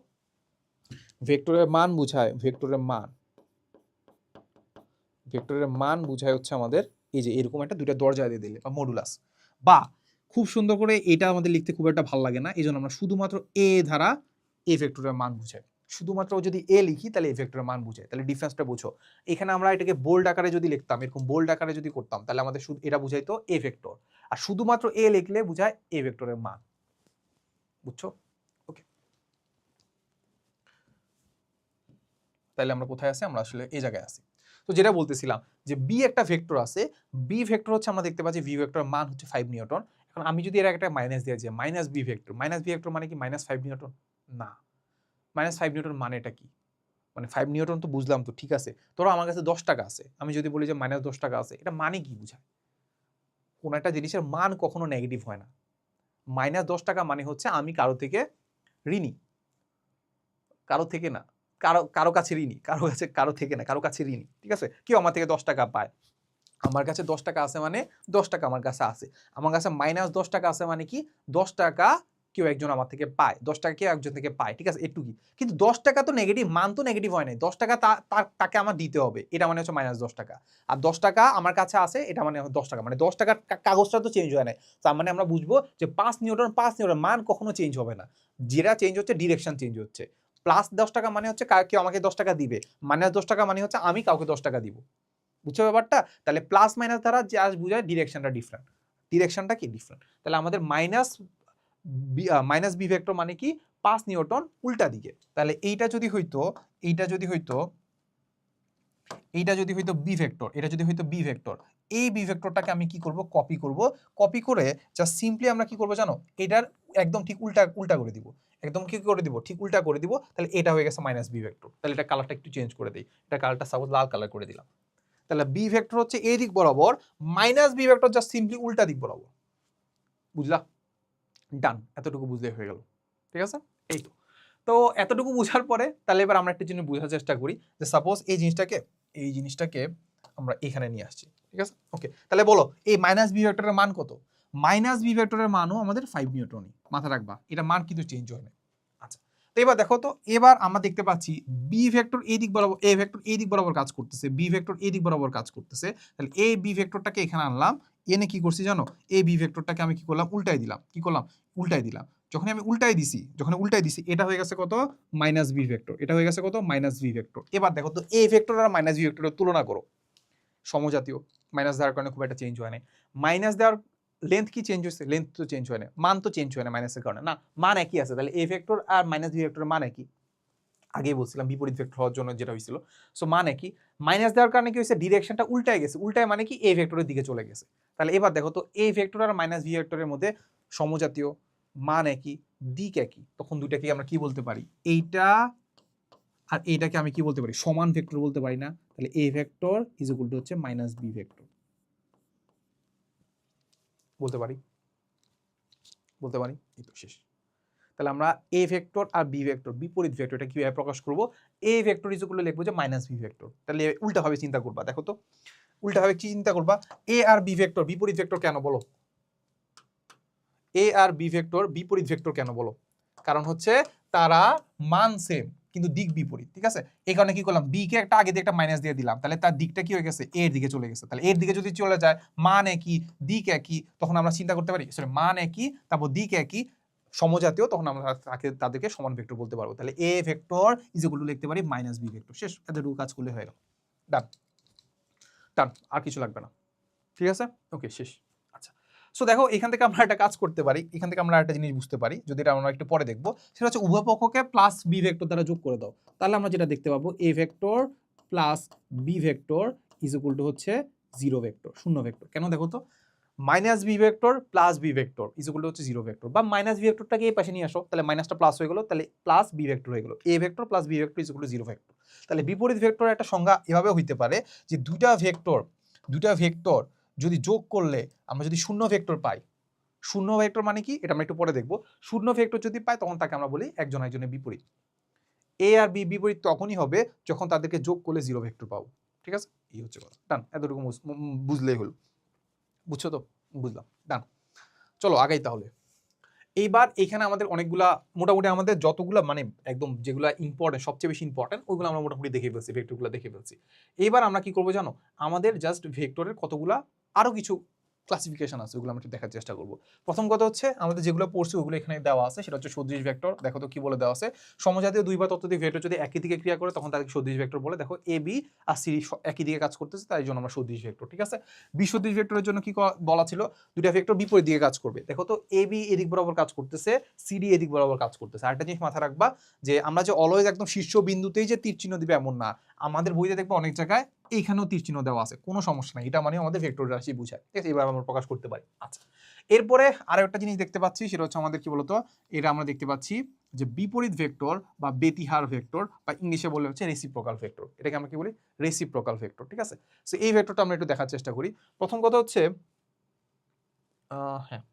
ভেক্টরের মান বোঝায়, ভেক্টরের মান বোঝায় হচ্ছে আমাদের এই যে এরকম একটা দুইটা দরজা দিয়ে দিলে, বা মডুলাস। বা খুব সুন্দর করে, এটা আমাদের লিখতে খুব একটা ভালো লাগে না, এই জন্য আমরা শুধুমাত্র এ ধারা এ ভেক্টরের মান বুঝাই। শুধুমাত্র যদি এ লিখি তাহলে এ ভেক্টরের মান বুঝায়, তাহলে ডিফারেন্সটা বুঝো। এখানে আমরা এটাকে বোল্ড আকারে যদি লিখতাম, এরকম বোল্ড আকারে যদি করতাম, তাহলে আমাদের শুধু এটা বুঝাইতো এ ভেক্টর, আর শুধুমাত্র এ লিখলে বুঝায় এ ভেক্টরের মান। বুঝছো? ওকে, তাহলে আমরা কোথায় আছি? আমরা আসলে এই জায়গায় আছি। তো যেটা বলতেছিলাম যে বি একটা ভেক্টর আছে, বি ভেক্টর হচ্ছে আমরা দেখতে পাচ্ছি ভি ভেক্টরের মান হচ্ছে 5 নিউটন। এখন আমি যদি এর একটা মাইনাস দিয়ে যাই, মাইনাস বি ভেক্টর মানে কি? মাইনাস 5 নিউটন না, মাইনাস 5 নিউটন মানে এটা কি? মানে 5 নিউটন তো বুঝলাম, তো ঠিক আছে, ধরো আমার কাছে 10 টাকা আছে, আমি যদি বলি যে মাইনাস 10 টাকা আছে, এটা মানে কি বোঝায়? কোন একটা জিনিসের মান কখনো নেগেটিভ হয় না। মাইনাস 10 টাকা মানে হচ্ছে আমি কারো থেকে ঋণী, কারো থেকে না, কারো কাছে ঋণী, কারো থেকে না, কারো কাছে ঋণী, ঠিক আছে? কেউ আমার থেকে 10 টাকা পায়, আমার কাছে 10 টাকা আছে মানে 10 টাকা আমার কাছে আছে। আমার কাছে মাইনাস 10 টাকা আছে মানে কি? 10 টাকা কেউ একজন আমার থেকে পায়, 10 টাকা কেউ একজন থেকে পায়, ঠিক আছে? এটুকুই। কিন্তু 10 টাকা তো নেগেটিভ, মান তো নেগেটিভ হয় নাই। 10 টাকা তাকে আমার দিতে হবে, এটা মানে হচ্ছে মাইনাস 10 টাকা। আর 10 টাকা আমার কাছে আছে, এটা মানে 10 টাকা, মানে 10 টাকার কাগজটা তো চেঞ্জ হয় নাই। তার মানে আমরা বুঝবো যে 5 নিউটন মান কখনো চেঞ্জ হবে না। যেটা চেঞ্জ হচ্ছে ডিরেকশন চেঞ্জ হচ্ছে। প্লাস 10 টাকা মানে হচ্ছে কেউ আমাকে 10 টাকা দিবে, মাইনাস 10 টাকা মানে হচ্ছে আমি কাউকে 10 টাকা দিব। বুঝছো ব্যাপারটা? তাহলে প্লাস মাইনাস দ্বারা জাস্ট বোঝায় ডিরেকশনটা ডিফারেন্ট। ডিরেকশনটা কি? ডিফারেন্ট। তাহলে আমাদের মাইনাস বি ভেক্টর মানে কি? 5 নিউটন উল্টা দিকে। তাহলে এইটা যদি হইতো বি ভেক্টর, এটা যদি হইতো বি ভেক্টর, এই বি ভেক্টরটাকে আমি কি করব? কপি করে জাস্ট সিম্পলি আমরা কি করব জানো? এটার একদম ঠিক উল্টা করে দিব। একদম কি করে দিব? ঠিক উল্টা করে দিব। তাহলে এটা হয়ে গেছে মাইনাস বি ভেক্টর। তাহলে এটা কালারটা একটু চেঞ্জ করে দেই, এটা কালারটা সাপোজ লাল কালার করে দিলাম। তাহলে বি ভেক্টর হচ্ছে এই দিক বরাবর, minus B vector just simply উল্টা দিক বরাবর। বুঝলা? ডান, এতটুকু বুঝলে হয়ে গেল, ঠিক আছে? এই তো। তো এতটুকু বুঝার পরে তাহলে এবার আমরা একটা জিনিস বোঝার চেষ্টা করি যে সাপোজ এই জিনিসটাকে আমরা এখানে নিয়ে আসছি, ঠিক আছে? ওকে, তাহলে বলো এই মাইনাস বি ভেক্টরের মান কত? মাইনাস বি ভেক্টরের মানও আমাদের 5 নিউটনই, মাথা রাখবা, এটা মান কিন্তু চেঞ্জ হয় না। আচ্ছা, তো এবার দেখো তো, এবার আমরা দেখতে পাচ্ছি বি ভেক্টর এই দিক বরাবর, এ ভেক্টর এই দিক বরাবর কাজ করতেছে, বি ভেক্টর এই দিক বরাবর কাজ করতেছে। তাহলে এই বি ভেক্টরটাকে এখানে আনলাম, এনে কি করছি জানো? এই বি ভেক্টরটাকে আমি কি করলাম? উল্টাই দিলাম। কি করলাম? উল্টাই দিলাম। যখন আমি উল্টাই দিছি, এটা হয়ে গেছে কত? Minus B vector. এটা হয়ে গেছে কত? Minus B vector. এবার দেখো তো এ ভেক্টর আর মাইনাস বি ভেক্টরের তুলনা করো। সমজাতীয়, মাইনাস দেওয়ার কারণে খুব একটা চেঞ্জ হয় না। মাইনাস দেওয়ার লেন্থ কি চেঞ্জ হয়েছে? লেন্থ তো চেঞ্জ হয় না, মান তো চেঞ্জ হয় না মাইনাসের কারণে, না, মান একই আছে। তাহলে এ ভেক্টর আর মাইনাস বি ভেক্টরের মান একই। আগেই বলছিলাম বিপরীত ভেক্টর হওয়ার জন্য যেটা হয়েছিল। সো মান একই। মাইনাস দেওয়ার কারণে কি হয়েছে? ডিরেকশনটা উল্টায় গেছে। উল্টায় মানে কি? এ ভেক্টরের দিকে চলে গেছে। তাহলে এবার দেখো তো এ ভেক্টর আর মাইনাস ভি ভেক্টরের মধ্যে সমজাতীয়, মান একই, দিক একই, তখন দুইটাকে আমরা কি বলতে পারি? এইটা আর এইটাকে আমি কি বলতে পারি? সমান ভেক্টর বলতে পারি না? তাহলে A vector is equal to হচ্ছে মাইনাস বি ভেক্টর বলতে পারি, এই তো শেষ। তাহলে আমরা এ ভেক্টর আর বি ভেক্টর, বিপরীত ভেক্টর, এটা কিভাবে প্রকাশ করব? A vector is equal to লিখবো যে মাইনাস বি ভেক্টর। তাহলে উল্টা ভাবে চিন্তা করবা, দেখো তো উল্টাভাবে কি চিন্তা করবা, এ আর বি ভেক্টর বিপরীত ভেক্টর কেন বলো, এ আর বি ভেক্টর বিপরীত ভেক্টর কেন বলো? কারণ হচ্ছে তারা মান সেম কিন্তু দিক বিপরীত, ঠিক আছে? এই কারণে কি করলাম, বি কে একটা আগে দিয়ে একটা মাইনাস দিয়ে দিলাম, তাহলে তার দিকটা কি হয়ে গেছে, এর দিকে চলে গেছে। তাহলে এর দিকে যদি চলে যায়, মান একই দিক একই, তখন আমরা চিন্তা করতে পারি সরি মান একই তারপর দিক একই সমজাতীয়, তখন আমরা তাদেরকে সমান ভেক্টর বলতে পারবো। তাহলে A vector is equal two লিখতে পারি মাইনাস বি ভেক্টর। শেষ, এতটুকু কাজ করলে হয়ে গেল, ডান ডান, আর কিছু লাগবে না, ঠিক আছে? ওকে, শেষ। আচ্ছা, সো দেখো এখান থেকে আমরা একটা কাজ করতে পারি, এখান থেকে আমরা একটা জিনিস বুঝতে পারি, যদি এটা আমরা একটু পরে দেখবো, সেটা হচ্ছে উভয় পক্ষকে প্লাস বি ভেক্টর দ্বারা যোগ করে দাও। তাহলে আমরা যেটা দেখতে পাবো, A vector plus B vector is equal to হচ্ছে জিরো ভেক্টর, শূন্য ভেক্টর। কেন দেখো তো, minus B vector plus B vector is equal to হচ্ছে জিরো ভেক্টর, বা মাইনাস বি ভেক্টরটাকে এই পাশে নিয়ে আসো, তাহলে মাইনাসটা প্লাস হয়ে গেল, তাহলে প্লাস বি ভেক্টর হয়ে গেল, A vector plus B vector is equal to zero vector. তাহলে বিপরীত ভেক্টর একটা সংজ্ঞা এভাবে হইতে পারে যে দুইটা ভেক্টর যদি যোগ করলে আমরা যদি শূন্য ভেক্টর পাই, শূন্য ভেক্টর মানে কি এটা আমরা একটু পরে দেখবো, শূন্য ভেক্টর যদি পাই তখন তাকে আমরা বলি একজন একজনের বিপরীত। এ আর বি বিপরীত তখনই হবে যখন তাদেরকে যোগ করলে জিরো ভেক্টর পাবো, ঠিক আছে? এই হচ্ছে কথা, ডান। এতটুকু বুঝলেই হলো, বুঝছো তো? বুঝলাম, ডান। চলো আগাই তাহলে। এইবার এখানে আমাদের অনেকগুলা, মোটামুটি আমাদের যতগুলা মানে একদম যেগুলা ইম্পর্টেন্ট, সবচেয়ে বেশি ইম্পর্টেন্ট ওইগুলো আমরা মোটামুটি দেখে ফেলছি, ভেক্টরগুলো দেখে ফেলছি। এইবার আমরা কি করবো জানো, আমাদের জাস্ট ভেক্টরের কতগুলা আরো কিছু ক্লাসিফিকেশন আছে, ওগুলো আমরা একটু দেখার চেষ্টা করবো। প্রথম কথা হচ্ছে আমাদের যেগুলো পড়ছি ওগুলো এখানে দেওয়া আছে, সেটা হচ্ছে সদৃশ ভেক্টর। দেখো তো কি বলে দেওয়া আছে, সমজাতীয় দুই বা ততোধিক ভেক্টর যদি একই দিকে ক্রিয়া করে তখন তাকে সদৃশ ভেক্টর বলে। দেখো এ বি আর সি একই দিকে কাজ করতেছে, তাই জন্য আমরা সদৃশ ভেক্টর, ঠিক আছে? বিসদৃশ ভেক্টরের জন্য কি বলা ছিল, দুইটা ভেক্টর বিপরীত দিকে কাজ করবে। দেখো তো এ বি এদিক বরাবর কাজ করতেছে, সিডি এদিক বরাবর কাজ করতেছে। আরেকটা জিনিস মাথায় রাখবা যে আমরা যে অলওয়েজ একদম শীর্ষ বিন্দুতেই যে তীর চিহ্ন দিবে এমন না, আমাদের বইতে দেখবো অনেক জায়গায় এইখানেও তীর চিহ্ন দেওয়া আছে, কোনো সমস্যা নাই, এটা মানে আমাদের ভেক্টর রাশি বোঝায়, ঠিক আছে? এবার আমরা প্রকাশ করতে পারি। আচ্ছা, এরপরে আরো একটা জিনিস দেখতে পাচ্ছি, সেটা হচ্ছে আমাদের কি বলতো, এটা আমরা দেখতে পাচ্ছি যে বিপরীত ভেক্টর বা ব্যতিহার ভেক্টর, বা ইংলিশে বলে হচ্ছে রেসিপ্রোকাল ভেক্টর। এটাকে আমরা কি বলি, রেসিপ্রোকাল ভেক্টর, ঠিক আছে? সো এই ভেক্টরটা আমরা একটু দেখার চেষ্টা করি। প্রথম কথা হচ্ছে হ্যাঁ,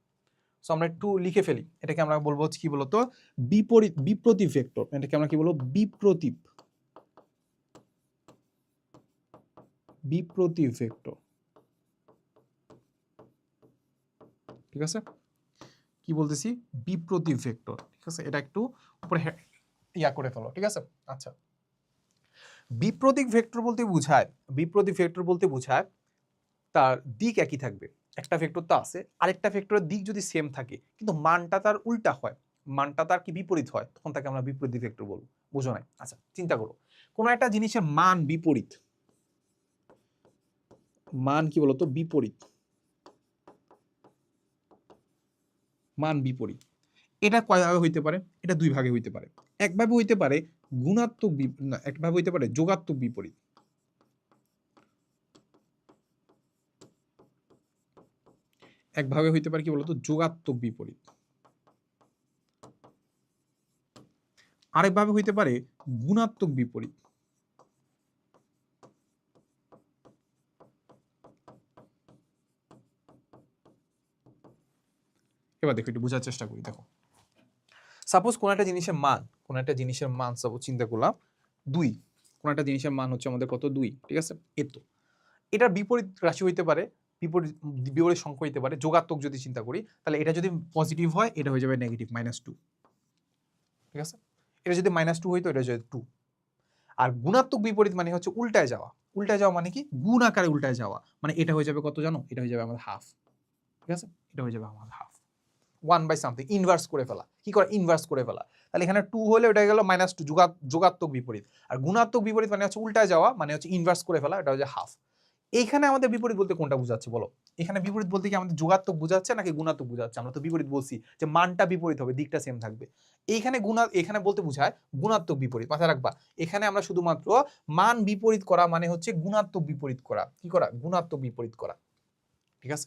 সো আমরা একটু লিখে ফেলি, এটাকে আমরা বলবো হচ্ছে কি বলতো, বিপ্রতীপ ভেক্টর। এটাকে আমরা কি বলবো, বিপ্রতীপ ভেক্টর, ঠিক আছে? কি বলতেছি, বিপ্রতীপ ভেক্টর, ঠিক আছে? এটা একটু উপরে ইয়া করে ফেলো, ঠিক আছে? আচ্ছা, বিপ্রতীপ ভেক্টর বলতে বোঝায় তার দিক একই থাকবে। একটা ভেক্টর তো আছে, আরেকটা ভেক্টরের দিক যদি সেম থাকে কিন্তু মানটা তার উল্টা হয়, মানটা তার কি বিপরীত হয়, তখন তাকে আমরা বিপরীত ভেক্টর বলবো। বুঝো নাই? আচ্ছা, চিন্তা করো, কোন একটা জিনিসের মান বিপরীত, মান কি বলতো, বিপরীত, মান বিপরীত। এটা কয়ভাবে হইতে পারে, এটা দুই ভাগে হইতে পারে। একভাবে হইতে পারে গুণাত্মক, না, একভাবে হইতে পারে যোগাত্মক বিপরীত। একভাবে হইতে পারে কি বলতো, যোগাত্মক বিপরীত। আরেকভাবে হইতে পারে গুণাত্মক বিপরীত। এবার দেখো একটু বোঝার চেষ্টা করি। দেখো সাপোজ কোন একটা জিনিসের মান সাপোজ চিন্তা করলাম 2, কোন একটা জিনিসের মান হচ্ছে আমাদের কত, 2, ঠিক আছে? এতো এটার বিপরীত রাশি হইতে পারে, বিপরীত সংখ্যা হইতে পারে। যোগাত্মক যদি চিন্তা করি তাহলে এটা যদি পজিটিভ হয় এটা হয়ে যাবে নেগেটিভ -2, ঠিক আছে? এটা যদি -2 হইতো এটা হয়ে যাবে 2। আর গুণাত্মক বিপরীত মানে হচ্ছে উল্টায় যাওয়া মানে কি, গুণ আকারে উল্টায় যাওয়া, মানে এটা হয়ে যাবে কত জানো, এটা হয়ে যাবে আমাদের হাফ, ঠিক আছে? এটা হয়ে যাবে আমাদের হাফ, 1/something, ইনভার্স করে ফেলা। কি করে, ইনভার্স করে ফেলা। তাহলে এখানে 2 হলে ওটা গেল -2, যোগাত্মক বিপরীত। আর গুণাত্মক বিপরীত মানে হচ্ছে উল্টায় যাওয়া, মানে হচ্ছে ইনভার্স করে ফেলা, এটা হচ্ছে হাফ। এইখানে আমাদের বিপরীত বলতে কোনটা বোঝাচ্ছে বলো? এখানে বিপরীত বলতে কি আমাদের যোগাত্মক বোঝাচ্ছে নাকি গুণাত্মক বোঝাচ্ছে? আমরা তো বিপরীত বলছি যে মানটা বিপরীত হবে, দিকটা সেম থাকবে। এখানে বলতে বোঝায় গুণাত্মক বিপরীত। মাথায় রাখবা, এখানে আমরা শুধুমাত্র মান বিপরীত করা মানে হচ্ছে গুণাত্মক বিপরীত করা। কি করা? গুণাত্মক বিপরীত করা, ঠিক আছে?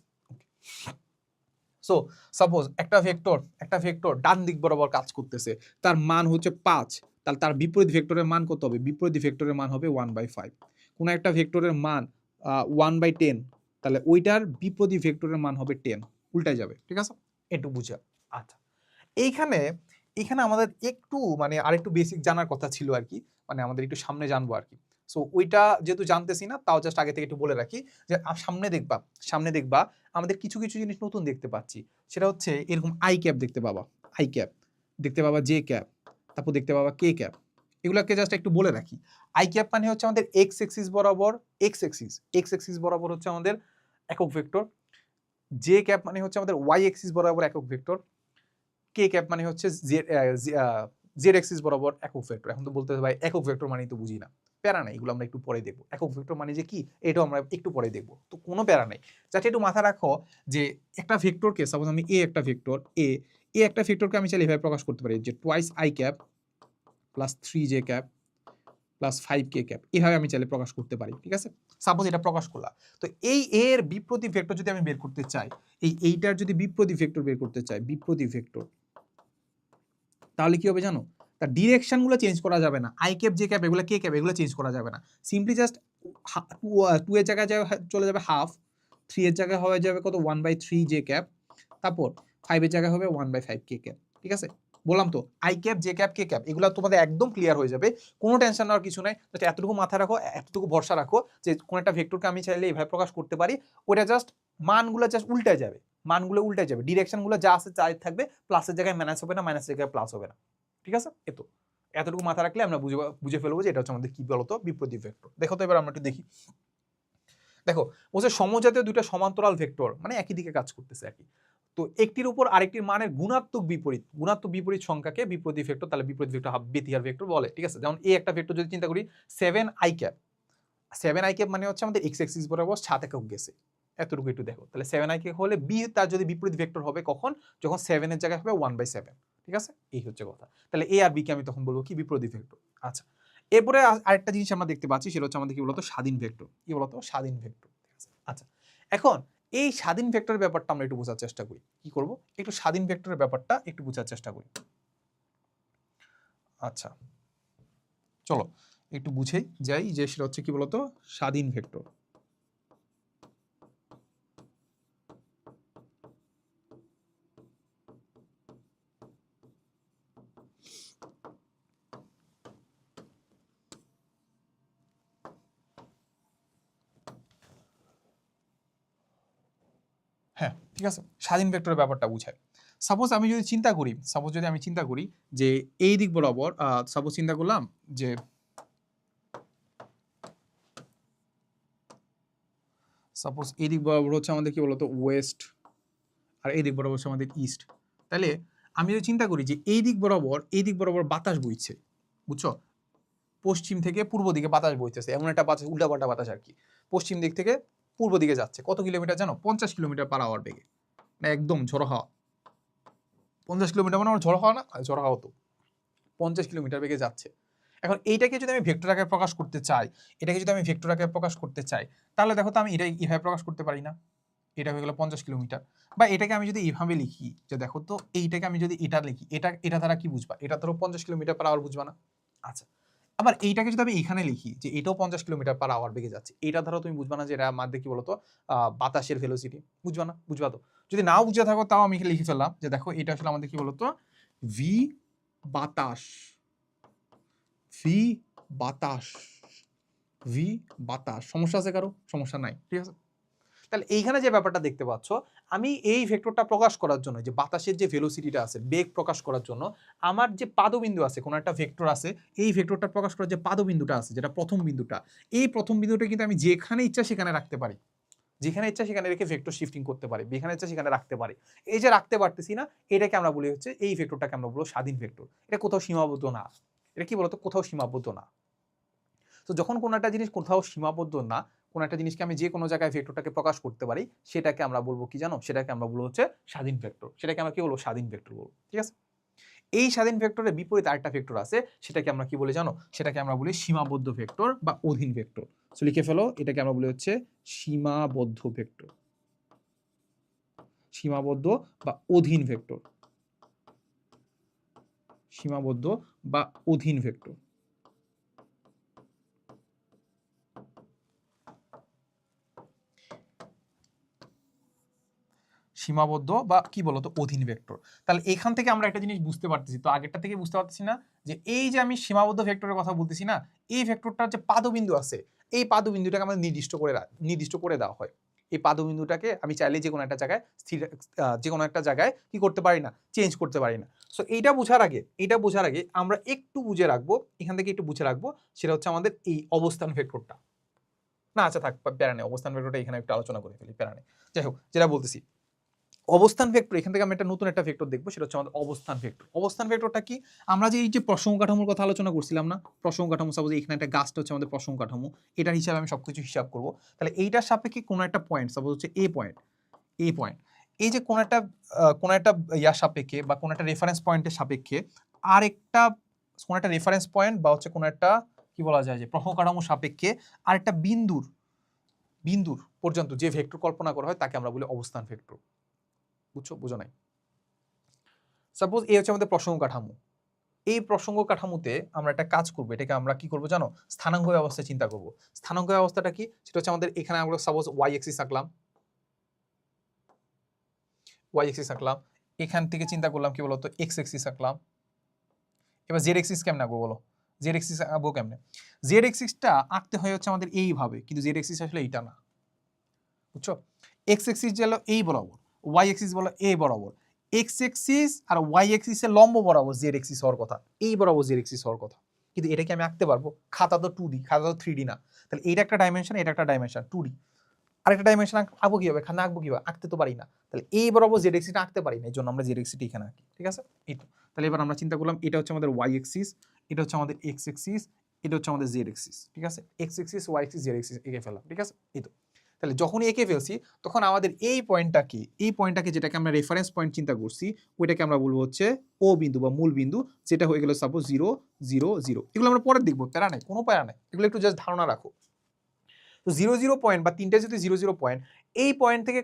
সো সাপোজ একটা ভেক্টর ডান দিক বরাবর কাজ করতেছে, তার মান হচ্ছে 5, তাহলে তার বিপরীত ভেক্টরের মান কত হবে? বিপরীত ভেক্টরের মান হবে 1/5। কোন একটা ভেক্টরের মান 1/10, তাহলে ওইটার বিপরীত ভেক্টরের মান হবে 10, উল্টায় যাবে, ঠিক আছে? একটু বুঝা। আচ্ছা, এইখানে আমাদের একটু মানে আরেকটু বেসিক জানার কথা ছিল আর কি, মানে আমাদের একটু সামনে জানবো আর কি। সো ওইটা যেহেতু জানতেছি না, তাও জাস্ট আগে থেকে একটু বলে রাখি যে সামনে দেখবা আমাদের কিছু কিছু জিনিস নতুন দেখতে পাচ্ছি। সেটা হচ্ছে এরকম আই ক্যাপ দেখতে পাবা, আই ক্যাপ দেখতে পাবা, জে ক্যাপ, তারপর দেখতে পাবা কে ক্যাপ। এগুলোকে জাস্ট একটু বলে রাখি। আই ক্যাপ মানে হচ্ছে আমাদের এক্স এক্সিস বরাবর, এক্স এক্সিস বরাবর হচ্ছে আমাদের একক ভেক্টর। জে ক্যাপ মানে হচ্ছে আমাদের ওয়াই এক্সিস বরাবর একক ভেক্টর। কে ক্যাপ মানে হচ্ছে জেড এক্সিস বরাবর একক ভেক্টর। এখন তো বলতে ভাই একক ভেক্টর মানে তো বুঝি না, প্যারা নাই, এগুলো আমরা একটু পরে দেখবো। একক ভেক্টর মানে যে কি এটাও আমরা একটু পরে দেখবো, তো কোনো প্যারা নাই। যাতে একটু মাথা রাখো যে একটা ভেক্টরকে, সাপোজ আমি এ একটা ভেক্টর, এ একটা ভেক্টরকে আমি চাইলে এভাবে প্রকাশ করতে পারি যে twice I cap plus 3 J cap plus 5 K cap, এভাবে আমি চাইলে প্রকাশ করতে পারি। ঠিক আছে, সাপোজ এটা প্রকাশ করলাম। তো এই এর বিপ্রতি ভেক্টর যদি আমি বের করতে চাই, এইটার যদি বিপ্রতি ভেক্টর বের করতে চাই, বিপ্রতি ভেক্টর, তাহলে কি হবে জানো? তার ডিরেকশনগুলো চেঞ্জ করা যাবে না। আই ক্যাপ জে ক্যাপ এগুলো কে ক্যাপ এগুলো চেঞ্জ করা যাবে না। সিম্পলি জাস্ট 2 এর জায়গায় চলে যাবে হাফ, 3 এর জায়গায় হয়ে যাবে কত 1/3 জে ক্যাপ, তারপর 5 এর জায়গায় হবে 1/5 কে ক্যাপ। ঠিক আছে, বললাম তো I cap J cap K cap এগুলো তোমাদের একদম ক্লিয়ার হয়ে যাবে, কোনো টেনশন নেওয়ার কিছু নাই। জাস্ট এতটুকু মাথায় রাখো, এতটুকু ভরসা রাখো যে কোন একটা ভেক্টরকে আমি চাইলে এইভাবে প্রকাশ করতে পারি। ওটা জাস্ট মানগুলো জাস্ট উল্টে যাবে, মানগুলো উল্টে যাবে, ডিরেকশনগুলো যা আছে তাই থাকবে, প্লাসের জায়গায় মাইনাস হবে না, মাইনাসের জায়গায় প্লাস হবে না। ঠিক আছে, এতটুকু মাথা রাখলে আমরা বুঝে ফেলবো যে এটা হচ্ছে আমাদের কি বলতো বিপ্রতীপ ভেক্টর। দেখো তো এবার আমরা একটু দেখি। দেখো বলছে সমজাতীয় দুইটা সমান্তরাল ভেক্টর মানে একই দিকে কাজ করতেছে একই, তো একটির উপর আরেকটির মানের গুণাত্মক বিপরীত সংখ্যাকে বিপ্রতীপ ভেক্টর, তাহলে বিপরীত ভেক্টর ব্যতিহার ভেক্টর বলে। ঠিক আছে, যেমন এই একটা ভেক্টর যদি চিন্তা করি 7i ক্যাপ, 7i ক্যাপ মানে হচ্ছে আমাদের এক্স এক্সিস বরাবর 7 একক গেছে, এতটুকু একটু দেখো। তাহলে 7i ক্যাপ হলে বি তার যদি বিপরীত ভেক্টর হবে কখন, যখন 7 এর জায়গায় হবে 1/7। ঠিক আছে, এই হচ্ছে কথা। তাহলে এ আর বি কে আমি তখন বলবো কি বিপরীত ভেক্টর। আচ্ছা, এরপরে আরেকটা জিনিস আমরা দেখতে পাচ্ছি, সেটা হচ্ছে আমাদের কি বলতো স্বাধীন ভেক্টর। কি বলতো স্বাধীন ভেক্টর। আচ্ছা, এখন এই স্বাধীন ভেক্টরের ব্যাপারটা আমরা একটু বোঝার চেষ্টা করি। কি করব, একটু স্বাধীন ভেক্টরের ব্যাপারটা একটু বোঝার চেষ্টা করি। আচ্ছা চলো একটু বুঝেই যাই যে সেটা হচ্ছে কি বলতো স্বাধীন ভেক্টর। হ্যাঁ ঠিক আছে, স্বাধীন ভেক্টরের ব্যাপারটা বুঝায়। সাপোজ আমি যদি চিন্তা করি যে এই দিক বরাবর, সাপোজ চিন্তা করলাম যে সাপোজ এই দিক বরাবর হচ্ছে আমাদের কি বলতো ওয়েস্ট, আর এই দিক বরাবর হচ্ছে আমাদের ইস্ট। তাহলে আমি যদি চিন্তা করি যে এই দিক বরাবর বাতাস বইছে, বুঝছো, পশ্চিম থেকে পূর্ব দিকে বাতাস বইতেছে, এমন একটা বাতাস, উল্টাপাল্টা বাতাস আর কি, পশ্চিম দিক থেকে পূর্ব দিকে যাচ্ছে। কত কিলোমিটার জানো? 50 কিলোমিটার পার আওয়ার বেগে, মানে একদম ঝড়ো হাওয়া। 50 কিলোমিটার মানে আমার ঝড়ো হাওয়া না, ঝড়ো হাওয়া তো 50 কিলোমিটার বেগে যাচ্ছে। এখন এইটাকে যদি আমি ভেক্টর আকারে প্রকাশ করতে চাই, তাহলে দেখো তো আমি এটা এইভাবে প্রকাশ করতে পারি না। এটা হয়ে গেল 50 কিলোমিটার। বা এটাকে আমি যদি এইভাবে লিখি যে দেখো তো এইটাকে আমি যদি এটা লিখি, এটা দ্বারা কি বুঝবা? এটা ধরো 50 কিলোমিটার পার আওয়ার, বুঝবা না? আচ্ছা, আবার এইটাকে যদি আমি এখানে লিখি যে এটাও 50 কিলোমিটার পার আওয়ার বেগে যাচ্ছে, এটা ধরো তুমি বুঝবা না যে এটা মাধ্যমে কি বলতো বাতাসের ভেলোসিটি, বুঝবা না? বুঝবা তো? যদি নাও বুঝে থাকো তাও আমি লিখে ফেললাম যে দেখো এটা আসলে আমাদের কি বলতো ভি বাতাস, ভি বাতাস, ভি বাতাস। সমস্যা আছে কারো? সমস্যা নাই, ঠিক আছে। তাহলে এইখানে যে ব্যাপারটা দেখতে পাচ্ছ, আমি এই ভেক্টরটা প্রকাশ করার জন্য যে বাতাসের যে ভেলোসিটিটা আছে, বেগ প্রকাশ করার জন্য আমার যে পাদবিন্দু আছে, কোনো একটা ভেক্টর আছে, এই ভেক্টরটা প্রকাশ করার যে পাদবিন্দুটা আছে, যেটা প্রথম বিন্দুটা, এই প্রথম বিন্দুটা কিন্তু আমি যেখানে ইচ্ছা সেখানে রাখতে পারি, যেখানে ইচ্ছা সেখানে রেখে ভেক্টর শিফটিং করতে পারি, যেখানে ইচ্ছা সেখানে রাখতে পারি। এই যে রাখতে পারতেছি না, এটাকে আমরা বলি হচ্ছে, এই ভেক্টরটাকে আমরা বলবো স্বাধীন ভেক্টর। এটা কোথাও সীমাবদ্ধ না, এটা কি বলতো কোথাও সীমাবদ্ধ না। তো যখন কোনো একটা জিনিস কোথাও সীমাবদ্ধ না, কোনো একটা জিনিসকে আমি যে কোনো জায়গায় ভেক্টরটাকে প্রকাশ করতে পারি, সেটাকে আমরা বলবো কি জানো? সেটাকে আমরা বলবো হচ্ছে স্বাধীন ভেক্টর। সেটাকে আমরা কি বলবো? স্বাধীন ভেক্টর বলবো। ঠিক আছে, এই স্বাধীন ভেক্টরের বিপরীত আরেকটা ভেক্টর আছে, সেটাকে আমরা কি বলি জানো? সেটাকে আমরা বলি সীমাবদ্ধ ভেক্টর বা অধীন ভেক্টর। সো লিখে ফেলো, এটাকে আমরা বলি হচ্ছে সীমাবদ্ধ ভেক্টর, সীমাবদ্ধ বা অধীন ভেক্টর, সীমাবদ্ধ বা অধীন ভেক্টর। সীমাবদ্ধ বা কি বলতো অধীন ভেক্টর। তাহলে এখান থেকে আমরা একটা জিনিস বুঝতে পারতেছি, তো আগেরটা থেকে বুঝতে পারতেছি না যে এই যে আমি সীমাবদ্ধ ভেক্টরের কথা বলতেছি না, এই ভেক্টরটার যে পাদবিন্দু আছে এই পাদবিন্দুটাকে আমাদের নির্দিষ্ট করে দেওয়া হয়। এই পাদবিন্দুটাকে আমি চাইলে যে কোনো একটা জায়গায় যে কোনো একটা জায়গায় কি করতে পারি না, চেঞ্জ করতে পারি না। সো এইটা বোঝার আগে আমরা একটু বুঝে রাখবো, এখান থেকে একটু বুঝে রাখবো, সেটা হচ্ছে আমাদের এই অবস্থান ভেক্টরটা। না আচ্ছা থাক, প্যারা নেই, অবস্থান ভেক্টরটা এখানে একটু আলোচনা করে ফেলি, প্যারা নেই। যাই হোক, যেটা বলতেছি অবস্থান ভেক্টর, এখান থেকে আমরা একটা নতুন একটা ভেক্টর দেখবো, সেটা হচ্ছে আমাদের অবস্থান ভেক্টর। অবস্থান ভেক্টরটা কি? আমরা যে এই যে প্রসঙ্গ কাঠামোর কথা আলোচনা করছিলাম না, প্রসঙ্গ কাঠামো, সাপোজ এখানে একটা গাছটা হচ্ছে আমাদের প্রসঙ্গ কাঠামো, এটার হিসাবে আমি সবকিছু হিসাব করব। তাহলে এইটার সাপেক্ষে কোনো একটা পয়েন্ট, সাপোজ হচ্ছে এ পয়েন্ট, এই যে কোনো একটা ইয়ার সাপেক্ষে বা কোনো একটা রেফারেন্স পয়েন্টের সাপেক্ষে আরেকটা কোনো একটা রেফারেন্স পয়েন্ট বা হচ্ছে কোনো একটা কি বলা যায় যে প্রসঙ্গ কাঠামোর সাপেক্ষে আরেকটা বিন্দুর পর্যন্ত যে ভেক্টর কল্পনা করা হয় তাকে আমরা বলি অবস্থান ভেক্টর। বুঝো নাই? সাপোজ এই হচ্ছে আমাদের প্রসঙ্গ কাঠামো, এই প্রসঙ্গ কাঠামোতে আমরা একটা কাজ করবো, এটাকে আমরা কি করবো জানো, স্থানাঙ্ক ব্যবস্থায় চিন্তা করব। স্থানাঙ্ক ব্যবস্থাটা কি? সেটা হচ্ছে আমাদের এখানে আমরা সাপোজ ওয়াই এক্সিস আঁকলাম, এখান থেকে চিন্তা করলাম কি বলতো এক্স এক্সিস আঁকলাম। এবার জেড এক্সিস কেমনে আঁকবো বলো, জেড এক্সিস আঁকবো কেমনে? জেড এক্সিসটা আঁকতে হয় হচ্ছে আমাদের এইভাবে, কিন্তু জেড এক্সিস আসলে এইটা না, বুঝছো? এক্স এক্সিস গেল এই বরাবর, ওয়াই এক্সিস বলো এই বরাবর, এক্স এক্সিস আর ওয়াই এক্সিসের লম্ব বরাবর জেড এক্সিস হওয়ার কথা, এই বরাবর জেড এক্সিস হওয়ার কথা। কিন্তু এটাকে আমি আঁকতে পারবো? খাতা তো 2D, খাতা তো 3D না। তাহলে এটা একটা ডাইমেনশন, এটা একটা ডাইমেনশন 2D, আরেকটা ডাইমেনশন আঁকবো কিভাবে, খানা আঁকবো কিভাবে, আঁকতে তো পারি না। তাহলে এই বরাবর জেড এক্সিসটা আঁকতে পারি না, এই জন্য আমরা জেড এক্সিসটা এখানে আঁকি, ঠিক আছে? এই তো। তাহলে এবার আমরা চিন্তা করলাম এটা হচ্ছে আমাদের ওয়াই এক্সিস, এটা হচ্ছে আমাদের এক্স এক্সিস, এটা হচ্ছে আমাদের জেড এক্সিস, ঠিক আছে? X axis, Y axis, Z axis এঁকে ফেললাম, ঠিক আছে? এই তো। তাহলে যখনই এঁকে ফেলছি তখন আমাদের এই পয়েন্টটাকে যেটাকে আমরা রেফারেন্স পয়েন্ট চিন্তা করছি, ওইটাকে আমরা বলবো হচ্ছে ও বিন্দু বা মূল বিন্দু, যেটা হয়ে গেল সাপোজ 0 0 0। এগুলো আমরা পরে দেখবো, প্যারা নাই, কোনো প্যারা নাই, এগুলো একটু জাস্ট ধারণা রাখো। তো 0 0 পয়েন্ট বা তিনটা যদি 0 0 পয়েন্ট, এই পয়েন্ট থেকে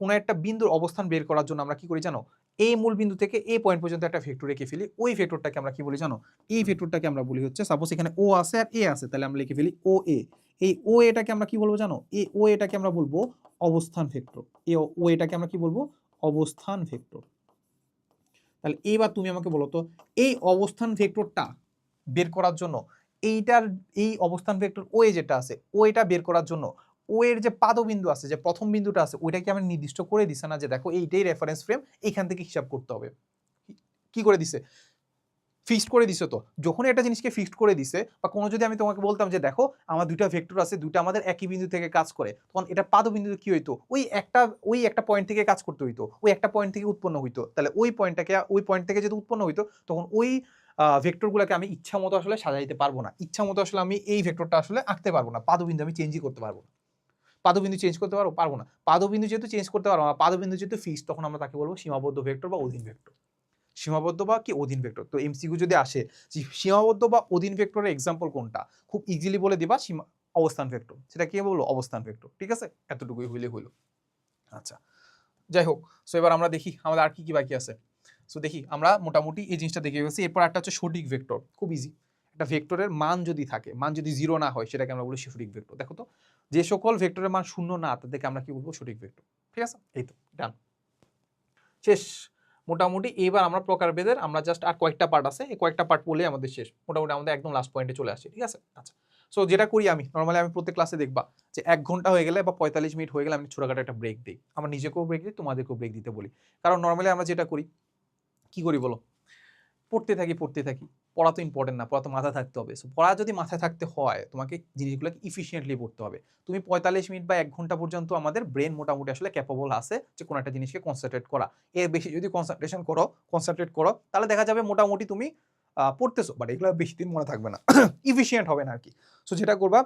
কোনো একটা বিন্দুর অবস্থান বের করার জন্য আমরা কি করি জানো, এই মূল বিন্দু থেকে এই পয়েন্ট পর্যন্ত একটা ভেক্টর রেখে ফেলি। ওই ভেক্টরটাকে আমরা কি বলি জানো, এই ভেক্টরটাকে আমরা বলি হচ্ছে, সাপোজ এখানে ও আছে আর এ আছে, তাহলে আমরা লিখে ফেলি ও এ। এই ও এটাকে আমরা কি বলবো জানো, এই ও এটাকে আমরা বলবো অবস্থান ভেক্টর। এই ও এটাকে আমরা কি বলবো, অবস্থান ভেক্টর। তাহলে এইবার তুমি আমাকে বলো তো, এই অবস্থান ভেক্টরটা বের করার জন্য এই অবস্থান ভেক্টর ও এ যেটা আছে, ও এটা বের করার জন্য ও এর যে পাদবিন্দু আছে, যে প্রথম বিন্দুটা আছে, ওইটাকে আমরা নির্দিষ্ট করে দিছে না, যে দেখো এইটাই রেফারেন্স ফ্রেম, এখান থেকে হিসাব করতে হবে। কি করে দিছে, ফিক্সড করে দিছে। তো যখন একটা জিনিসকে ফিক্সড করে দিছে, বা কোনো যদি আমি তোমাকে বলতাম যে দেখো আমার দুইটা ভেক্টর আছে, দুইটা আমাদের একই বিন্দু থেকে কাজ করে, তখন এটা পাদবিন্দু কি হইতো, ওই একটা পয়েন্ট থেকে কাজ করতে হইতো, ওই একটা পয়েন্ট থেকে উৎপন্ন হইতো। তাহলে ওই পয়েন্ট থেকে যদি উৎপন্ন হইতো, তখন ওই ভেক্টরগুলোকে আমি ইচ্ছা মতো আসলে সাজাইতে পারবো না, ইচ্ছা মতো আসলে আমি এই ভেক্টরটা আসলে আঁকতে পারবো না, পাদবিন্দু আমি চেঞ্জই করতে পারবো না। পাদবিন্দু চেঞ্জ করতে পারবো না, পাদবিন্দু যেহেতু চেঞ্জ করতে পারবো না, পাদবিন্দু যেহেতু ফিক্সড, তখন আমরা তাকে বলবো সীমাবদ্ধ ভেক্টর বা অধীন ভেক্টর। সীমাবদ্ধ বা কি অধীন ভেক্টর। তো এমসিকিউ যদি আসে যে সীমাবদ্ধ বা অধীন ভেক্টরের এক্সাম্পল কোনটা, খুব ইজিলি বলে দিবা অবস্থান ভেক্টর। সেটা কি বলবো, অবস্থান ভেক্টর, ঠিক আছে? এতটুকুই হইলে হইলো। আচ্ছা, যাই হোক, সো এবার আমরা দেখি আমাদের আর কি কি বাকি আছে। সো দেখি, আমরা মোটামুটি এই জিনিসটা দেখে গেছি। এরপর একটা হচ্ছে সঠিক ভেক্টর, খুব ইজি। একটা ভেক্টরের মান যদি থাকে, মান যদি 0 না হয়, সেটাকে আমরা বলি সঠিক ভেক্টর। দেখো তো, যে সকল ভেক্টরের মান 0 না, তাদেরকে আমরা কি বলবো, সঠিক ভেক্টর, ঠিক আছে? এই তো, ডান, শেষ মোটামুটি। এবার আমরা প্রকারভেদের আমরা জাস্ট আর কয়েকটা পার্ট আছে, এই কয়েকটা পার্ট বলে আমাদের শেষ, মোটামুটি আমাদের একদম লাস্ট পয়েন্টে চলে আসে, ঠিক আছে? আচ্ছা, সো যেটা করি আমি নর্মালি, আমি প্রত্যেক ক্লাসে দেখবা যে 1 ঘন্টা হয়ে গেলে বা 45 মিনিট হয়ে গেলে আমি ছোটখাটো একটা ব্রেক দিই। আমার নিজেকেও ব্রেক দিই, তোমাদেরকেও ব্রেক দিতে বলি। কারণ নর্মালি আমরা যেটা করি, কি করি বলো, পড়তে থাকি। পড়া তো ইম্পর্টেন্ট না, পড়া তো মাথায় থাকতে হবে। সো পড়া যদি মাথায় থাকতে হয়, তোমাকে জিনিসগুলোকে ইফিসিয়েন্টলি পড়তে হবে। তুমি 45 মিনিট বা 1 ঘন্টা পর্যন্ত আমাদের ব্রেন মোটামুটি আসলে ক্যাপাবল আছে যে কোনো একটা জিনিসকে কনসেন্ট্রেট করা। এর বেশি যদি কনসেন্ট্রেট করো, তাহলে দেখা যাবে মোটামুটি তুমি পড়তেছো, বাট এগুলো বেশি দিন মনে থাকবে না, ইফিসিয়েন্ট হবে না আর কি। সো যেটা করবা,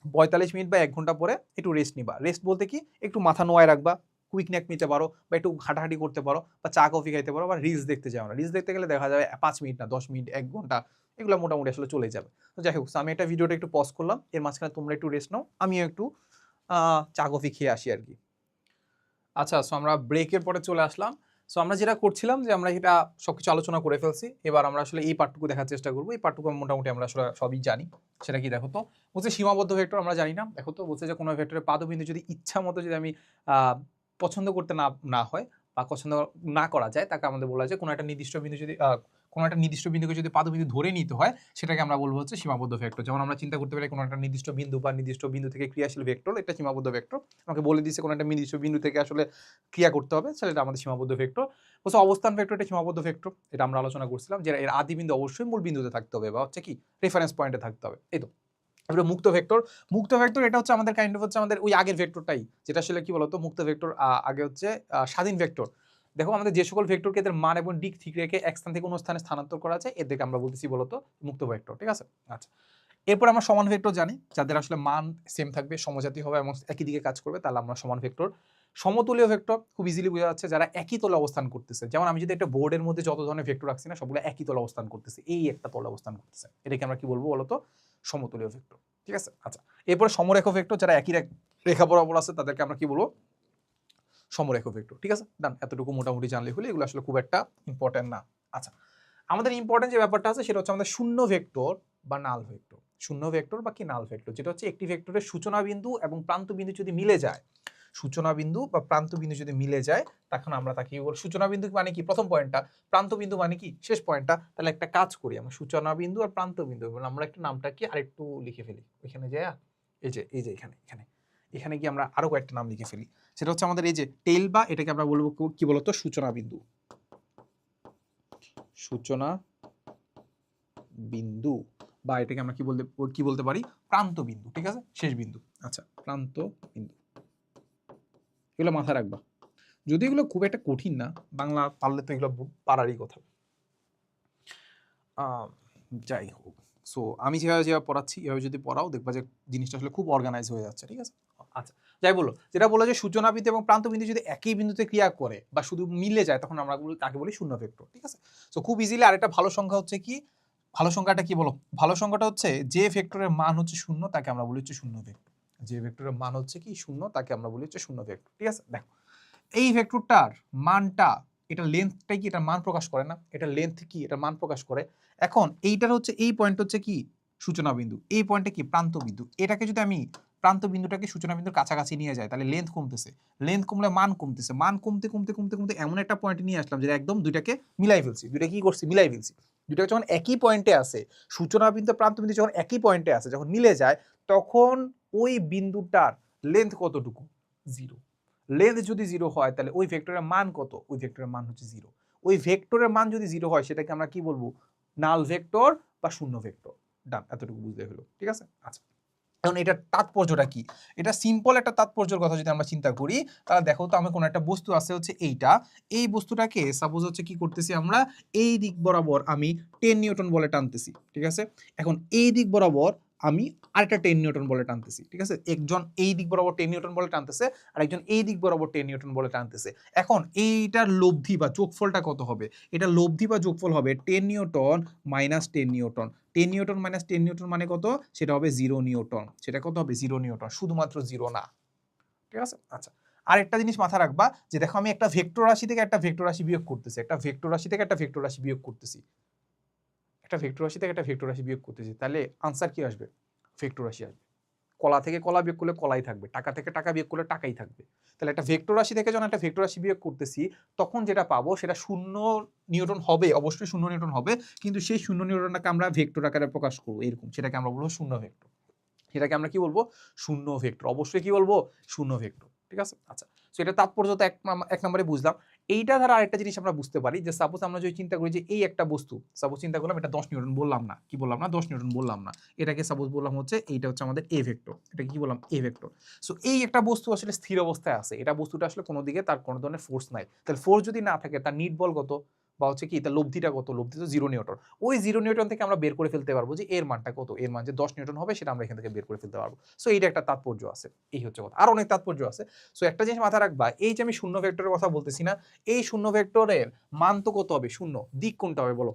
45 মিনিট বা 1 ঘন্টা পরে একটু রেস্ট নিবা। রেস্ট বলতে কি, একটু মাথা নোয়ায় রাখবা, কুইক ন্যাপ নিতে পারো, বা একটু হাঁটাহাঁটি করতে পারো, বা চা কফি খাইতে পারো, বা রিলস দেখতে যাও না। রিলস দেখতে গেলে দেখা যাবে 5 মিনিট না 10 মিনিট 1 ঘন্টা, এগুলো মোটামুটি আসলে চলে যাবে। তো যাই হোক, আমি একটা ভিডিওটা একটু পজ করলাম, এর মাঝখানে তোমরা একটু রেস্ট নাও, আমিও একটু চা কফি খেয়ে আসি আর কি। আচ্ছা, সো আমরা ব্রেকের পরে চলে আসলাম। সো আমরা যেটা করছিলাম যে আমরা এটা সবকিছু আলোচনা করে ফেলছি, এবার আমরা আসলে এই পার্টটুকু দেখার চেষ্টা করবো। এই পার্টটুকু মোটামুটি আমরা আসলে সবই জানি। সেটা কি দেখো তো, বলছে সীমাবদ্ধ ভেক্টর আমরা জানি না। দেখো তো, বলছে যে কোনো ভেক্টরের পাদবিন্দু যদি ইচ্ছা মতো যদি আমি পছন্দ করতে না হয় বা পছন্দ না করা যায়, তাকে আমাদের বলা যায় কোনো একটা নির্দিষ্ট বিন্দু যদি কোনো একটা নির্দিষ্ট বিন্দুকে যদি পাদবিন্দু ধরে নিতে হয়, সেটাকে আমরা বলবো হচ্ছে সীমাবদ্ধ ভেক্টর। যেমন আমরা চিন্তা করতে পারি কোনো একটা নির্দিষ্ট বিন্দু বা নির্দিষ্ট বিন্দু থেকে ক্রিয়াশীল ভেক্টর, এটা সীমাবদ্ধ ভেক্টর। আমাকে বলে দিচ্ছে কোনো একটা নির্দিষ্ট বিন্দু থেকে আসলে ক্রিয়া করতে হবে, সেটা আমাদের সীমাবদ্ধ ভেক্টর। বলছে অবস্থান ভেক্টর এটা সীমাবদ্ধ ভেক্টর, এটা আমরা আলোচনা করছিলাম যে এর আদি বিন্দু অবশ্যই মূল বিন্দুতে থাকতে হবে বা হচ্ছে কি রেফারেন্স পয়েন্টে থাকতে হবে। এই তো এবারে মুক্ত ভেক্টর। মুক্ত ভেক্টর এটা হচ্ছে আমাদের কাইন্ড অফ হচ্ছে আমাদের ওই আগের ভেক্টরটাই, যেটা আসলে কি বলতো মুক্ত ভেক্টর আগে হচ্ছে স্বাধীন ভেক্টর। দেখো আমাদের যে সকল ভেক্টরকে এদের মান এবং দিক ঠিক রেখে এক স্থান থেকে অন্য স্থানে স্থানান্তর করা যায় এদেরকে আমরা বলতেছি বলতো মুক্ত ভেক্টর, ঠিক আছে? আচ্ছা, এরপর আমরা সমান ভেক্টর জানি, যাদের আসলে মান সেম থাকবে, সমজাতি হবে এবং একই দিকে কাজ করবে, তাহলে আমরা সমান ভেক্টর। সমতুল্য ভেক্টর খুব ইজিলি বোঝা যাচ্ছে, যারা একই তলে অবস্থান করতেছে। যেমন আমি যদি একটা বোর্ডের মধ্যে যত ধরনের ভেক্টর রাখছি না, সবগুলো একই তলে অবস্থান করতেছে, এই একটা তলে অবস্থান করতেছে, এটাকে আমরা কি বলবো বলতো সমতুল্য ভেক্টর, ঠিক আছে? আচ্ছা, এরপরে সমরেখ ভেক্টর, যারা একই রেখা বরাবর আছে তাদেরকে আমরা কি বলবো সমরেখ ভেক্টর, ঠিক আছে? ডান, এতটুকু মোটামুটি জানলে হলে, এগুলো আসলে খুব একটা ইম্পর্টেন্ট না। আচ্ছা, আমাদের ইম্পর্টেন্ট যে ব্যাপারটা আছে সেটা হচ্ছে আমাদের শূন্য ভেক্টর বা নাল ভেক্টর। শূন্য ভেক্টর বা কি নাল ভেক্টর, যেটা হচ্ছে একটি ভেক্টরের সূচনা বিন্দু এবং প্রান্ত বিন্দু যদি মিলে যায়, সূচনা বিন্দু বা প্রান্ত বিন্দু যদি মিলে যায়, তখন আমরা তাকে বল সূচনা বিন্দু মানে কি প্রথম পয়েন্টটা, প্রান্ত বিন্দু মানে কি শেষ পয়েন্টটা। তাহলে একটা কাজ করি, আমরা সূচনা বিন্দু আর প্রান্ত বিন্দু আমরা একটা নামটা কি আরেকটু লিখে ফেলি ওইখানে যায়, এই যে এখানে এখানে এখানে কি আমরা আরো কয়েকটা নাম লিখে ফেলি। সেটা হচ্ছে আমাদের এই যে টেল, বা এটাকে আমরা বলবো কি বলতো সূচনা বিন্দু, সূচনা বিন্দু, বা এটাকে আমরা কি বলতে পারি প্রান্ত বিন্দু, ঠিক আছে? শেষ বিন্দু। আচ্ছা, প্রান্ত বিন্দু, এগুলো মাথায় রাখবা। যদি এগুলো খুব একটা কঠিন না, বাংলা পারলে তো এগুলো পারারই কথা। যাই হোক, সো আমি যেভাবে পড়াচ্ছি এভাবে যদি পড়াও, দেখবা যে জিনিসটা আসলে খুব অর্গানাইজ হয়ে যাচ্ছে, ঠিক আছে? আচ্ছা, যাই বলো, যেটা বলো যে সূচনা বিন্দু এবং প্রান্ত বিন্দু যদি একই বিন্দুতে ক্রিয়া করে বা শুধু মিলে যায়, তখন আমরা তাকে বলি শূন্য ভেক্টর, ঠিক আছে? সো খুব ইজিলি আরেকটা ভালো সংখ্যা হচ্ছে কি, ভালো সংখ্যাটা কি বলো? ভালো সংখ্যাটা হচ্ছে যে ভেক্টরের মান হচ্ছে শূন্য, তাকে আমরা বলি হচ্ছে শূন্য ভেক্টর। যে ভেক্টরের মান হচ্ছে কি শূন্য, তাকে আমরা বলি হচ্ছে শূন্য ভেক্টর, ঠিক আছে? দেখো এই ভেক্টরটার মানটা, এটা লেন্থটাই কি এটা মান প্রকাশ করে না, এটা লেন্থ কি এটা মান প্রকাশ করে। এখন এইটার হচ্ছে এই পয়েন্ট হচ্ছে কি সূচনা বিন্দু, এই পয়েন্টটা কি প্রান্ত বিন্দু। এটাকে যদি আমি প্রান্ত বিন্দুটাকে সূচনা বিন্দুর কাছাকাছি নিয়ে যাই, তাহলে লেন্থ কমতেছে, লেন্থ কমলে মান কমতেছে, মান কমতে কমতে কমতে কমতে এমন একটা পয়েন্টে নিয়ে আসলাম যে একদম দুইটাকে মিলাই ফেলছি। দুইটা কি করছি মিলাই ফেলছি, দুইটা যখন একই পয়েন্টে আছে, সূচনা বিন্দু প্রান্ত বিন্দু যখন একই পয়েন্টে আছে, যখন মিলে যায়, তখন ওই বিন্দুটার লেন্থ কতটুকু, জিরো। লেন্থ যদি জিরো হয়, তাহলে ওই ভেক্টরের মান কত, ওই ভেক্টরের মান হচ্ছে জিরো। ওই ভেক্টরের মান যদি জিরো হয়, সেটাকে আমরা কি বলবো নাল ভেক্টর বা শূন্য ভেক্টর। ডান, এতটুকু বুঝতে হলো, ঠিক আছে? আচ্ছা, এখন এটার তাৎপর্যটা কি? এটা সিম্পল একটা তাৎপর্যের কথা যদি আমরা চিন্তা করি, তাহলে দেখো তো, আমি কোনো একটা বস্তু আছে হচ্ছে এইটা, এই বস্তুটাকে সাপোজ হচ্ছে কি করতেছি আমরা, এই দিক বরাবর আমি 10 নিউটন বলে টানতেছি, ঠিক আছে? এখন এই দিক বরাবর আমি আরেকটা 10 নিউটন বলে টানতেছি, ঠিক আছে? একজন এই দিক বরাবর 10 নিউটন বলে টানতেছে, আর একজন এই দিক বরাবর 10 নিউটন বলে টানতেছে। এখন এইটার লব্ধি বা যোগফলটা কত হবে? এটা লব্ধি বা যোগফল হবে 10 Newton minus 10 Newton. 10 Newton minus 10 Newton মানে কত? সেটা হবে 0 নিউটন। সেটা কত হবে? 0 নিউটন, শুধুমাত্র 0 না, ঠিক আছে? আচ্ছা, আরেকটা জিনিস মাথা রাখবা, যে দেখো আমি একটা ভেক্টর রাশি থেকে একটা ভেক্টর রাশি বিয়োগ করতেছি, একটা ভেক্টর রাশি থেকে একটা ভেক্টর রাশি বিয়োগ করতেছি, একটা ভেক্টর রাশি থেকে একটা ভেক্টর রাশি বিয়োগ করতেছি, তাহলে আনসার কি আসবে? ভেক্টর রাশি আসবে। কলা থেকে কলা বিয়োগ করলে কলাই থাকবে, টাকা থেকে টাকা বিয়োগ করলে টাকাই থাকবে। তাহলে একটা ভেক্টর রাশি থেকে যখন একটা ভেক্টর রাশি বিয়োগ করতেছি, তখন যেটা পাবো সেটা 0 নিউটন হবে, অবশ্যই 0 নিউটন হবে, কিন্তু সেই 0 নিউটনটাকে আমরা ভেক্টর আকারে প্রকাশ করবো এরকম, সেটাকে আমরা বলবো শূন্য ভেক্টর। সেটাকে আমরা কি বলবো? শূন্য ভেক্টর, অবশ্যই কি বলবো? শূন্য ভেক্টর, ঠিক আছে? আচ্ছা, সো এটা তাৎপর্য তো এক নম্বরে বুঝলাম। এইটা দ্বারা আরেকটা জিনিস আমরা বুঝতে পারি, যে সাপোজ আমরা যদি চিন্তা করি যে এই একটা বস্তু, সাপোজ চিন্তা করলাম এটা 10 নিউটন বললাম না, কি বললাম না 10 নিউটন বললাম না, এটাকে সাপোজ বললাম হচ্ছে এইটা হচ্ছে আমাদের এ ভেক্টর, এটা কি বললাম এ ভেক্টর। সো এই একটা বস্তু আসলে স্থির অবস্থায় আছে, এটা বস্তুটা আসলে কোনো দিকে তার কোনো ধরনের ফোর্স নাই, তাহলে ফোর্স যদি না থাকে, তার নিট বল কত, বা হচ্ছে কি তার লব্ধিটা কত? লব্ধি তো 0 নিউটন। ওই 0 নিউটন থেকে আমরা বের করে ফেলতে পারবো যে এর মানটা কত, এর মান যে 10 নিউটন হবে, সেটা আমরা এখান থেকে বের করে ফেলতে পারবো। সো এইটা একটা তাৎপর্য আছে, এই হচ্ছে কথা। আর অনেক তাৎপর্য আছে। সো একটা জিনিস মাথায় রাখবা, এই যে আমি শূন্য ভেক্টরের কথা বলতেছি না, এই শূন্য ভেক্টরের মান তো কত হবে? শূন্য। দিক কোনটা হবে বলো?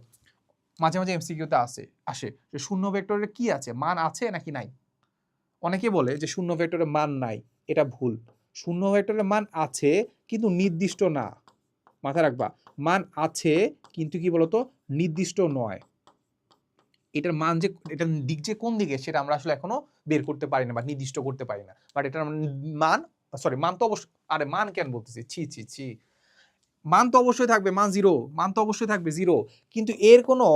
মাঝে মাঝে এমসিকিউতে আসে যে শূন্য ভেক্টরের কি আছে, মান আছে নাকি নাই? অনেকে বলে যে শূন্য ভেক্টরের মান নাই, এটা ভুল। শূন্য ভেক্টরের মান আছে, কিন্তু নির্দিষ্ট না। মাথায় রাখবা, মান আছে কিন্তু কি বলতো নির্দিষ্ট নয়। এটার মান যে, এটার দিক যে কোন দিকে, সেটা আমরা আসলে এখনো বের করতে পারি না বা নির্দিষ্ট করতে পারি না, বাট এটার মান সরি মান তো অবশ্যই, আরে মান কেন বলতেছি, ছি, মান তো অবশ্যই থাকবে, মান 0, মান তো অবশ্যই থাকবে 0, কিন্তু এর কোনো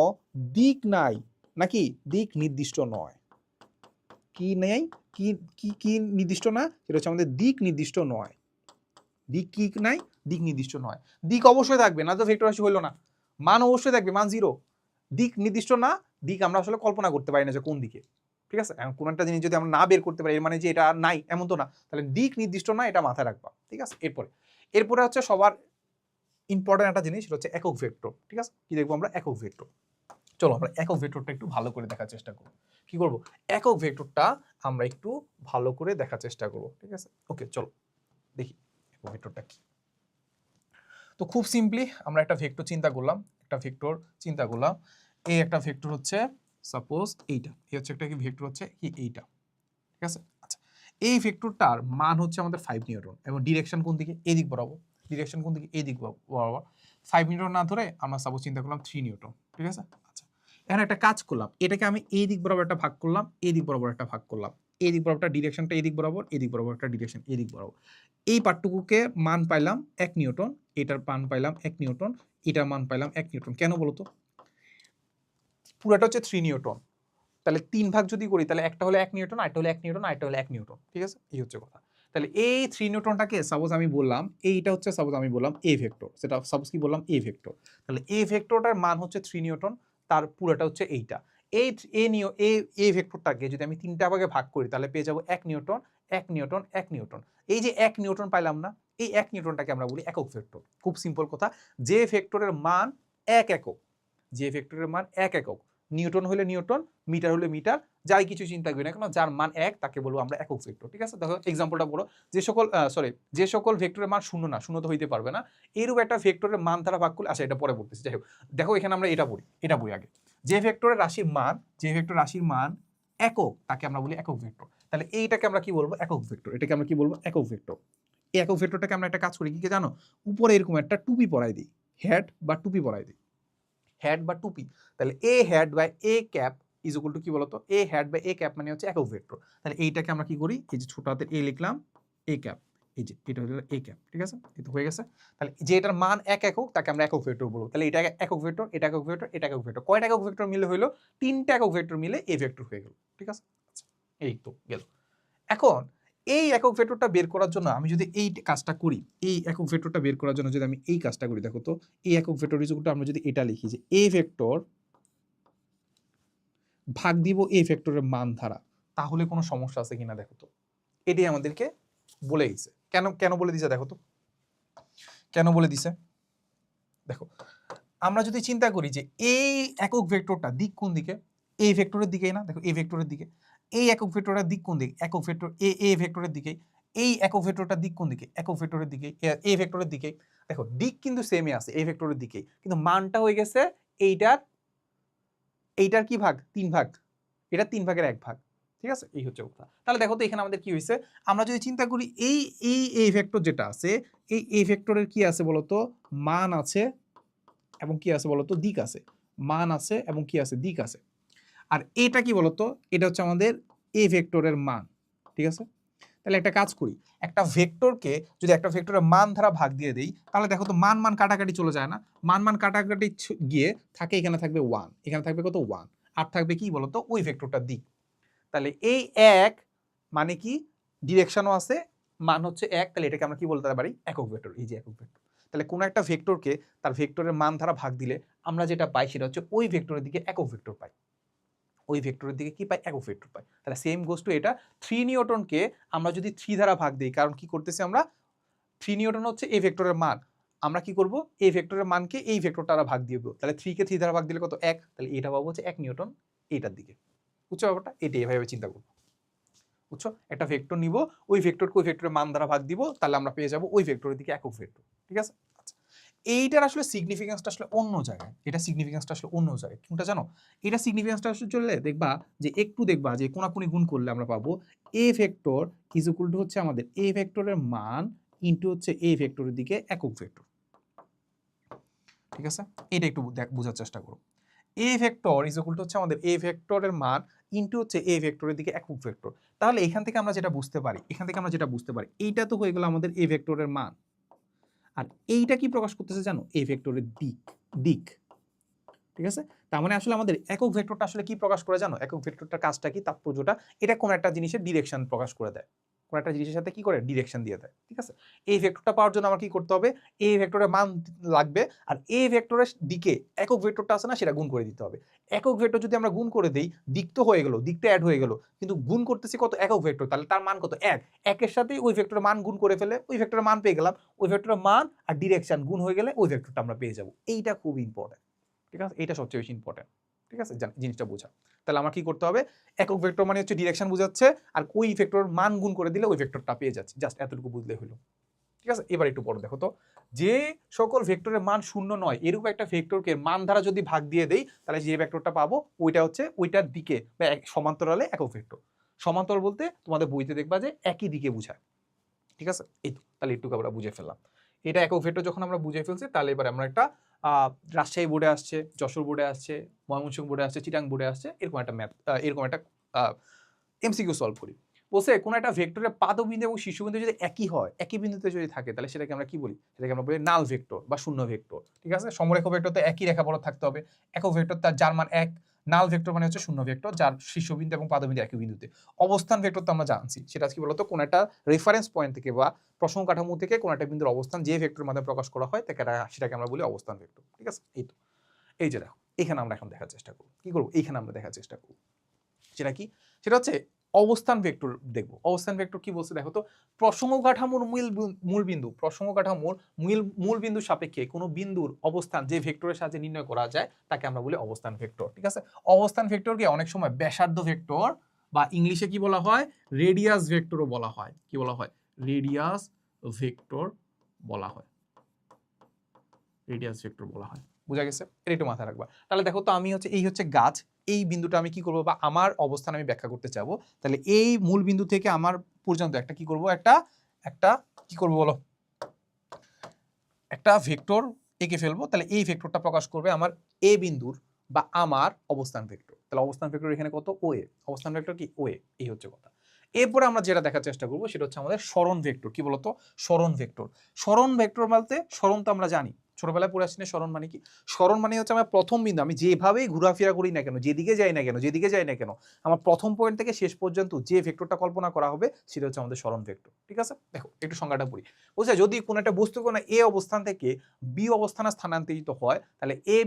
দিক নাই, নাকি দিক নির্দিষ্ট নয়, কি নেই, কি কি কি নির্দিষ্ট না, সেটা হচ্ছে আমাদের দিক নির্দিষ্ট নয়, দিক কি নাই, দিক নির্দিষ্ট নয়, দিক অবশ্যই থাকবে, না তো ভেক্টর রাশি হলো না, মান অবশ্যই থাকবে, মান 0, দিক নির্দিষ্ট না, দিক আমরা আসলে কল্পনা করতে পারি না যে কোন দিকে, ঠিক আছে, এখন কোন একটা জিনিস যদি আমরা না বের করতে পারি এর মানে যে এটা নাই এমন তো না, তাহলে দিক নির্দিষ্ট না, এটা মাথায় রাখবা, ঠিক আছে। এরপরে হচ্ছে সবার ইম্পর্টেন্ট একটা জিনিস, সেটা হচ্ছে একক ভেক্টর, ঠিক আছে, কি দেখবো আমরা, একক ভেক্টর। চলো আমরা একক ভেক্টরটা একটু ভালো করে দেখার চেষ্টা করব, কি করব, একক ভেক্টরটা আমরা একটু ভালো করে দেখার চেষ্টা করব, ঠিক আছে। ওকে চলো দেখি একক ভেক্টরটা কি। তো খুব সিম্পলি আমরা একটা ভেক্টর চিন্তা করলাম, এই একটা ভেক্টর হচ্ছে সাপোজ এইটা, এই হচ্ছে একটা কি ভেক্টর হচ্ছে কি এইটা, ঠিক আছে। আচ্ছা, এই ভেক্টরটার মান হচ্ছে আমাদের 5 নিউটন এবং ডিরেকশন কোন দিকে, এই দিক বরাবর, ডিরেকশন কোন দিকে, এই দিক বরাবর, 5 নিউটন না ধরে আমরা সাপোজ চিন্তা করলাম 3 নিউটন, ঠিক আছে। আচ্ছা, এখন একটা কাজ করলাম, এটাকে আমি এই দিক বরাবর একটা ভাগ করলাম, এই দিক বরাবর একটা ভাগ করলাম, এই দিক বরাবরটা ডিরেকশনটা এই দিক বরাবর, এই দিক বরাবর একটা ডিরেকশন এই দিক বরাবর, এই পার্টটুকুকে মান পাইলাম 1 নিউটন, এটার মান পাইলাম 1 নিউটন, এটার মান পাইলাম 1 নিউটন, কেন বলতো, পুরোটা হচ্ছে 3 নিউটন, তাহলে 3 ভাগ যদি করি তাহলে একটা হলো 1 নিউটন, আরেকটা হলো 1 নিউটন, আরেকটা হলো 1 নিউটন, ঠিক আছে, এই হচ্ছে কথা। তাহলে এই 3 নিউটনটাকে সাপোজ আমি বললাম, এইটা হচ্ছে সাপোজ আমি বললাম এ ভেক্টর, সেটা সাপোজ কি বললাম এ ভেক্টর, তাহলে এ ভেক্টরটার মান হচ্ছে 3 নিউটন, তার পুরোটা হচ্ছে এইটা, এই এ ভেক্টরটাকে যদি আমি 3টা ভাগে ভাগ করি তাহলে পেয়ে যাবো 1 নিউটন, 1 নিউটন, 1 নিউটন, এই যে 1 নিউটন পাইলাম না, এই 1 নিউটনটাকে আমরা বলি একক ভেক্টর। খুব সিম্পল কথা, যে ভেক্টরের মান 1 একক, যে ভেক্টরের মান 1 একক, নিউটন হলে নিউটন, মিটার হলে মিটার, যাই কিছু চিন্তা করি না কেন, যার মান 1 তাকে বলবো আমরা একক ভেক্টর, ঠিক আছে। দেখো এক্সাম্পলটা বলো, যে সকল ভেক্টরের মান শূন্য না, শূন্য তো হইতে পারবে না, এরূপ একটা ভেক্টরের মান দ্বারা ভাগ করলে, আচ্ছা এটা পরে বলতেছি, যাই হোক, দেখো এখানে আমরা এটা বলি আগে, যে ভেক্টরের রাশির মান একক তাকে আমরা বলি একক ভেক্টর, তাহলে এইটাকে আমরা কি বলবো, একক ভেক্টর, এটাকে আমরা কি বলবো, একক ভেক্টর। এই একক ভেক্টরটাকে আমরা একটা কাজ করি, কি জানো, উপরে এরকম একটা টুপি পরাই দিই, হেড বা টুপি পরাই দিই, হেড বা টুপি, তাহলে a hat by a cap is equal to কি বলতো, a hat by a cap মানে হচ্ছে একক ভেক্টর, তাহলে এইটাকে আমরা কি করি, এই যে ছোট হাতের এ লিখলাম, এ ক্যাপ, এই যে এটা হলো এ ক্যাপ, ঠিক আছে, এটা হয়ে গেছে। তাহলে যে এটার মান 1 একক তাকে আমরা একক ভেক্টর বলবো, তাহলে এটা একক ভেক্টর, এটা একক ভেক্টর, এটা একক ভেক্টর, কয়টা একক ভেক্টর মিলে হইলো, 3টা একক ভেক্টর মিলে এ ভেক্টর হয়ে গেল, ঠিক আছে। আচ্ছা, এই তো গেল। এখন এই একক ভেক্টরটা বের করার জন্য আমি যদি এই কাজটা করি, এই একক ভেক্টরটা বের করার জন্য যদি আমি এই কাজটা করি, দেখো তো এই একক ভেক্টর ইকুয়াল টু আমরা যদি এটা লিখি যে এ ভেক্টর ভাগ দিব এই ভেক্টরের মান ধারা, তাহলে কোনো সমস্যা আছে কিনা দেখো তো, এটাই আমাদেরকে বলে দিছে, কেন কেন বলে দিছে দেখো তো, কেন বলে দিছে, দেখো আমরা যদি চিন্তা করি যে এই একক ভেক্টরটা দিক কোন দিকে, এই ভেক্টরের দিকেই না, দেখো এই ভেক্টরের দিকে, এই একক ভেক্টরের দিক কোন দিকে, একক ভেক্টর এ ভেক্টরের দিকেই, এই একক ভেক্টরটার দিক কোন দিকে, একক ভেক্টরের দিকে, এ ভেক্টরের দিকেই, দেখো দিক কিন্তু সেমই আছে এই ভেক্টরের দিকেই, কিন্তু মানটা হয়ে গেছে এইটার এইটার কি ভাগ, 3 ভাগ, এটা 3 ভাগের 1 ভাগ, ঠিক আছে, এই হচ্ছে কথা। তাহলে দেখো তো এখানে আমাদের কি হয়েছে, আমরা যদি চিন্তা করি এই এই এই ভেক্টর যেটা আছে, এই ভেক্টরের কি আছে বলতো, মান আছে এবং কি আছে বলতো, দিক আছে, মান আছে এবং কি আছে, দিক আছে। আর এটা কি বলতো, এটা হচ্ছে আমাদের এ ভেক্টরের মান, ঠিক আছে। তাহলে একটা কাজ করি, একটা ভেক্টরকে যদি একটা ভেক্টরের মান দ্বারা ভাগ দিয়ে দেই, তাহলে দেখো তো মান মান কাটাকাটি চলে যায় না, মান মান কাটাকাটি গিয়ে থাকে, এখানে থাকবে 1, এখানে থাকবে কত 1, আর থাকবে কি বলতো ওই ভেক্টরটার দিক, তাহলে এই 1 মানে কি, ডিরেকশনও আছে, মান হচ্ছে 1, তাহলে এটাকে আমরা কি বলতে পারি, একক ভেক্টর, এই যে একক ভেক্টর। তাহলে কোনো একটা ভেক্টরকে তার ভেক্টরের মান দ্বারা ভাগ দিলে আমরা যেটা পাই সেটা হচ্ছে ওই ভেক্টরের দিকে একক ভেক্টর পাই, ওই ভেক্টরের দিকে কি পাই, একক ভেক্টর পাই। তাহলে সেম গোস টু এটা 3 নিউটনকে আমরা যদি 3 দ্বারা ভাগ দিই, কারণ কি করতেছি আমরা, 3 নিউটন হচ্ছে এই ভেক্টরের মান, আমরা কি করব, এই ভেক্টরের মানকে এই ভেক্টর দ্বারা ভাগ দিয়ে দেবো, তাহলে 3 কে 3 দ্বারা ভাগ দিলে কত 1, তাহলে এটা পাবো হচ্ছে 1 নিউটন এইটার দিকে, বুঝছো ব্যাপারটা, এটা এভাবে চিন্তা করবো, বুঝছো, একটা ভেক্টর নিব, ওই ভেক্টরকে ওই ভেক্টরের মান দ্বারা ভাগ দিব, তাহলে আমরা পেয়ে যাব ওই ভেক্টরের দিকে একক ভেক্টর, ঠিক আছে। আচ্ছা, এইটার আসলে সিগনিফিকেন্সটা আসলে অন্য জায়গায়, এটা সিগনিফিকেন্সটা আসলে অন্য জায়গায়, কোনটা জানো, এটা সিগনিফিকেন্সটা আসলে চলে দেখবা যে একটু দেখবা যে কোনাকুনি গুণ করলে আমরা পাবো A vector is equal to হচ্ছে আমাদের এ ভেক্টরের মান ইনটু হচ্ছে এ ভেক্টরের দিকে একক ভেক্টর, ঠিক আছে। এটা একটু বোঝার চেষ্টা করো, এ ভেক্টর ইজ ইকুয়াল টু হচ্ছে আমাদের এ ভেক্টরের মান ইনটু হচ্ছে এ ভেক্টরের দিকে একক ভেক্টর। তাহলে এখান থেকে আমরা যেটা বুঝতে পারি, এইটা তো হয়ে গেল আমাদের এ ভেক্টরের মান, আর এইটা কি প্রকাশ করতেছে জানো, এ ভেক্টরের দিক। ঠিক আছে, তার মানে আসলে আমাদের একক ভেক্টরটা আসলে কি প্রকাশ করে জানো, একক ভেক্টরটার কাজটা কি, তাৎপর্যটা, এটা কোন একটা জিনিসের ডিরেকশন প্রকাশ করে দেয়, কোন একটা জিনিসের সাথে কি করে ডিরেকশন দিয়ে দেয়। ঠিক আছে, এই ভেক্টরটা পাওয়ার জন্য আমার কি করতে হবে, এই ভেক্টরের মান লাগবে, আর এই ভেক্টরের দিকে একক ভেক্টরটা আছে না, সেটা গুণ করে দিতে হবে। একক ভেক্টর যদি আমরা গুণ করে দেই, দিক তো হয়ে গেল, দিকটা অ্যাড হয়ে গেল, কিন্তু গুণ করতেছি কত, একক ভেক্টর, তাহলে তার মান কত, এক, একের সাথে ওই ভেক্টরের মান গুণ করে ফেলে ওই ভেক্টরের মান পেয়ে গেলাম, ওই ভেক্টরের মান আর ডিরেকশন গুণ হয়ে গেলে ওই ভেক্টরটা আমরা পেয়ে যাব। এইটা খুব ইম্পর্টেন্ট। ঠিক আছে, এটা সবচেয়ে বেশি ইম্পর্টেন্ট। ঠিক আছে, জিনিসটা বোঝা। তাহলে আমার কি করতে হবে, একক ভেক্টর মানে হচ্ছে ডিরেকশন বোঝাচ্ছে, আর ওই ভেক্টর মান গুণ করে দিলে ওই ভেক্টরটা পেয়ে যাচ্ছে, জাস্ট এতটুকু বুঝলে হলো। ঠিক আছে, এবার একটু পরে দেখো তো, যে সকল ভেক্টরের মান শূন্য নয় এরকম একটা ভেক্টরকে মান দ্বারা যদি ভাগ দিয়ে দেই, তাহলে যে ভেক্টরটা পাবো ওইটা হচ্ছে ওইটার দিকে বা সমান্তরালে একক ভেক্টর। সমান্তরাল বলতে তোমাদের বইতে দেখবা যে একই দিকে বোঝায়। ঠিক আছে, এই তো, তাহলে একটু আমরা বুঝে ফেললাম। এটা একক ভেক্টর যখন আমরা বুঝে ফেলছি, তাহলে এবার আমরা একটা রাজশাহী বোর্ডে আসছে, যশোর বোর্ডে আসছে, ময়মনসিংহ বোর্ডে আসছে, চিটাং বোর্ডে আসছে, এরকম একটা ম্যাথ, এরকম একটা এমসিকিউ সলভ করি। বলছে কোন একটা ভেক্টরের পাদবিন্দু এবং শীর্ষবিন্দু যদি একই হয়, একই বিন্দুতে যদি থাকে, তাহলে সেটাকে আমরা কি বলি, সেটাকে আমরা বলি নাল ভেক্টর বা শূন্য ভেক্টর। ঠিক আছে, সমরেখ ভেক্টর তো একই রেখা বরাবর থাকতে হবে, একক ভেক্টর তার যার মান এক, নাল ভেক্টর মানে হচ্ছে শূন্য ভেক্টর যার শীর্ষবিন্দু এবং পাদবিন্দু একই বিন্দুতে। অবস্থান ভেক্টর তো আমরা জানছি, সেটা কি বলতো, কোন একটা রেফারেন্স পয়েন্ট থেকে বা প্রসঙ্গ কাঠামো থেকে কোন একটা বিন্দুর অবস্থান যে ভেক্টরের মাধ্যমে প্রকাশ করা হয় তাকে, সেটাকে আমরা বলি অবস্থান ভেক্টর। ঠিক আছে, এই তো, এই যে দেখো এখানে আমরা এখন দেখার চেষ্টা করব, কি করবো, এইখানে আমরা দেখার চেষ্টা করব সেটা কি, সেটা হচ্ছে অবস্থান ভেক্টর দেখবো। অবস্থান ভেক্টর কি বলছে দেখো তো, প্রসঙ্গ কাঠামোর মূল বিন্দু, প্রসঙ্গ কাঠামোর মূল বিন্দুর সাপেক্ষে কোনো বিন্দুর অবস্থান যে ভেক্টরের সাহায্যে নির্ণয় করা যায় তাকে আমরা বলি অবস্থান ভেক্টর। ঠিক আছে, অবস্থান ভেক্টরকে অনেক সময় ব্যাসার্ধ ভেক্টর বা ইংলিশে কি বলা হয়, রেডিয়াস ভেক্টরও বলা হয়। কি বলা হয়, রেডিয়াস ভেক্টর বলা হয়, রেডিয়াস ভেক্টর বলা হয়। বুঝা গেছে, এটা একটু মাথায় রাখবা। তাহলে দেখো তো, আমি হচ্ছে এই হচ্ছে গাছ, এই বিন্দুটা আমি কি করব, বা আমার অবস্থান আমি ব্যাখ্যা করতে চাবো, তাহলে এই মূল বিন্দু থেকে আমার পর্যন্ত একটা কি করব, একটা কি করব বলো, একটা ভেক্টর এঁকে ফেলবো। তাহলে এই ভেক্টরটা প্রকাশ করবে আমার এ বিন্দুর বা আমার অবস্থান ভেক্টর। তাহলে অবস্থান ভেক্টর এখানে কত, ওএ, অবস্থান ভেক্টর কি ওএ, এই হচ্ছে কথা। এরপরে আমরা যেটা দেখার চেষ্টা করবো সেটা হচ্ছে আমাদের সরণ ভেক্টর। কি বলতো, সরণ ভেক্টর। সরণ ভেক্টর বলতে, সরণ তো আমরা জানি, ছোটবেলায় পড়ে আসছি না, সরণ মানে কি, সরণ মানে হচ্ছে আমার প্রথম বিন্দু, আমি যেভাবেই ঘোরাফেরা করি না কেন, যেদিকে যাই না কেন, আমার প্রথম পয়েন্ট থেকে শেষ পর্যন্ত যে ভেক্টরটা কল্পনা করা হবে সেটা হচ্ছে আমাদের সরণ ভেক্টর। ঠিক আছে, দেখো একটু সংজ্ঞাটা পড়ি। বলছে যদি কোনো একটা বস্তু কোনো এ অবস্থান থেকে বি অবস্থানে স্থানান্তরিত হয়, তাহলে এ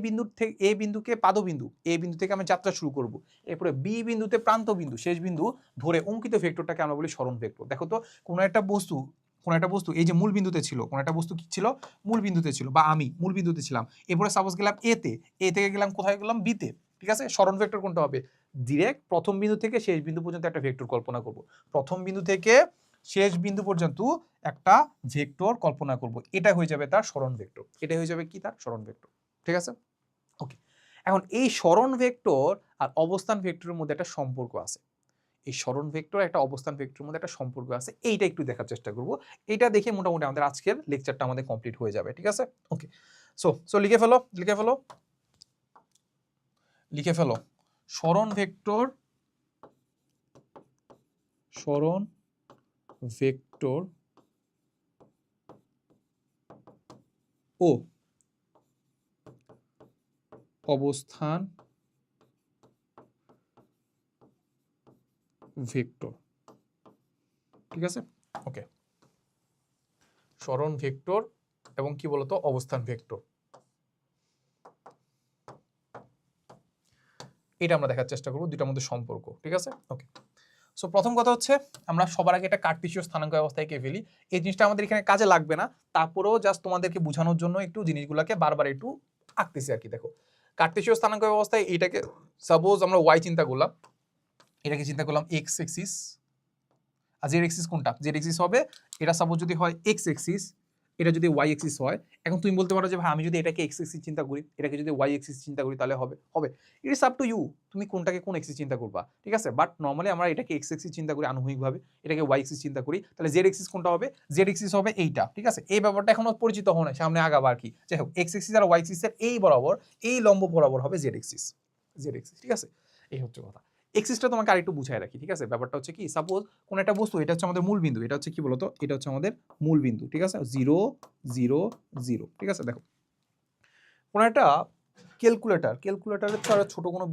বিন্দুকে পাদবিন্দু, এ বিন্দু থেকে আমি যাত্রা শুরু করব, এরপরে বি বিন্দুতে প্রান্ত বিন্দু, শেষ বিন্দু ধরে অঙ্কিত ভেক্টরটাকে আমরা বলি সরণ ভেক্টর। দেখো তো, কোনো একটা বস্তু এই যে মূল বিন্দুতে ছিল, কোন একটা বস্তু কি ছিল, মূল বিন্দুতে ছিল, বা আমি মূল বিন্দুতে ছিলাম, এরপরে সাপোজ গেলাম এ থেকে গেলাম কোথায়, গেলাম বিতে। ঠিক আছে, সরণ ভেক্টর কোনটা হবে, ডিরেক্ট প্রথম বিন্দু থেকে শেষ বিন্দু পর্যন্ত একটা ভেক্টর কল্পনা করব, প্রথম বিন্দু থেকে শেষ বিন্দু পর্যন্ত একটা ভেক্টর কল্পনা করব, এটা হয়ে যাবে তার সরণ ভেক্টর, এটা হয়ে যাবে কি, তার সরণ ভেক্টর। ঠিক আছে, ওকে। এখন এই সরণ ভেক্টর আর অবস্থান ভেক্টরের মধ্যে একটা সম্পর্ক আছে, এই সরণ ভেক্টর একটা অবস্থান ভেক্টরের মধ্যে একটা সম্পর্ক আছে, এইটা একটু দেখার চেষ্টা করব। এটা দেখে মোটামুটি আমাদের আজকের লেকচারটা আমাদের কমপ্লিট হয়ে যাবে। ঠিক আছে, ওকে। সো লিখে ফেলো সরণ ভেক্টর ও অবস্থান ভেক্টর। ঠিক আছে, ওকে। সরণ ভেক্টর এবং কি বলতো, অবস্থান ভেক্টর, এটা আমরা দেখার চেষ্টা করব, দুইটার মধ্যে সম্পর্ক। ঠিক আছে, ওকে। সো প্রথম কথা হচ্ছে, আমরা সবার আগে একটা কার্টেসীয় স্থানাঙ্ক ব্যবস্থায় এঁকে ফেলি। এই জিনিসটা আমাদের এখানে কাজে লাগবে না, তারপরেও জাস্ট তোমাদেরকে বোঝানোর জন্য একটু জিনিসগুলোকে বারবার একটু আঁকতেছি আর কি। দেখো, কার্টেসীয় স্থানাঙ্ক ব্যবস্থায় এইটাকে সাপোজ আমরা ওয়াই চিন্তা করলাম, এটাকে চিন্তা করলাম এক্স এক্সিস, আর জেড এক্সিস কোনটা, জেড এক্সিস হবে এটা, সাপোজ যদি হয় এক্স এক্সিস, এটা যদি ওয়াই এক্সিস হয়। এখন তুমি বলতে পারো যে ভাই আমি যদি এটাকে এক্স এক্সিস চিন্তা করি, এটাকে যদি ওয়াই এক্সিস চিন্তা করি, তাহলে হবে ইটস আপ টু ইউ, তুমি কোনটাকে কোন এক্সিস চিন্তা করবা। ঠিক আছে, বাট নর্মালি আমরা এটাকে এক্স এক্সিস চিন্তা করি আনুভূমিকভাবে, এটাকে ওয়াই এক্সিস চিন্তা করি, তাহলে জেড এক্সিস কোনটা হবে, জেড এক্সিস হবে এইটা। ঠিক আছে, এই ব্যাপারটা এখনো পরিচিত হও না, সামনে আগাবা আর কি। যাই হোক, এক্স এক্সিস আর ওয়াই এক্সিসের এই বরাবর, এই লম্ব বরাবর হবে জেড এক্সিস। ঠিক আছে, এই হচ্ছে কথা। এক্সিসটা তোমাকে আরেকটু বুঝায় রাখি, ঠিক আছে? ব্যাপারটা হচ্ছে কি, সাপোজ কোন একটা বস্তু, এটা হচ্ছে আমাদের মূল বিন্দু, এটা হচ্ছে কি বলতো, এটা হচ্ছে আমাদের মূল বিন্দু, ঠিক আছে? 0 0 0, ঠিক আছে? দেখো কোন একটা ক্যালকুলেটারের তো আর ছোট কোনো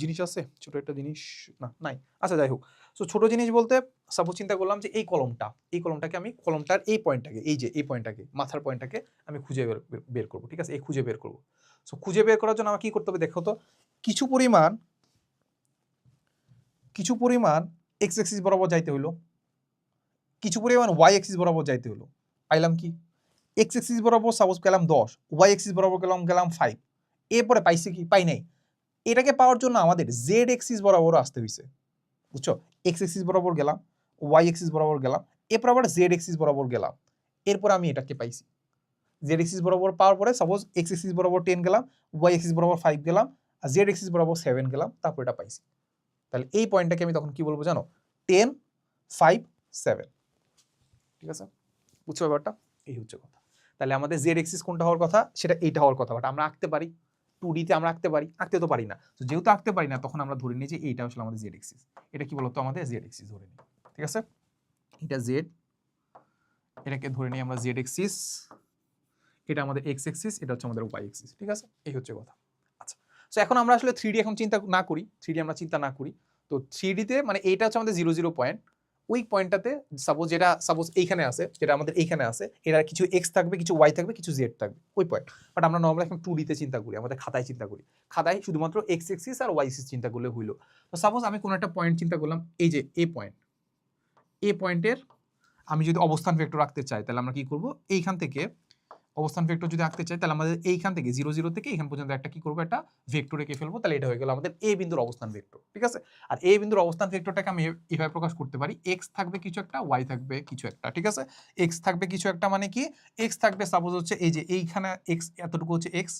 জিনিস আছে? ছোট একটা জিনিস না, নাই। আচ্ছা যাই হোক, সো ছোট জিনিস বলতে সাপোজ চিন্তা করলাম যে এই কলমটাকে আমি কলমটার এই পয়েন্টটাকে, এই যে এই পয়েন্টটাকে, মাথার পয়েন্টটাকে আমি খুঁজে বের করবো, ঠিক আছে? এই খুঁজে বের করবো। সো খুঁজে বের করার জন্য আমার কি করতে হবে দেখো তো, কিছু পরিমাণ এক্স অ্যাক্সিস বরাবর যাইতে হইলো, কিছু পরিমাণ ওয়াই অ্যাক্সিস বরাবর যাইতে হলো। পাইলাম কি, এক্স অ্যাক্সিস বরাবর সাপোজ গেলাম 10, ওয়াই অ্যাক্সিস বরাবর গেলাম 5, এরপরে পাইছি কি, পাই নাই। এটাকে পাওয়ার জন্য আমাদের জেড অ্যাক্সিস বরাবর আসতে হইছে, বুঝছো? এক্স অ্যাক্সিস বরাবর গেলাম, ওয়াই অ্যাক্সিস বরাবর গেলাম, এরপর আবার জেড অ্যাক্সিস বরাবর গেলাম, এরপর আমি এটাকে পাইছি। জেড অ্যাক্সিস বরাবর পাওয়ার পরে সাপোজ এক্স অ্যাক্সিস বরাবর 10 গেলাম, ওয়াই অ্যাক্সিস বরাবর 5 গেলাম, আর জেড অ্যাক্সিস বরাবর 7 গেলাম, তারপর এটা পাইছি। তাহলে এই পয়েন্টটাকে আমি তখন কি বলবো জানো, 10 5 7, ঠিক আছে? বুঝছো ব্যাপারটা? এই হচ্ছে কথা। তাহলে আমাদের জেড এক্সিস কোনটা হওয়ার কথা, সেটা এইটা হওয়ার কথা, বাট আমরা আঁকতে পারি 2D তে, আমরা আঁকতে পারি, আঁকতে তো পারি না। তো যেহেতু আঁকতে পারি না, তখন আমরা ধরে নিই যে এইটা আসলে আমাদের জেড এক্সিস। এটা কি বলতো, আমাদের জেড এক্সিস ধরে নিই, ঠিক আছে? এটা জেড, এটাকে ধরে নিই আমরা জেড এক্সিস, এটা আমাদের এক্স এক্সিস, এটা হচ্ছে আমাদের ওয়াই এক্সিস, ঠিক আছে? এই হচ্ছে কথা। আচ্ছা, সো এখন আমরা আসলে 3D এখন চিন্তা না করি, 3D আমরা চিন্তা না করি। তো 3D তে মানে এইটা হচ্ছে আমাদের 0 0 পয়েন্ট, ওই পয়েন্টটাতে সাপোজ এইখানে আছে, যেটা আমাদের এইখানে আছে, এরা কিছু এক্স থাকবে, কিছু ওয়াই থাকবে, কিছু জেড থাকবে, ওই পয়েন্ট। বাট আমরা নর্মালি এখন 2D তে চিন্তা করি, আমাদের খাতায় চিন্তা করি, খাতায় শুধুমাত্র এক্স এক্সিস আর ওয়াই এক্সিস চিন্তা করলে হইলো। তো সাপোজ আমি কোনো একটা পয়েন্ট চিন্তা করলাম, এই যে এ পয়েন্ট, এ পয়েন্টের আমি যদি অবস্থান ভেক্টর রাখতে চাই, তাহলে আমরা কি করব, এইখান থেকে অবস্থান ভেক্টর যদি আঁকতে চাই, তাহলে আমাদের এইখান থেকে 0 0 থেকে এখান পর্যন্ত একটা কি করবো, একটা ভেক্টর এঁকে ফেলবো। তাহলে এটা হয়ে গেল আমাদের এ বিন্দুর অবস্থান ভেক্টর, ঠিক আছে? আর এ বিন্দুর অবস্থান ভেক্টরটাকে আমি এভাবে প্রকাশ করতে পারি, এক্স থাকবে কিছু একটা, ওয়াই থাকবে কিছু একটা, ঠিক আছে? এক্স থাকবে কিছু একটা মানে কি, এক্স থাকবে সাপোজ হচ্ছে এই যে এইখানে এক্স, এতটুকু হচ্ছে এক্স,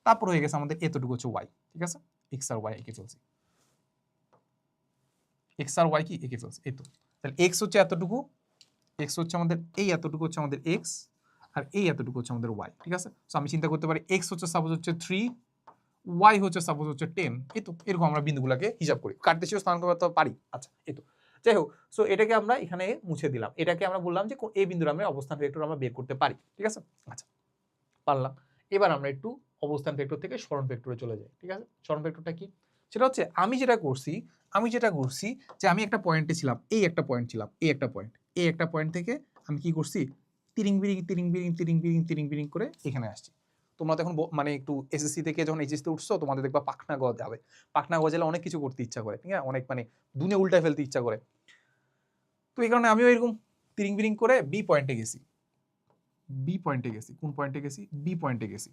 তারপর হয়ে গেছে আমাদের এতটুকু হচ্ছে ওয়াই, ঠিক আছে? এক্স আর ওয়াই এঁকে ফেলছি, এক্স আর ওয়াই কি এঁকে ফেলছি, এই তো। তাহলে এক্স হচ্ছে এতটুকু, এক্স হচ্ছে আমাদের এই এতটুকু হচ্ছে আমাদের এক্স, আর এই এতটুকু হচ্ছে আমাদের ওয়াই, ঠিক আছে? সো আমি চিন্তা করতে পারি এক্স হচ্ছে সাপোজ হচ্ছে 3, ওয়াই হচ্ছে সাপোজ হচ্ছে 10, এই তো। এরকম আমরা বিন্দুগুলোকে হিসাব করি, কার্টেসীয় স্থানাঙ্ক করতে পারি। আচ্ছা, এই তো। যাই হোক, সো এটাকে আমরা এখানে মুছে দিলাম, এটাকে আমরা বললাম যে এই বিন্দুর আমরা অবস্থান ভেক্টর আমরা বের করতে পারি, ঠিক আছে? আচ্ছা, পারলাম। এবার আমরা একটু অবস্থান ভেক্টর থেকে সরণ ভেক্টরে চলে যাই, ঠিক আছে? সরণ ভেক্টরটা কি, সেটা হচ্ছে আমি যেটা করছি যে আমি একটা পয়েন্টে ছিলাম, এই একটা পয়েন্ট ছিলাম, এই একটা পয়েন্ট, এই একটা পয়েন্ট থেকে আমি কি করছি, তিরিং বিরিং তিরিং বিরিং তিরিং বিরিং তিরিং বিরিং করে এখানে আসছি। তোমরা তো এখন মানে একটু এসএসসি থেকে যখন এইচএসসি উঠছো, তোমাদের দেখবা পাখনা গজাবে, পাখনা গজালে অনেক কিছু করতে ইচ্ছা করে, ঠিক আছে? অনেক মানে দুনিয়া উল্টায় ফেলতে ইচ্ছা করে। তো এই কারণে আমিও এরকম তিরিং বিরিং করে বি পয়েন্টে গেছি, কোন পয়েন্টে গেছি, বি পয়েন্টে গেছি,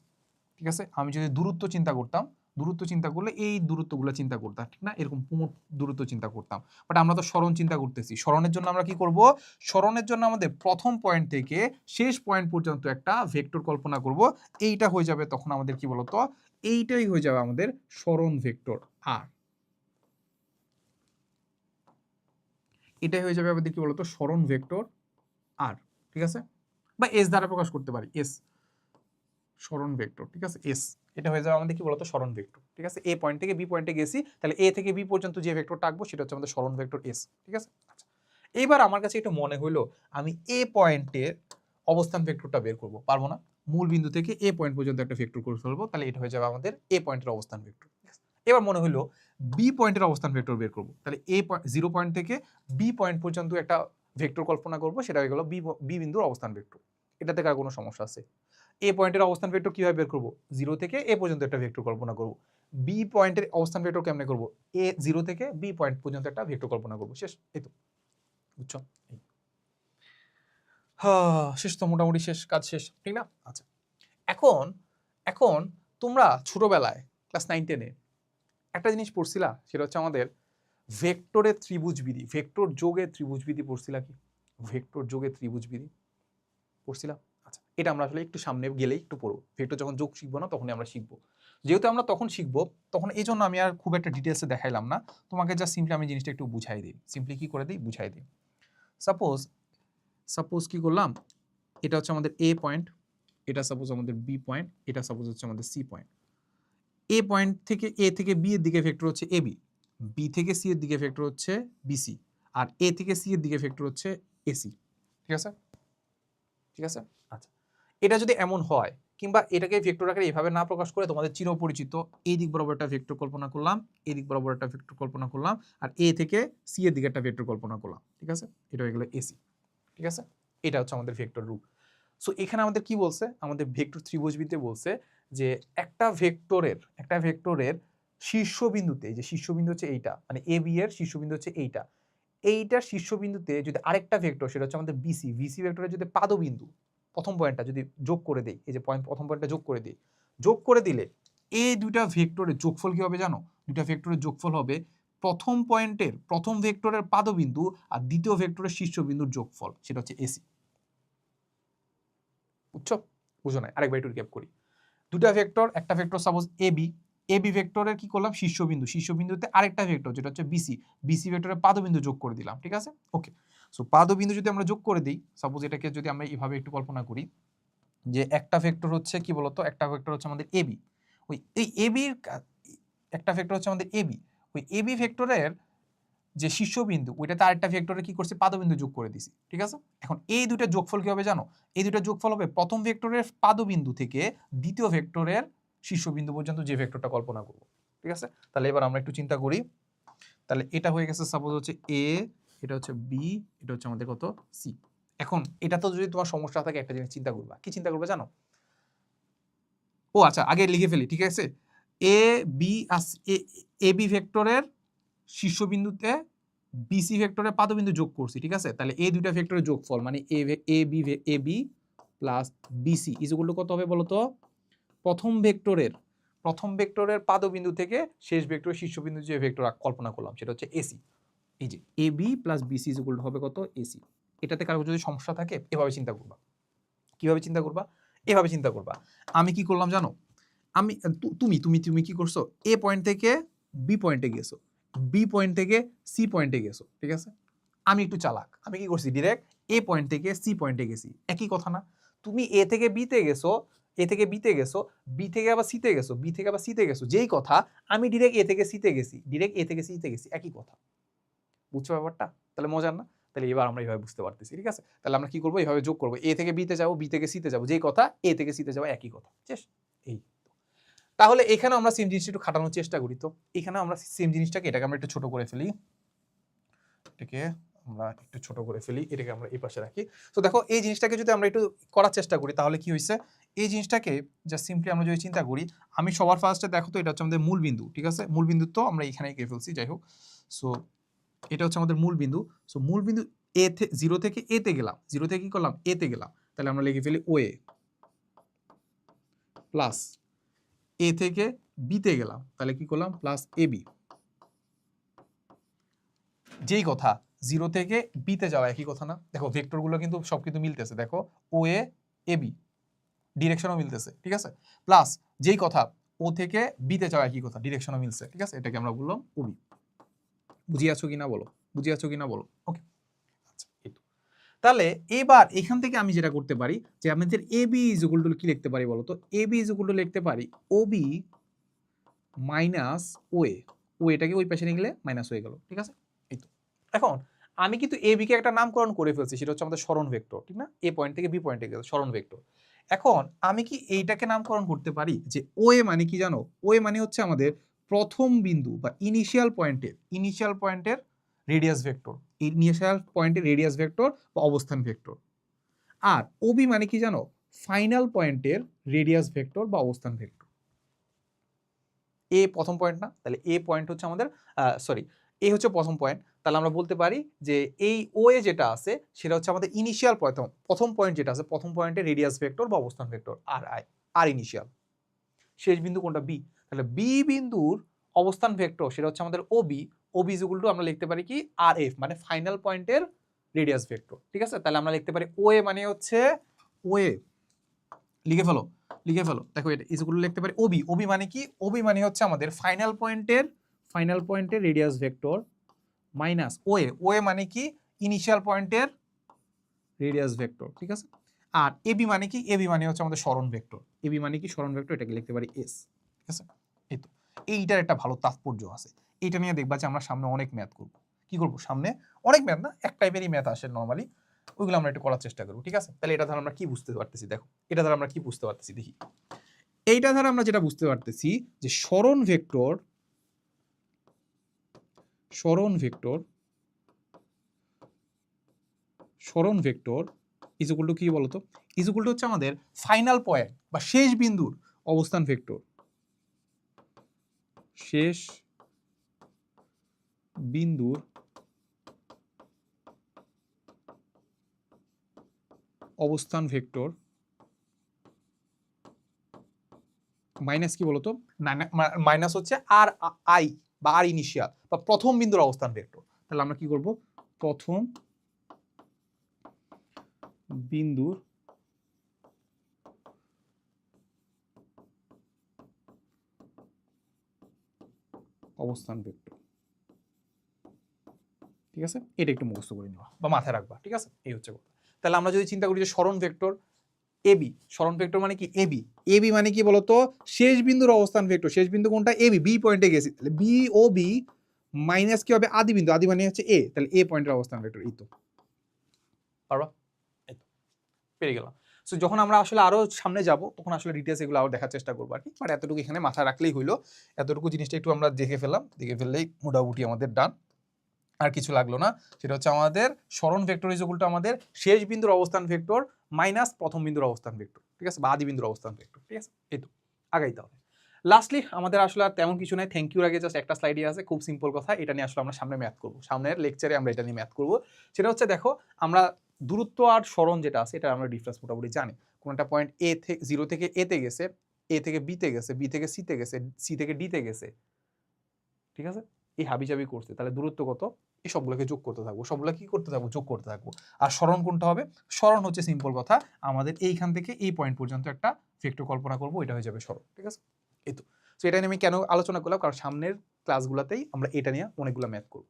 ঠিক আছে? আমি যদি দূরত্ব চিন্তা করতাম, দূরত্ব চিন্তা করলে এই দূরত্বগুলো চিন্তা করতাম, ঠিক না? এরকম পুরো দূরত্ব চিন্তা করতাম। বাট আমরা তো সরণ চিন্তা করতেছি, সরণের জন্য আমরা কি করব, সরণের জন্য আমাদের প্রথম পয়েন্ট থেকে শেষ পয়েন্ট পর্যন্ত একটা ভেক্টর কল্পনা করব। এইটা হয়ে যাবে তখন আমাদের কি বলতো, এইটাই হয়ে যাবে আমাদের সরণ ভেক্টর আর, এটাই হয়ে যাবে আমাদের কি বলতো, সরণ ভেক্টর আর, ঠিক আছে? বা এস দ্বারা প্রকাশ করতে পারি, এস সরণ ভেক্টর, ঠিক আছে? এস, এটা হয়ে যাবে আমাদের কি বলতো, সরণ ভেক্টর, ঠিক আছে? এ পয়েন্ট থেকে বি পয়েন্টে গেছি, তাহলে এ থেকে বি পর্যন্ত যে ভেক্টরটা আঁকবো সেটা হচ্ছে আমাদের সরণ ভেক্টর এস, ঠিক আছে? আচ্ছা, এইবার আমার কাছে একটু মনে হইলো আমি এ পয়েন্টের অবস্থান ভেক্টরটা বের করব, পারবো না? মূল বিন্দু থেকে এ পয়েন্ট পর্যন্ত একটা ভেক্টর করে ফেলবো, তাহলে এটা হয়ে যাবে আমাদের এ পয়েন্টের অবস্থান ভেক্টর। এবার মনে হলো বি পয়েন্টের অবস্থান ভেক্টর বের করব, তাহলে এ 0 পয়েন্ট থেকে বি পয়েন্ট পর্যন্ত একটা ভেক্টর কল্পনা করব, সেটা হয়ে গেল বি বিন্দুর অবস্থান ভেক্টর। এটাতে কার কোনো সমস্যা আছে? এ পয়েন্টের অবস্থান ভেক্টর কিভাবে বের করব, 0 থেকে এ পর্যন্ত একটা ভেক্টর কল্পনা করব। বি পয়েন্টের অবস্থান ভেক্টর কেমনে করব, এ 0 থেকে বি পয়েন্ট পর্যন্ত একটা ভেক্টর কল্পনা করব, শেষ। এই তো, বুঝছো? শেষ তো, মোটামুটি শেষ, কাজ শেষ, ঠিক না? আচ্ছা, এখন এখন তোমরা ছোটবেলায় ক্লাস 9 10-এ একটা জিনিস পড়ছিলা, সেটা হচ্ছে আমাদের ভেক্টরের ত্রিভুজ বিধি, ভেক্টর যোগে ত্রিভুজ বিধি পড়ছিলা কি? ভেক্টর যোগে ত্রিভুজ বিধি পড়ছিলাম। আচ্ছা, এটা আমরা আসলে একটু সামনে গেলেই একটু পড়বো, ভেক্টর যখন যোগ শিখবো না তখনই আমরা শিখবো। যেহেতু আমরা তখন শিখবো, তখন এই জন্য আমি আর খুব একটা ডিটেলসে দেখাইলাম না, তোমাকে যা সিম্পলি আমি জিনিসটা একটু বুঝাই দিই, সিম্পলি কি করে দিই, বুঝাই দিই। সাপোজ কি করলাম, এটা হচ্ছে আমাদের এ পয়েন্ট, এটা সাপোজ আমাদের বি পয়েন্ট, এটা সাপোজ হচ্ছে আমাদের সি পয়েন্ট। এ পয়েন্ট থেকে এ থেকে বি এর দিকে ভেক্টর হচ্ছে এ বি, বি থেকে সি এর দিকে ভেক্টর হচ্ছে বিসি, আর এ থেকে সি এর দিকে ভেক্টর হচ্ছে এসি। ঠিক আছে, ঠিক আছে। আচ্ছা, এটা যদি এমন হয়, কিংবা এটাকে ভেক্টর আকারে এভাবে না প্রকাশ করে তোমাদের চিরপরিচিত এই দিক বরাবর একটা ভেক্টর কল্পনা করলাম, এই দিক বরাবর একটা ভেক্টর কল্পনা করলাম, আর এ থেকে সি এর দিকে একটা ভেক্টর কল্পনা করলাম। ঠিক আছে, এটা হয়ে গেল এসি। ঠিক আছে, এটা হচ্ছে আমাদের ভেক্টর রূপ। সো এখানে আমাদের কি বলছে, আমাদের ভেক্টর ত্রিভুজবিদ্যা বলছে যে একটা ভেক্টরের শীর্ষবিন্দুতে, যে শীর্ষবিন্দু হচ্ছে এইটা, মানে এ বি এর শীর্ষবিন্দু হচ্ছে এইটার শীর্ষবিন্দুতে যদি আরেকটা ভেক্টর, সেটা হচ্ছে আমাদের বিসি ভেক্টরের যদি পাদবিন্দু, প্রথম পয়েন্টটা যদি যোগ করে দেই, এই যে প্রথম পয়েন্টটা যোগ করে দিলে এই দুইটা ভেক্টরের যোগফল কি হবে জানো? দুইটা ভেক্টরের যোগফল হবে প্রথম পয়েন্টের প্রথম ভেক্টরের পাদবিন্দু আর দ্বিতীয় ভেক্টরের শীর্ষবিন্দুর যোগফল, সেটা হচ্ছে এসি। বুঝছো? বুঝো নাই? আরেকবার একটু রিক্যাপ করি। দুটা ভেক্টর, একটা ভেক্টর সাপোজ এবি ভেক্টরের কি করলাম, শীর্ষবিন্দুতে আরেকটা ভেক্টর যেটা হচ্ছে বিসি ভেক্টরের পাদবিন্দু যোগ করে দিলাম। ঠিক আছে, ওকে। সো পাদবিন্দু যদি আমরা যোগ করে দিই, সাপোজ এটাকে যদি আমরা এইভাবে একটু কল্পনা করি যে একটা ভেক্টর হচ্ছে কি বলতো, একটা ভেক্টর হচ্ছে আমাদের এবি, ওই এই এবির একটা ভেক্টর হচ্ছে আমাদের এবি, ওই এবি ভেক্টরের যে শীর্ষবিন্দু ওইটাতে আরেকটা ভেক্টরে কি করছে, পাদবিন্দু যোগ করে দিছি। ঠিক আছে, এখন এই দুটো যোগফল কি হবে জানো? এই দুটো যোগফল হবে প্রথম ভেক্টরের পাদবিন্দু থেকে দ্বিতীয় ভেক্টরের শীর্ষবিন্দু পর্যন্ত যে ভেক্টরটা কল্পনা করব। ঠিক আছে, তাহলে এবার আমরা একটু চিন্তা করি। তাহলে এটা হয়ে গেছে সাপোজ হচ্ছে এ, এটা হচ্ছে বি, এটা হচ্ছে আমাদের কত, সি। এখন এটা তো যদি তোমার সমস্যা থাকে, একটা জিনিস চিন্তা করবা, কি চিন্তা করবে জানো? ও আচ্ছা, আগে লিখে ফেলি। ঠিক আছে, এ বি এ বি ভেক্টরের শীর্ষবিন্দুতে বিসি ভেক্টরের পাদবিন্দু যোগ করছি। ঠিক আছে, তাহলে এই দুইটা ভেক্টরের যোগফল মানে A B plus BC is equal to কত হবে বলো তো? প্রথম ভেক্টরের পাদবিন্দু থেকে শেষ ভেক্টরের শীর্ষবিন্দু যে ভেক্টর কল্পনা করলাম সেটা হচ্ছে এসি। এই যে A B plus BC is equal to হবে কত, এসি। এটাতে কারো যদি সমস্যা থাকে এভাবে চিন্তা করবা। কিভাবে চিন্তা করবা? এভাবে চিন্তা করবা। আমি কি করলাম জানো? আমি তুমি তুমি তুমি কি করছো? এ পয়েন্ট থেকে বি পয়েন্টে গেছো, বি পয়েন্ট থেকে সি পয়েন্টে গেছো। ঠিক আছে, আমি একটু চালাক, আমি কি করছি, ডিরেক্ট এ পয়েন্ট থেকে সি পয়েন্টে গেছি। একই কথা না? তুমি এ থেকে বিতে গেছো, এ থেকে বিতে গেছো, বি থেকে আবার সিতে গেছো, বি থেকে আবার সিতে গেছো, যেই কথা আমি ডিরেক্ট এ থেকে সিতে গেছি, ডিরেক্ট এ থেকে সিতে গেছি, একই কথা। বুঝছো ব্যাপারটা? তাহলে মজার না? তাহলে এবার আমরা এইভাবে বুঝতে পারতেছি। ঠিক আছে, তাহলে আমরা কি করবো, এইভাবে যোগ করবো, এ থেকে বিতে যাবো, বি থেকে সিতে যাবো, যেই কথা এ থেকে সিতে যাবো, একই কথা। এই তাহলে এখানে আমরা সেম জিনিসটা একটু খাটানোর চেষ্টা করি। তো এখানে আমরা সেম জিনিসটাকে, এটাকে আমরা একটু ছোট করে ফেলি, এটাকে আমরা একটু ছোট করে ফেলি, এটাকে আমরা এই পাশে রাখি। তো দেখো এই জিনিসটাকে যদি আমরা একটু করার চেষ্টা করি তাহলে কি হয়েছে, এই জিনিসটাকে জাস্ট সিম্পলি আমরা যদি চিন্তা করি, আমি সবার ফার্স্টে দেখো তো এটা হচ্ছে আমাদের মূল বিন্দু। ঠিক আছে, মূল বিন্দু তো আমরা এখানে এঁকে ফেলছি, যাই হোক। সো এটা হচ্ছে আমাদের মূল বিন্দু। সো মূল বিন্দু এ জিরো থেকে এতে গেলাম, জিরো থেকে কি করলাম, এতে গেলাম, তাহলে আমরা লিখে ফেলি ও এ প্লাস এ থেকে বিতে গেলাম, তাহলে কি করলাম, প্লাস এ বি। যেই কথা জিরো থেকে বিতে যাওয়া, একই কথা না? দেখো ভেক্টরগুলো কিন্তু সব কিছু মিলতেছে, দেখো ও এ বি ডিরেকশনও মিলতেছে। ঠিক আছে, প্লাস যেই কথা ও থেকে বিতে যাওয়া, একই কথা, ডিরেকশনও মিলছে। ঠিক আছে, এটাকে আমরা বললাম ওবি। বুঝিয়াছো কিনা বলো, বুঝিয়াছো কিনা বলো? ওকে, আচ্ছা এই তো। তাহলে এবার এখান থেকে আমি যেটা করতে পারি, যে আমাদের A B is equal to কি লিখতে পারি বলো তো? A B is equal two লিখতে পারি ও বি মাইনাস ও এটাকে ওই পাশে নিয়ে গেলে মাইনাস হয়ে গেল। ঠিক আছে, এই তো। এখন আমি কিন্তু এ বি কে একটা নামকরণ করে ফেলছি, সেটা হচ্ছে আমাদের সরণ ভেক্টর। ঠিক না? এ পয়েন্ট থেকে বি পয়েন্টে গেছে সরণ ভেক্টর। এখন আমি কি এইটাকে নামকরণ করতে পারি যে ও এ মানে কি জানো? ও এ মানে হচ্ছে আমাদের প্রথম বিন্দু বা ইনিশিয়াল পয়েন্টের রেডিয়াস ভেক্টর, ইনিশিয়াল পয়েন্টের রেডিয়াস ভেক্টর বা অবস্থান ভেক্টর। আর ওবি মানে কি জানো? ফাইনাল পয়েন্টের রেডিয়াস ভেক্টর বা অবস্থান ভেক্টর। এ প্রথম পয়েন্ট না? তাহলে এ পয়েন্ট হচ্ছে আমাদের, সরি, এ হচ্ছে প্রথম পয়েন্ট। তাহলে আমরা বলতে পারি যে এই ও এ যেটা আছে সেটা হচ্ছে আমাদের ইনিশিয়াল প্রথম পয়েন্ট যেটা আছে, প্রথম পয়েন্টের রেডিয়াস ভেক্টর বা অবস্থান ভেক্টর আর ইনিশিয়াল। শেষ বিন্দু কোনটা? বি। তাহলে বি বিন্দুর অবস্থান ভেক্টর সেটা হচ্ছে আমাদের OB. OB is equal to আমরা লিখতে পারি কি, আর এফ, মানে ফাইনাল পয়েন্টের রেডিয়াস ভেক্টর। ঠিক আছে, তাহলে আমরা লিখতে পারি ও এ মানে হচ্ছে ও এ, লিখে ফেলো দেখো, এটা ইজগুলো লিখতে পারি ওবি মানে কি, ওবি মানে হচ্ছে আমাদের ফাইনাল পয়েন্টের রেডিয়াস ভেক্টর মাইনাস ও এ মানে কি, ইনিশিয়াল পয়েন্টের রেডিয়াস ভেক্টর। ঠিক আছে, আর এবি মানে কি, এবি মানে হচ্ছে আমাদের সরণ ভেক্টর, এবি মানে কি, সরণ ভেক্টর, এটাকে লিখতে পারি এস। ঠিক আছে, এই তো। এইটার একটা ভালো তাৎপর্য আছে। এইটা নিয়ে দেখবা যে আমরা সামনে অনেক ম্যাথ করবো। কি করবো সামনে? অনেক ম্যাথ না, এক টাইপেরই ম্যাথ আসে নর্মালি, ওইগুলো আমরা একটু করার চেষ্টা করবো। ঠিক আছে, তাহলে এটা দ্বারা আমরা কি বুঝতে পারতেছি? দেখো এটা দ্বারা আমরা কি বুঝতে পারতেছি দেখি। এইটা দ্বারা আমরা যেটা বুঝতে পারতেছি যে সরণ ভেক্টর ইজ ইকুয়াল টু কি বলতো? ইজ ইকুয়াল টু হচ্ছে আমাদের ফাইনাল পয়েন্ট বা শেষ বিন্দুর অবস্থান ভেক্টর। শেষ বিন্দুর অবস্থান ভেক্টর মাইনাস কি বলতো? মাইনাস হচ্ছে আর আই বা আর ইনিশিয়াল বা প্রথম বিন্দুর অবস্থান ভেক্টর। তাহলে আমরা কি করব? প্রথম বিন্দুর অবস্থান ভেক্টর। ঠিক আছে, এটা একটু মুখস্থ করে নেওয়া বা মাথায় রাখবা। ঠিক আছে, এই হচ্ছে কথা। তাহলে আমরা যদি চিন্তা করি যে সরণ ভেক্টর এবি, সরণ ভেক্টর মানে কি? এবি। এবি মানে কি বলতো? শেষ বিন্দুর অবস্থান ভেক্টর। শেষ বিন্দু কোনটা? এবি। বি পয়েন্টে গেছি, তাহলে বি ও বি মাইনাস কি হবে? আদি বিন্দু। আদি মানে হচ্ছে এ, তাহলে এ পয়েন্টের অবস্থান ভেক্টর। এই তো পারবা, এই তো পেরে গেলাম। সো যখন আমরা আসলে আরো সামনে যাব তখন আসলে ডিটেলস এগুলো আরো দেখার চেষ্টা করবো আর কি। বাট এতটুকু এখানে মাথায় রাখলেই হইলো। এতটুকু জিনিসটা একটু আমরা দেখে ফেললেই মোটামুটি আমাদের ডান। আর কিছু লাগলো না। সেটা হচ্ছে আমাদের সরণ ভেক্টর ইজ ইকুয়াল টু আমাদের শেষ বিন্দুর অবস্থান ভেক্টর মাইনাস প্রথম বিন্দুর অবস্থান ভেক্টর। ঠিক আছে, বা আদি বিন্দুর অবস্থান ভেক্টর। ঠিক আছে, এই তো আগাইতে হবে। লাস্টলি আমাদের আসলে আর তেমন কিছু নাই। থ্যাংক ইউর আগে জাস্ট একটা স্লাইডই আছে, খুব সিম্পল কথা। এটা নিয়ে আসলে আমরা সামনে ম্যাথ করবো, সামনের লেকচারে আমরা এটা নিয়ে ম্যাথ করবো। সেটা হচ্ছে দেখো আমরা দূরত্ব আর সরণ যেটা আছে এটা আমরা ডিফারেন্স মোটামুটি জানি। কোন একটা পয়েন্ট এ থেকে 0 থেকে এ তে গেছে, এ থেকে বি তে গেছে, বি থেকে সি তে গেছে, সি থেকে ডি তে গেছে। ঠিক আছে, এই হাবিজাবি করছে, তাহলে দূরত্ব কত? এই সবগুলোকে যোগ করতে থাকবো, সবগুলো কি করতে থাকবো? যোগ করতে থাকবো। আর সরণ কোনটা হবে? সরণ হচ্ছে সিম্পল কথা, আমাদের এইখান থেকে এই পয়েন্ট পর্যন্ত একটা ভেক্টর কল্পনা করবো, এটা হয়ে যাবে সরণ। ঠিক আছে, এই তো। সো এটা নিয়ে আমি কেন আলোচনা করলাম? কারণ সামনের ক্লাসগুলোতেই আমরা এটা নিয়ে অনেকগুলো ম্যাথ করবো।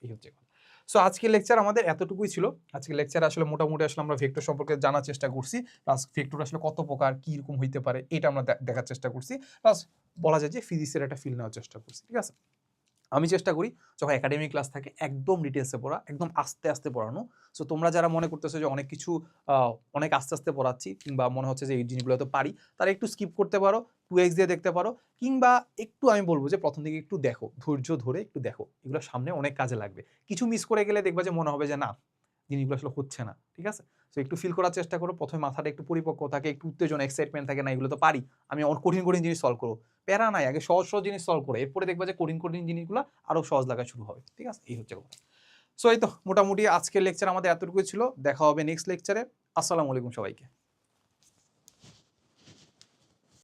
এই হচ্ছে কথা। সো আজকের লেকচার আমাদের এতটুকুই ছিল। আজকের লেকচারে আসলে মোটামুটি আসলে আমরা ভেক্টর সম্পর্কে জানার চেষ্টা করছি, প্লাস ভেক্টর আসলে কত প্রকার, কি রকম হইতে পারে এটা আমরা দেখার চেষ্টা করছি, প্লাস বলা যায় যে ফিজিক্সের একটা ফিল নেওয়ার চেষ্টা করছি। ঠিক আছে, আমি চেষ্টা করি যখন একাডেমিক ক্লাস থাকে একদম ডিটেলসে পড়া, একদম আস্তে আস্তে পড়ানো। সো তোমরা যারা মনে করতেছো যে অনেক কিছু অনেক আস্তে আস্তে পড়াচ্ছি কিংবা মনে হচ্ছে যে এই জিনিসগুলো তো পারি, তারা একটু স্কিপ করতে পারো, 2x দিয়ে দেখতে পারো, কিংবা একটু আমি বলবো যে প্রথম দিকে একটু দেখো, ধৈর্য ধরে একটু দেখো, এগুলো সামনে অনেক কাজে লাগবে। কিছু মিস করে গেলে দেখবা যে মনে হবে যে না, জিনিসগুলো আসলে হচ্ছে না। ঠিক আছে, সো একটু ফিল করার চেষ্টা করো, প্রথমে মাথাটা একটু পরিপক্ক থাকে, একটু উত্তেজনা এক্সাইটমেন্ট থাকে, না এগুলো তো পারি, আমি কঠিন কঠিন জিনিস সলভ করবো। প্যারা নাই, আগে সহজ সহজ জিনিস সলভ করে, এরপরে দেখবা যে কঠিন কঠিন জিনিসগুলো আরো সহজ লাগা শুরু হবে। ঠিক আছে, এই হচ্ছে কথা। সো এই তো মোটামুটি আজকের লেকচার আমাদের এতটুকুই ছিল। দেখা হবে নেক্সট লেকচারে। আসসালামু আলাইকুম সবাইকে।